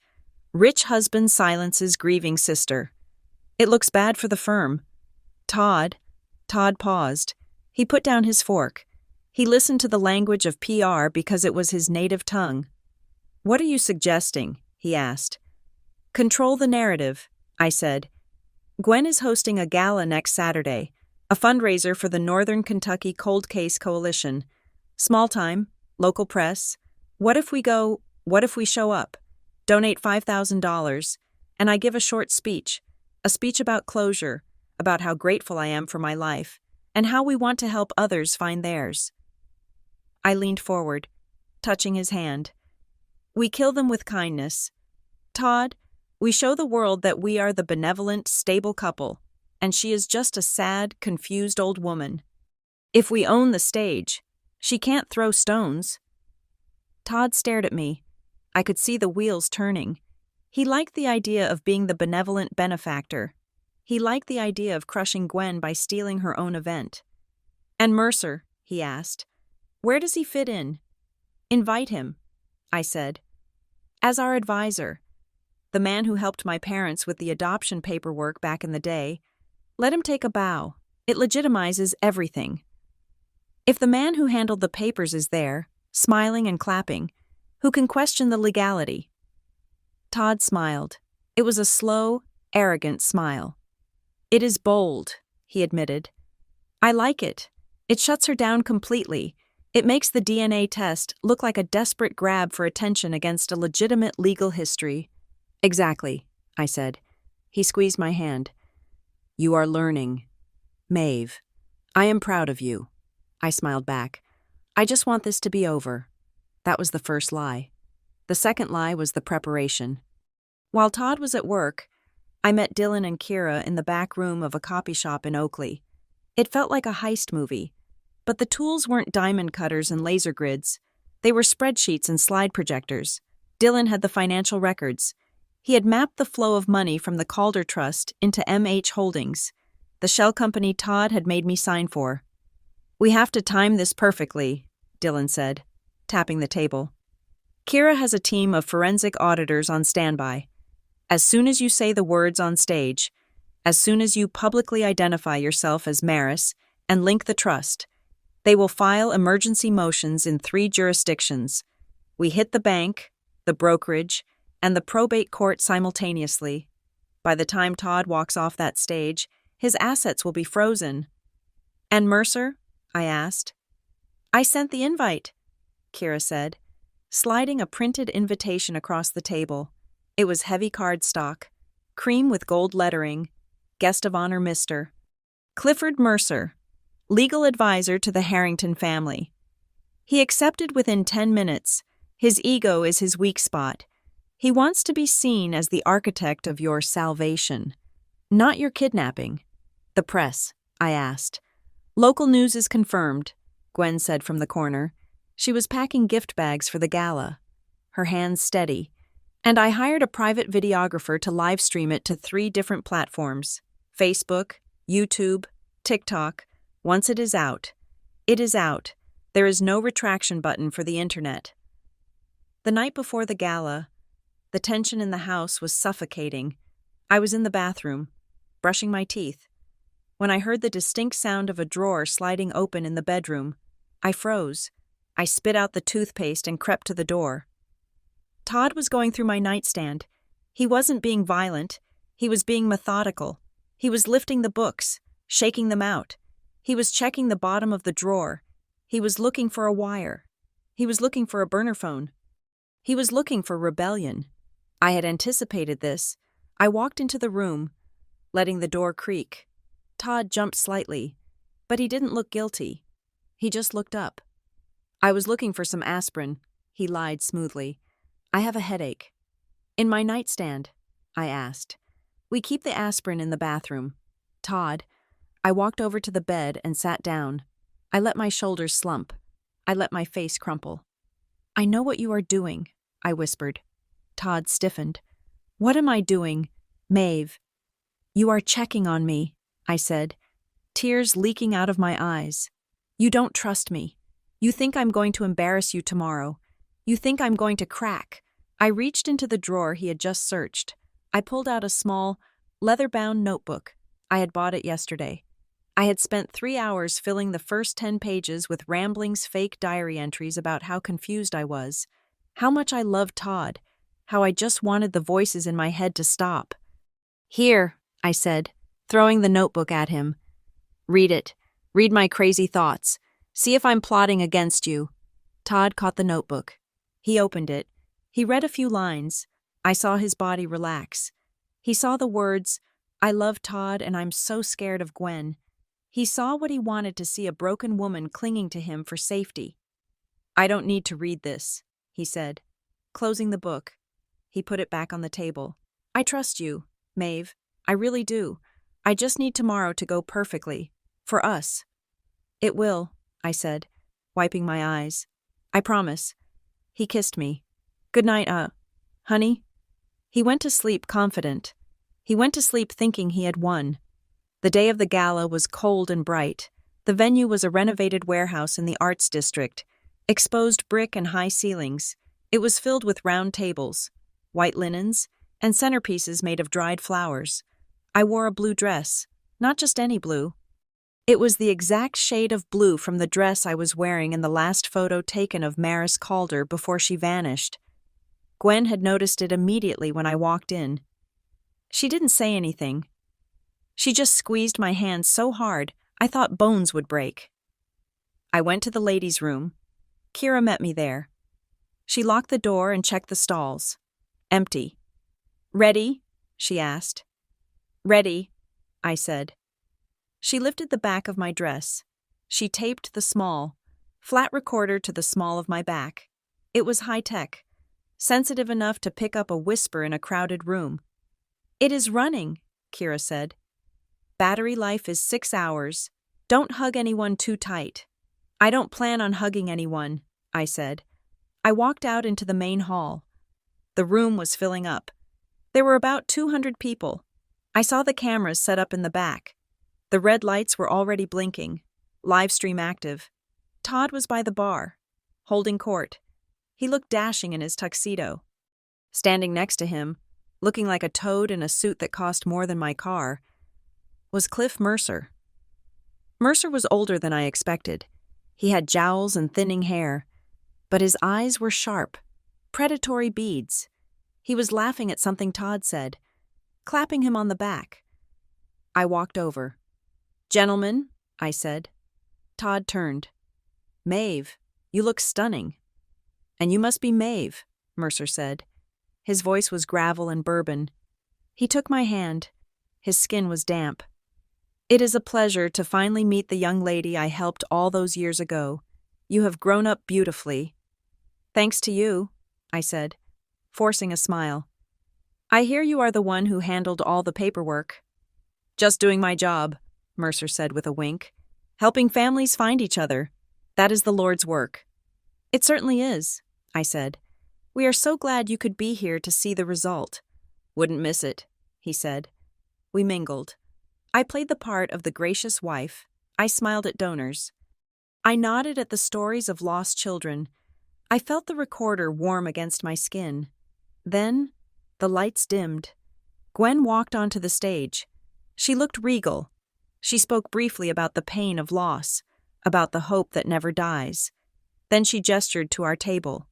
S1: Rich Husband Silences Grieving Sister. It looks bad for the firm. Todd paused. He put down his fork. He listened to the language of PR because it was his native tongue. What are you suggesting? He asked. Control the narrative, I said. Gwen is hosting a gala next Saturday, a fundraiser for the Northern Kentucky Cold Case Coalition. Small time, local press. What if we show up, donate $5,000, and I give a short speech, a speech about closure, about how grateful I am for my life, and how we want to help others find theirs. I leaned forward, touching his hand. We kill them with kindness. Todd, we show the world that we are the benevolent, stable couple, and she is just a sad, confused old woman. If we own the stage, she can't throw stones. Todd stared at me. I could see the wheels turning. He liked the idea of being the benevolent benefactor. He liked the idea of crushing Gwen by stealing her own event. And Mercer, he asked, where does he fit in? Invite him, I said. As our advisor. The man who helped my parents with the adoption paperwork back in the day. Let him take a bow. It legitimizes everything. If the man who handled the papers is there, smiling and clapping, who can question the legality? Todd smiled. It was a slow, arrogant smile. It is bold, he admitted. I like it. It shuts her down completely. It makes the DNA test look like a desperate grab for attention against a legitimate legal history. Exactly, I said. He squeezed my hand. You are learning. Maeve, I am proud of you. I smiled back. I just want this to be over. That was the first lie. The second lie was the preparation. While Todd was at work, I met Dylan and Kira in the back room of a copy shop in Oakley. It felt like a heist movie, but the tools weren't diamond cutters and laser grids. They were spreadsheets and slide projectors. Dylan had the financial records. He had mapped the flow of money from the Calder Trust into MH Holdings, the shell company Todd had made me sign for. We have to time this perfectly, Dylan said, tapping the table. Kira has a team of forensic auditors on standby. As soon as you say the words on stage, as soon as you publicly identify yourself as Maris and link the trust, they will file emergency motions in 3 jurisdictions. We hit the bank, the brokerage, and the probate court simultaneously. By the time Todd walks off that stage, his assets will be frozen. And Mercer? I asked. I sent the invite, Kira said, sliding a printed invitation across the table. It was heavy cardstock, cream with gold lettering, guest of honor Mr. Clifford Mercer, legal advisor to the Harrington family. He accepted within 10 minutes. His ego is his weak spot. He wants to be seen as the architect of your salvation, not your kidnapping. The press, I asked. Local news is confirmed, Gwen said from the corner. She was packing gift bags for the gala, her hands steady. And I hired a private videographer to live stream it to 3 different platforms: Facebook, YouTube, TikTok. Once it is out, it is out. There is no retraction button for the internet. The night before the gala, the tension in the house was suffocating. I was in the bathroom, brushing my teeth, when I heard the distinct sound of a drawer sliding open in the bedroom. I froze. I spit out the toothpaste and crept to the door. Todd was going through my nightstand. He wasn't being violent. He was being methodical. He was lifting the books, shaking them out. He was checking the bottom of the drawer. He was looking for a wire. He was looking for a burner phone. He was looking for rebellion. I had anticipated this. I walked into the room, letting the door creak. Todd jumped slightly, but he didn't look guilty. He just looked up. I was looking for some aspirin, he lied smoothly. I have a headache. In my nightstand, I asked. We keep the aspirin in the bathroom. Todd, I walked over to the bed and sat down. I let my shoulders slump. I let my face crumple. I know what you are doing, I whispered. Todd stiffened. What am I doing? Maeve. You are checking on me, I said, tears leaking out of my eyes. You don't trust me. You think I'm going to embarrass you tomorrow. You think I'm going to crack. I reached into the drawer he had just searched. I pulled out a small, leather-bound notebook. I had bought it yesterday. I had spent 3 hours filling the first 10 pages with ramblings, fake diary entries about how confused I was, how much I loved Todd, how I just wanted the voices in my head to stop. Here, I said, throwing the notebook at him. Read it. Read my crazy thoughts. See if I'm plotting against you. Todd caught the notebook. He opened it. He read a few lines. I saw his body relax. He saw the words, I love Todd and I'm so scared of Gwen. He saw what he wanted to see, a broken woman clinging to him for safety. I don't need to read this, he said. Closing the book, he put it back on the table. I trust you, Maeve. I really do. I just need tomorrow to go perfectly. For us. It will, I said, wiping my eyes. I promise. He kissed me. Good night, honey. He went to sleep confident. He went to sleep thinking he had won. The day of the gala was cold and bright. The venue was a renovated warehouse in the arts district, exposed brick and high ceilings. It was filled with round tables, white linens, and centerpieces made of dried flowers. I wore a blue dress, not just any blue. It was the exact shade of blue from the dress I was wearing in the last photo taken of Maris Calder before she vanished. Gwen had noticed it immediately when I walked in. She didn't say anything. She just squeezed my hand so hard I thought bones would break. I went to the ladies' room. Kira met me there. She locked the door and checked the stalls. Empty. Ready? She asked. Ready, I said. She lifted the back of my dress. She taped the small, flat recorder to the small of my back. It was high-tech, sensitive enough to pick up a whisper in a crowded room. It is running, Kira said. Battery life is 6 hours. Don't hug anyone too tight. I don't plan on hugging anyone, I said. I walked out into the main hall. The room was filling up. There were about 200 people. I saw the cameras set up in the back. The red lights were already blinking, live stream active. Todd was by the bar, holding court. He looked dashing in his tuxedo. Standing next to him, looking like a toad in a suit that cost more than my car, was Cliff Mercer. Mercer was older than I expected. He had jowls and thinning hair, but his eyes were sharp, predatory beads. He was laughing at something Todd said, clapping him on the back. I walked over. Gentlemen, I said. Todd turned. Maeve, you look stunning. And you must be Maeve, Mercer said. His voice was gravel and bourbon. He took my hand. His skin was damp. It is a pleasure to finally meet the young lady I helped all those years ago. You have grown up beautifully. Thanks to you, I said, forcing a smile. I hear you are the one who handled all the paperwork. Just doing my job, Mercer said with a wink. Helping families find each other. That is the Lord's work. It certainly is, I said. We are so glad you could be here to see the result. Wouldn't miss it, he said. We mingled. I played the part of the gracious wife. I smiled at donors. I nodded at the stories of lost children. I felt the recorder warm against my skin. Then, the lights dimmed. Gwen walked onto the stage. She looked regal. She spoke briefly about the pain of loss, about the hope that never dies. Then she gestured to our table.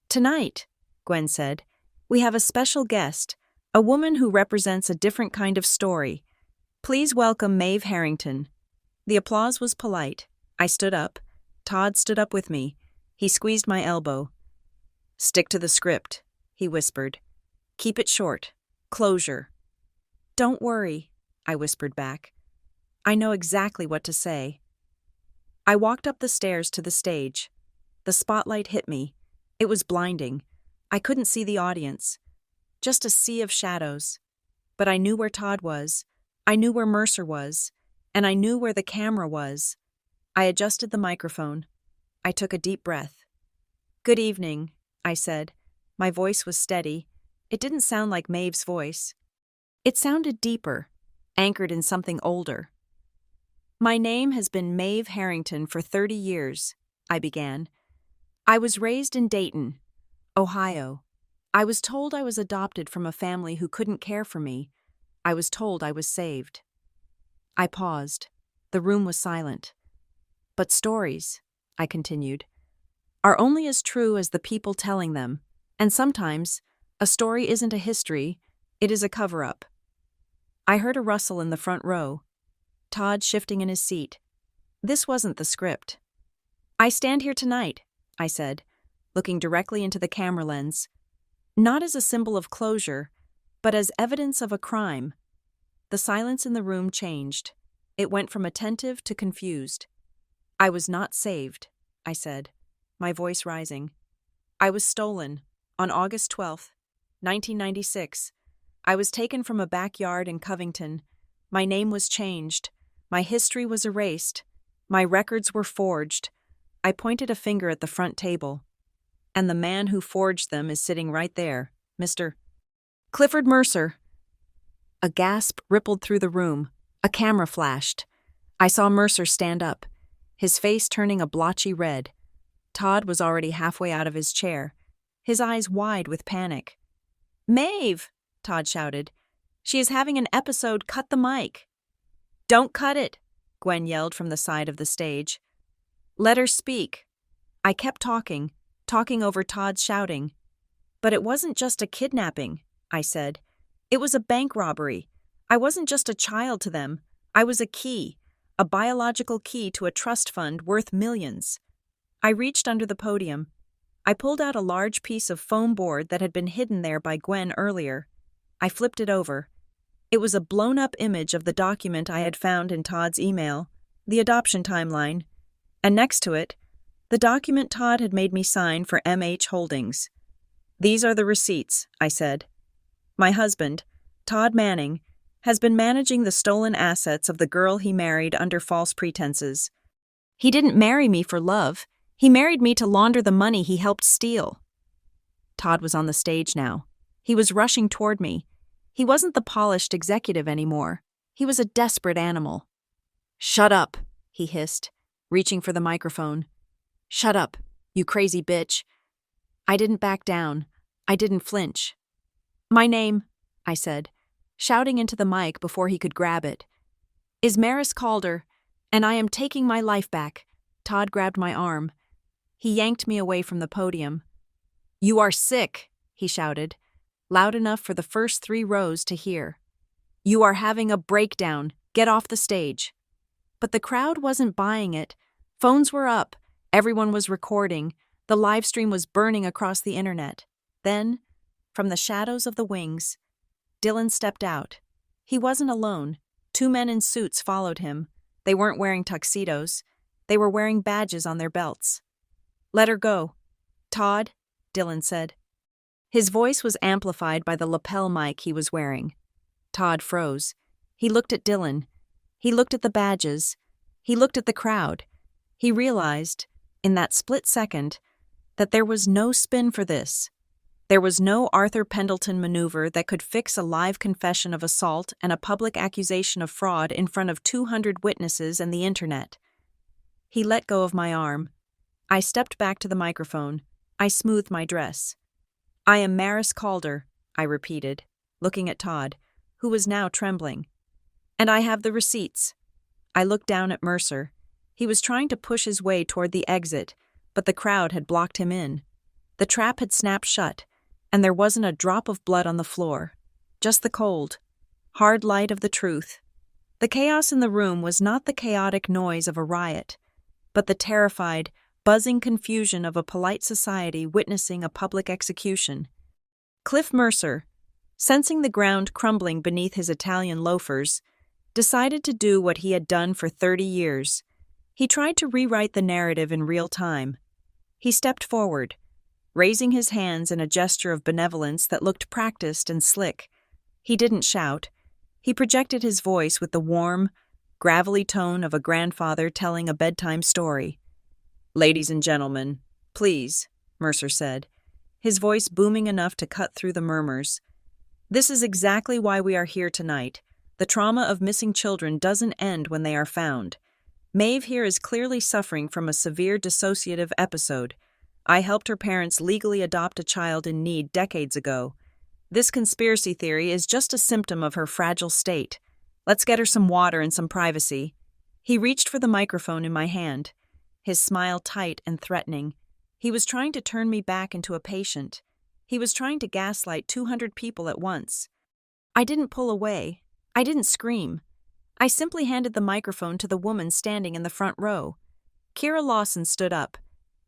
S1: Tonight, Gwen said, we have a special guest, a woman who represents a different kind of story. Please welcome Maeve Harrington. The applause was polite. I stood up. Todd stood up with me. He squeezed my elbow. Stick to the script, he whispered. Keep it short. Closure. Don't worry, I whispered back. I know exactly what to say. I walked up the stairs to the stage. The spotlight hit me. It was blinding. I couldn't see the audience. Just a sea of shadows. But I knew where Todd was. I knew where Mercer was. And I knew where the camera was. I adjusted the microphone. I took a deep breath. Good evening, I said. My voice was steady. It didn't sound like Maeve's voice. It sounded deeper, anchored in something older. My name has been Maeve Harrington for 30 years, I began. I was raised in Dayton, Ohio. I was told I was adopted from a family who couldn't care for me. I was told I was saved. I paused. The room was silent. But stories, I continued, are only as true as the people telling them, and sometimes a story isn't a history, it is a cover-up. I heard a rustle in the front row, Todd shifting in his seat. This wasn't the script. I stand here tonight, I said, looking directly into the camera lens, not as a symbol of closure, but as evidence of a crime. The silence in the room changed. It went from attentive to confused. I was not saved, I said, my voice rising. I was stolen on August 12th, 1996. I was taken from a backyard in Covington. My name was changed. My history was erased. My records were forged. I pointed a finger at the front table. And the man who forged them is sitting right there, Mr. Clifford Mercer. A gasp rippled through the room. A camera flashed. I saw Mercer stand up, his face turning a blotchy red. Todd was already halfway out of his chair, his eyes wide with panic. "Maeve!" Todd shouted. "She is having an episode, cut the mic." "Don't cut it," Gwen yelled from the side of the stage. "Let her speak." I kept talking over Todd's shouting. "But it wasn't just a kidnapping," I said. "It was a bank robbery. I wasn't just a child to them. I was a key, a biological key to a trust fund worth millions." I reached under the podium. I pulled out a large piece of foam board that had been hidden there by Gwen earlier. I flipped it over. It was a blown-up image of the document I had found in Todd's email, the adoption timeline, and next to it, the document Todd had made me sign for MH Holdings. "These are the receipts," I said. "My husband, Todd Manning, has been managing the stolen assets of the girl he married under false pretenses. He didn't marry me for love. He married me to launder the money he helped steal." Todd was on the stage now. He was rushing toward me. He wasn't the polished executive anymore. He was a desperate animal. "Shut up," he hissed, reaching for the microphone. "Shut up, you crazy bitch." I didn't back down. I didn't flinch. "My name," I said, shouting into the mic before he could grab it, "is Maris Calder, and I am taking my life back." Todd grabbed my arm. He yanked me away from the podium. "You are sick," he shouted, loud enough for the first 3 rows to hear. "You are having a breakdown. Get off the stage." But the crowd wasn't buying it. Phones were up. Everyone was recording. The live stream was burning across the internet. Then, from the shadows of the wings, Dylan stepped out. He wasn't alone. 2 men in suits followed him. They weren't wearing tuxedos. They were wearing badges on their belts. "Let her go." "Todd," Dylan said. His voice was amplified by the lapel mic he was wearing. Todd froze. He looked at Dylan. He looked at the badges. He looked at the crowd. He realized, in that split second, that there was no spin for this. There was no Arthur Pendleton maneuver that could fix a live confession of assault and a public accusation of fraud in front of 200 witnesses and the internet. He let go of my arm. I stepped back to the microphone. I smoothed my dress. "I am Maris Calder," I repeated, looking at Todd, who was now trembling. "And I have the receipts." I looked down at Mercer. He was trying to push his way toward the exit, but the crowd had blocked him in. The trap had snapped shut, and there wasn't a drop of blood on the floor. Just the cold, hard light of the truth. The chaos in the room was not the chaotic noise of a riot, but the terrified, buzzing confusion of a polite society witnessing a public execution. Cliff Mercer, sensing the ground crumbling beneath his Italian loafers, decided to do what he had done for 30 years. He tried to rewrite the narrative in real time. He stepped forward, raising his hands in a gesture of benevolence that looked practiced and slick. He didn't shout. He projected his voice with the warm, gravelly tone of a grandfather telling a bedtime story. "Ladies and gentlemen, please," Mercer said. his voice booming enough to cut through the murmurs. "This is exactly why we are here tonight. The trauma of missing children doesn't end when they are found. Maeve here is clearly suffering from a severe dissociative episode. I helped her parents legally adopt a child in need decades ago. This conspiracy theory is just a symptom of her fragile state. Let's get her some water and some privacy." He reached for the microphone in my hand, his smile tight and threatening. He was trying to turn me back into a patient. He was trying to gaslight 200 people at once. I didn't pull away. I didn't scream. I simply handed the microphone to the woman standing in the front row. Kira Lawson stood up.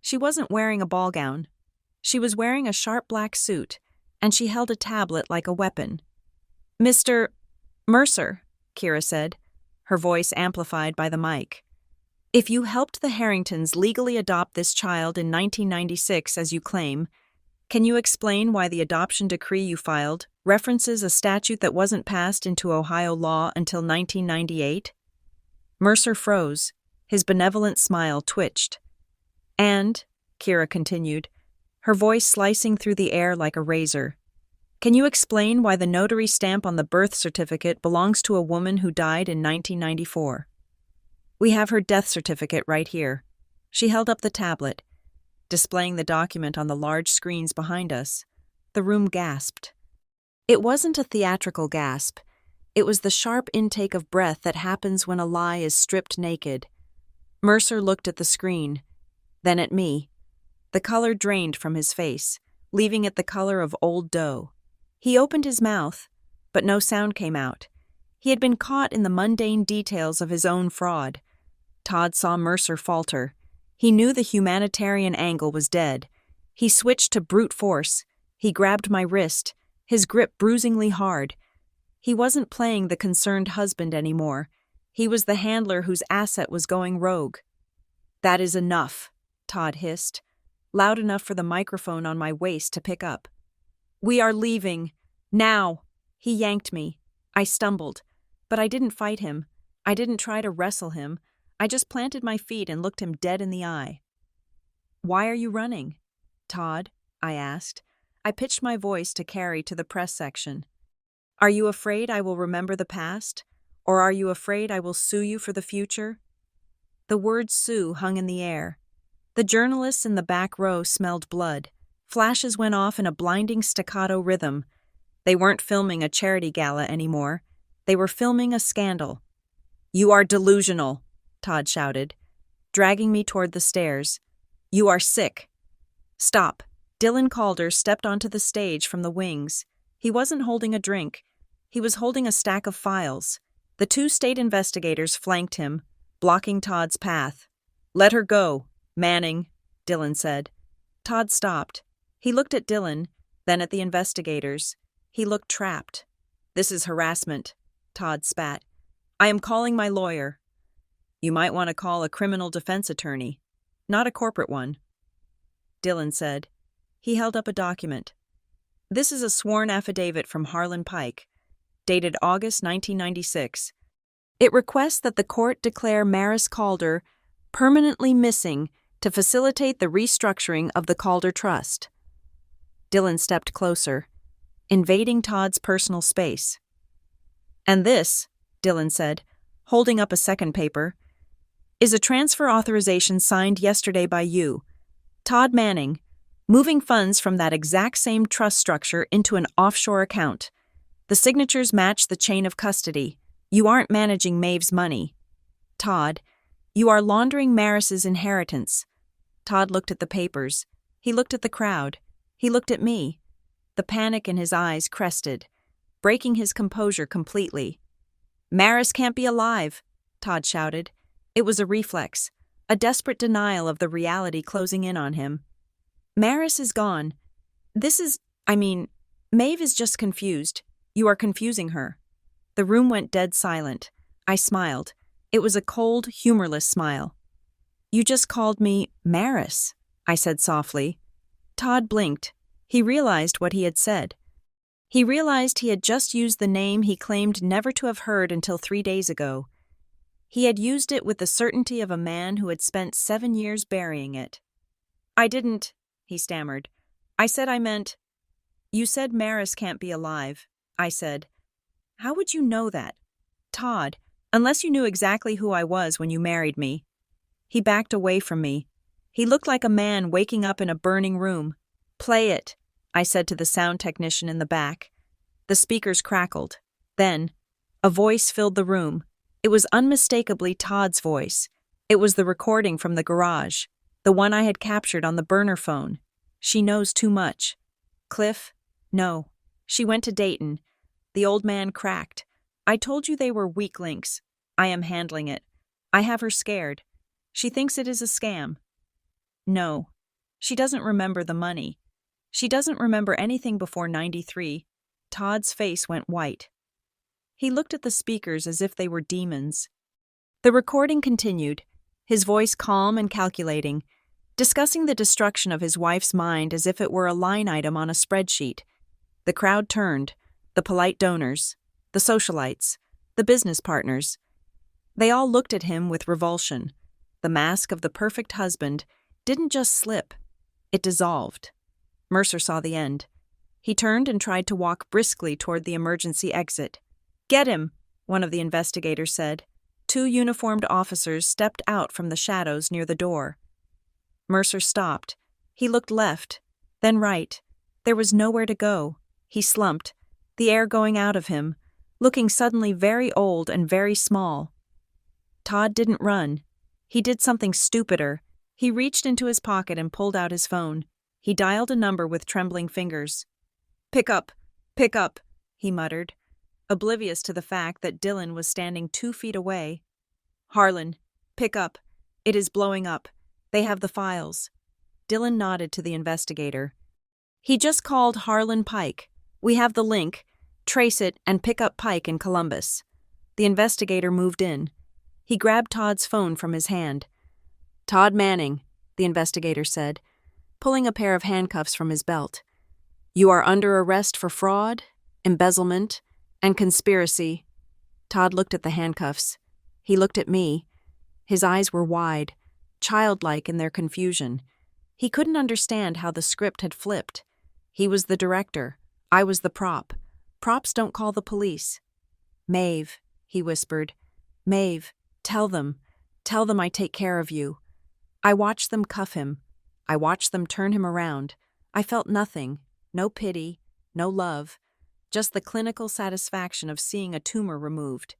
S1: She wasn't wearing a ball gown. She was wearing a sharp black suit, and she held a tablet like a weapon. "Mr. Mercer," Kira said, her voice amplified by the mic. "If you helped the Harringtons legally adopt this child in 1996, as you claim, can you explain why the adoption decree you filed references a statute that wasn't passed into Ohio law until 1998? Mercer froze. His benevolent smile twitched. "And," Kira continued, her voice slicing through the air like a razor, "can you explain why the notary stamp on the birth certificate belongs to a woman who died in 1994? We have her death certificate right here." She held up the tablet, displaying the document on the large screens behind us. The room gasped. It wasn't a theatrical gasp. It was the sharp intake of breath that happens when a lie is stripped naked. Mercer looked at the screen, then at me. The color drained from his face, leaving it the color of old dough. He opened his mouth, but no sound came out. He had been caught in the mundane details of his own fraud. Todd saw Mercer falter. He knew the humanitarian angle was dead. He switched to brute force. He grabbed my wrist, his grip bruisingly hard. He wasn't playing the concerned husband anymore. He was the handler whose asset was going rogue. "That is enough," Todd hissed, loud enough for the microphone on my waist to pick up. "We are leaving. Now." He yanked me. I stumbled, but I didn't fight him. I didn't try to wrestle him. I just planted my feet and looked him dead in the eye. "Why are you running, Todd?" I asked. I pitched my voice to carry to the press section. "Are you afraid I will remember the past? Or are you afraid I will sue you for the future?" The word sue hung in the air. The journalists in the back row smelled blood. Flashes went off in a blinding staccato rhythm. They weren't filming a charity gala anymore. They were filming a scandal. "You are delusional," Todd shouted, dragging me toward the stairs. "You are sick." "Stop." Dylan Calder stepped onto the stage from the wings. He wasn't holding a drink. He was holding a stack of files. The two state investigators flanked him, blocking Todd's path. "Let her go, Manning," Dylan said. Todd stopped. He looked at Dylan, then at the investigators. He looked trapped. "This is harassment," Todd spat. "I am calling my lawyer." "You might want to call a criminal defense attorney, not a corporate one," Dylan said. He held up a document. "This is a sworn affidavit from Harlan Pike, dated August 1996. It requests that the court declare Maris Calder permanently missing to facilitate the restructuring of the Calder Trust." Dylan stepped closer, invading Todd's personal space. "And this," Dylan said, holding up a second paper, "is a transfer authorization signed yesterday by you, Todd Manning, moving funds from that exact same trust structure into an offshore account. The signatures match the chain of custody. You aren't managing Maeve's money. Todd, you are laundering Maris's inheritance." Todd looked at the papers. He looked at the crowd. He looked at me. The panic in his eyes crested, breaking his composure completely. "Maris can't be alive," Todd shouted. It was a reflex, a desperate denial of the reality closing in on him. "Maris is gone. Maeve is just confused. You are confusing her." The room went dead silent. I smiled. It was a cold, humorless smile. "You just called me Maris," I said softly. Todd blinked. He realized what he had said. He realized he had just used the name he claimed never to have heard until 3 days ago. He had used it with the certainty of a man who had spent 7 years burying it. "I didn't," he stammered. I said I meant, you said Maris can't be alive. I said, how would you know that? Todd, unless you knew exactly who I was when you married me. He backed away from me. He looked like a man waking up in a burning room. Play it, I said to the sound technician in the back. The speakers crackled. Then, a voice filled the room. It was unmistakably Todd's voice. It was the recording from the garage, the one I had captured on the burner phone. She knows too much. Cliff? No. She went to Dayton. The old man cracked. I told you they were weak links. I am handling it. I have her scared. She thinks it is a scam. No. She doesn't remember the money. She doesn't remember anything before 93. Todd's face went white. He looked at the speakers as if they were demons. The recording continued, his voice calm and calculating, discussing the destruction of his wife's mind as if it were a line item on a spreadsheet. The crowd turned, the polite donors, the socialites, the business partners. They all looked at him with revulsion. The mask of the perfect husband didn't just slip, it dissolved. Mercer saw the end. He turned and tried to walk briskly toward the emergency exit. Get him, one of the investigators said. 2 uniformed officers stepped out from the shadows near the door. Mercer stopped. He looked left, then right. There was nowhere to go. He slumped, the air going out of him, looking suddenly very old and very small. Todd didn't run. He did something stupider. He reached into his pocket and pulled out his phone. He dialed a number with trembling fingers. Pick up, he muttered, oblivious to the fact that Dylan was standing 2 feet away. Harlan, pick up. It is blowing up. They have the files. Dylan nodded to the investigator. He just called Harlan Pike. We have the link. Trace it and pick up Pike in Columbus. The investigator moved in. He grabbed Todd's phone from his hand. Todd Manning, the investigator said, pulling a pair of handcuffs from his belt. You are under arrest for fraud, embezzlement, and conspiracy. Todd looked at the handcuffs. He looked at me. His eyes were wide, childlike in their confusion. He couldn't understand how the script had flipped. He was the director. I was the prop. Props don't call the police. Maeve, he whispered. Maeve, tell them. Tell them I take care of you. I watched them cuff him. I watched them turn him around. I felt nothing. No pity, no love. Just the clinical satisfaction of seeing a tumor removed.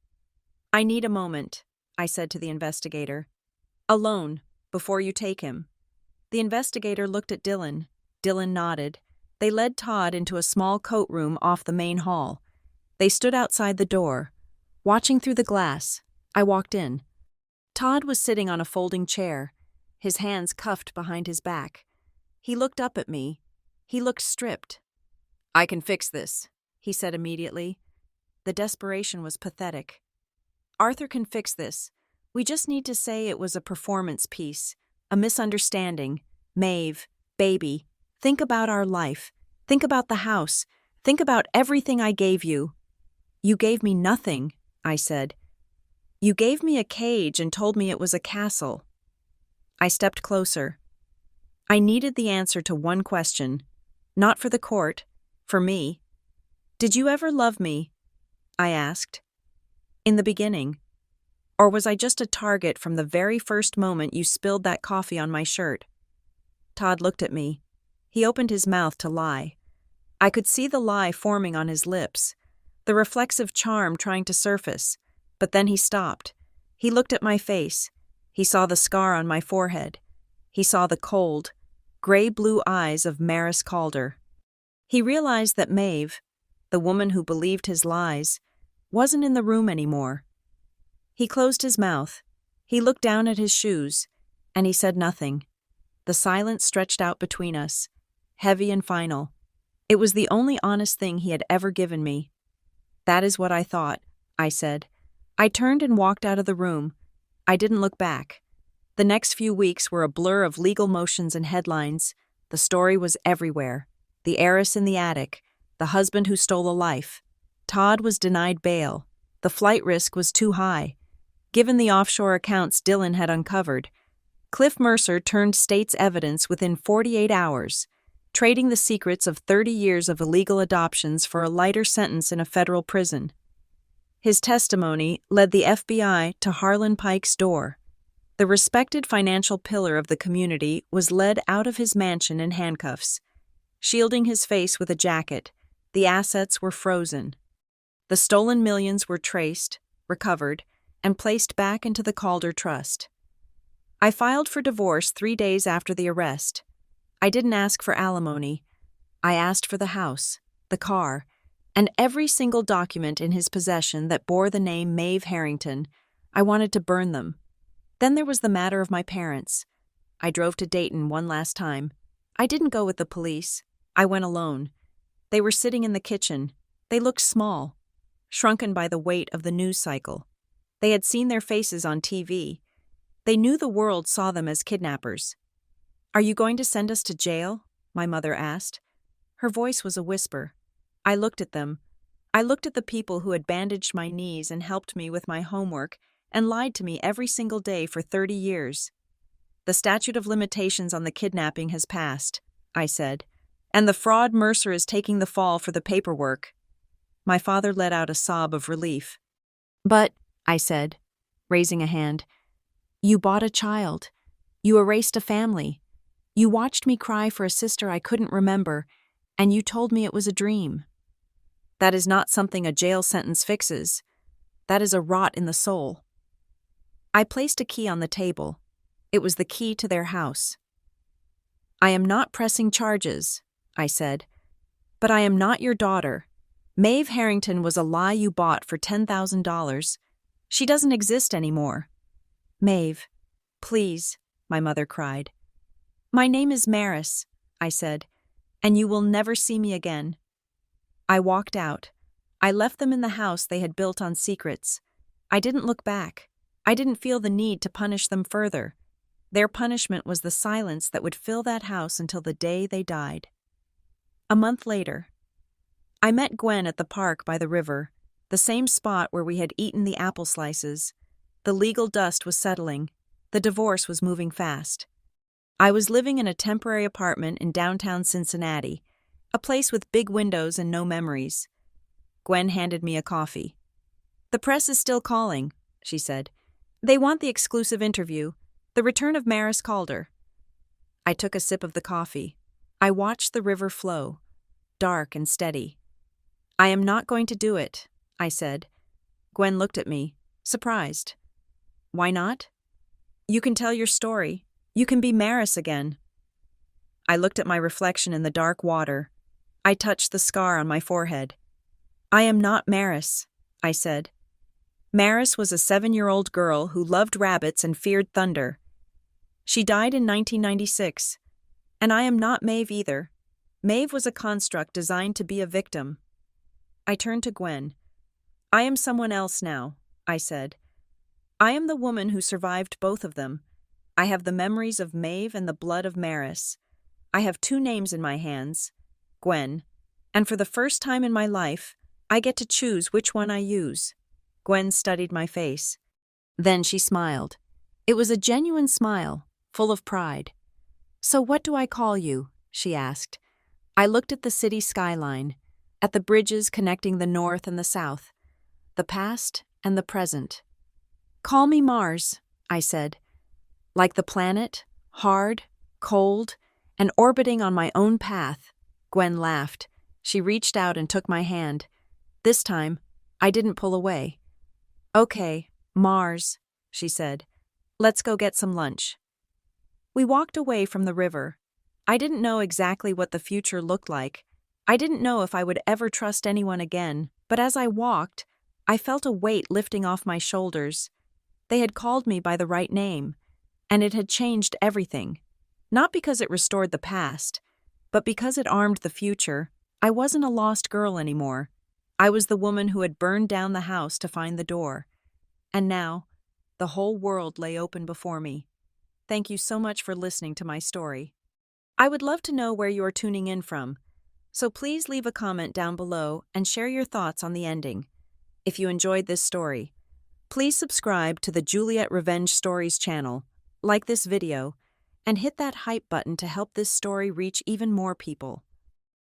S1: I need a moment, I said to the investigator. Alone, before you take him. The investigator looked at Dylan. Dylan nodded. They led Todd into a small coat room off the main hall. They stood outside the door. Watching through the glass, I walked in. Todd was sitting on a folding chair, his hands cuffed behind his back. He looked up at me. He looked stripped. I can fix this, he said immediately. The desperation was pathetic. Arthur can fix this. We just need to say it was a performance piece, a misunderstanding. Maeve, baby, think about our life. Think about the house. Think about everything I gave you. You gave me nothing, I said. You gave me a cage and told me it was a castle. I stepped closer. I needed the answer to one question. Not for the court, for me. Did you ever love me? I asked. In the beginning. Or was I just a target from the very first moment you spilled that coffee on my shirt? Todd looked at me. He opened his mouth to lie. I could see the lie forming on his lips, the reflexive charm trying to surface, but then he stopped. He looked at my face. He saw the scar on my forehead. He saw the cold, gray-blue eyes of Maris Calder. He realized that Maeve, the woman who believed his lies, wasn't in the room anymore. He closed his mouth. He looked down at his shoes, and he said nothing. The silence stretched out between us, heavy and final. It was the only honest thing he had ever given me. That is what I thought, I said. I turned and walked out of the room. I didn't look back. The next few weeks were a blur of legal motions and headlines. The story was everywhere. The heiress in the attic, the husband who stole a life. Todd was denied bail. The flight risk was too high. Given the offshore accounts Dylan had uncovered, Cliff Mercer turned state's evidence within 48 hours. trading the secrets of 30 years of illegal adoptions for a lighter sentence in a federal prison. His testimony led the FBI to Harlan Pike's door. The respected financial pillar of the community was led out of his mansion in handcuffs. Shielding his face with a jacket, the assets were frozen. The stolen millions were traced, recovered, and placed back into the Calder Trust. I filed for divorce 3 days after the arrest. I didn't ask for alimony. I asked for the house, the car, and every single document in his possession that bore the name Maeve Harrington. I wanted to burn them. Then there was the matter of my parents. I drove to Dayton one last time. I didn't go with the police. I went alone. They were sitting in the kitchen. They looked small, shrunken by the weight of the news cycle. They had seen their faces on TV. They knew the world saw them as kidnappers. "Are you going to send us to jail?" my mother asked. Her voice was a whisper. I looked at them. I looked at the people who had bandaged my knees and helped me with my homework and lied to me every single day for 30 years. "The statute of limitations on the kidnapping has passed," I said, "and the fraud Mercer is taking the fall for the paperwork." My father let out a sob of relief. "But," I said, raising a hand, "you bought a child. You erased a family. You watched me cry for a sister I couldn't remember, and you told me it was a dream. That is not something a jail sentence fixes. That is a rot in the soul." I placed a key on the table. It was the key to their house. "I am not pressing charges," I said, "but I am not your daughter. Maeve Harrington was a lie you bought for $10,000. She doesn't exist anymore." "Maeve, please," my mother cried. "My name is Maris," I said, "and you will never see me again." I walked out. I left them in the house they had built on secrets. I didn't look back. I didn't feel the need to punish them further. Their punishment was the silence that would fill that house until the day they died. A month later, I met Gwen at the park by the river, the same spot where we had eaten the apple slices. The legal dust was settling. The divorce was moving fast. I was living in a temporary apartment in downtown Cincinnati, a place with big windows and no memories. Gwen handed me a coffee. "The press is still calling," she said. "They want the exclusive interview, the return of Maris Calder." I took a sip of the coffee. I watched the river flow, dark and steady. "I am not going to do it," I said. Gwen looked at me, surprised. "Why not?" "You can tell your story. You can be Maris again." I looked at my reflection in the dark water. I touched the scar on my forehead. "I am not Maris," I said. Maris was a 7-year-old girl who loved rabbits and feared thunder. She died in 1996. And I am not Maeve either. Maeve was a construct designed to be a victim. I turned to Gwen. "I am someone else now," I said. "I am the woman who survived both of them. I have the memories of Maeve and the blood of Maris. I have 2 names in my hands, Gwen, and for the first time in my life, I get to choose which one I use." Gwen studied my face. Then she smiled. It was a genuine smile, full of pride. "So what do I call you?" she asked. I looked at the city skyline, at the bridges connecting the north and the south, the past and the present. "Call me Mars," I said. "Like the planet, hard, cold, and orbiting on my own path." Gwen laughed. She reached out and took my hand. This time, I didn't pull away. "Okay, Mars," she said. "Let's go get some lunch." We walked away from the river. I didn't know exactly what the future looked like. I didn't know if I would ever trust anyone again, but as I walked, I felt a weight lifting off my shoulders. They had called me by the right name, and it had changed everything. Not because it restored the past, but because it armed the future. I wasn't a lost girl anymore. I was the woman who had burned down the house to find the door. And now, the whole world lay open before me. Thank you so much for listening to my story. I would love to know where you are tuning in from, so please leave a comment down below and share your thoughts on the ending. If you enjoyed this story, please subscribe to the Juliet Revenge Stories channel, like this video, And hit that hype button to help this story reach even more people.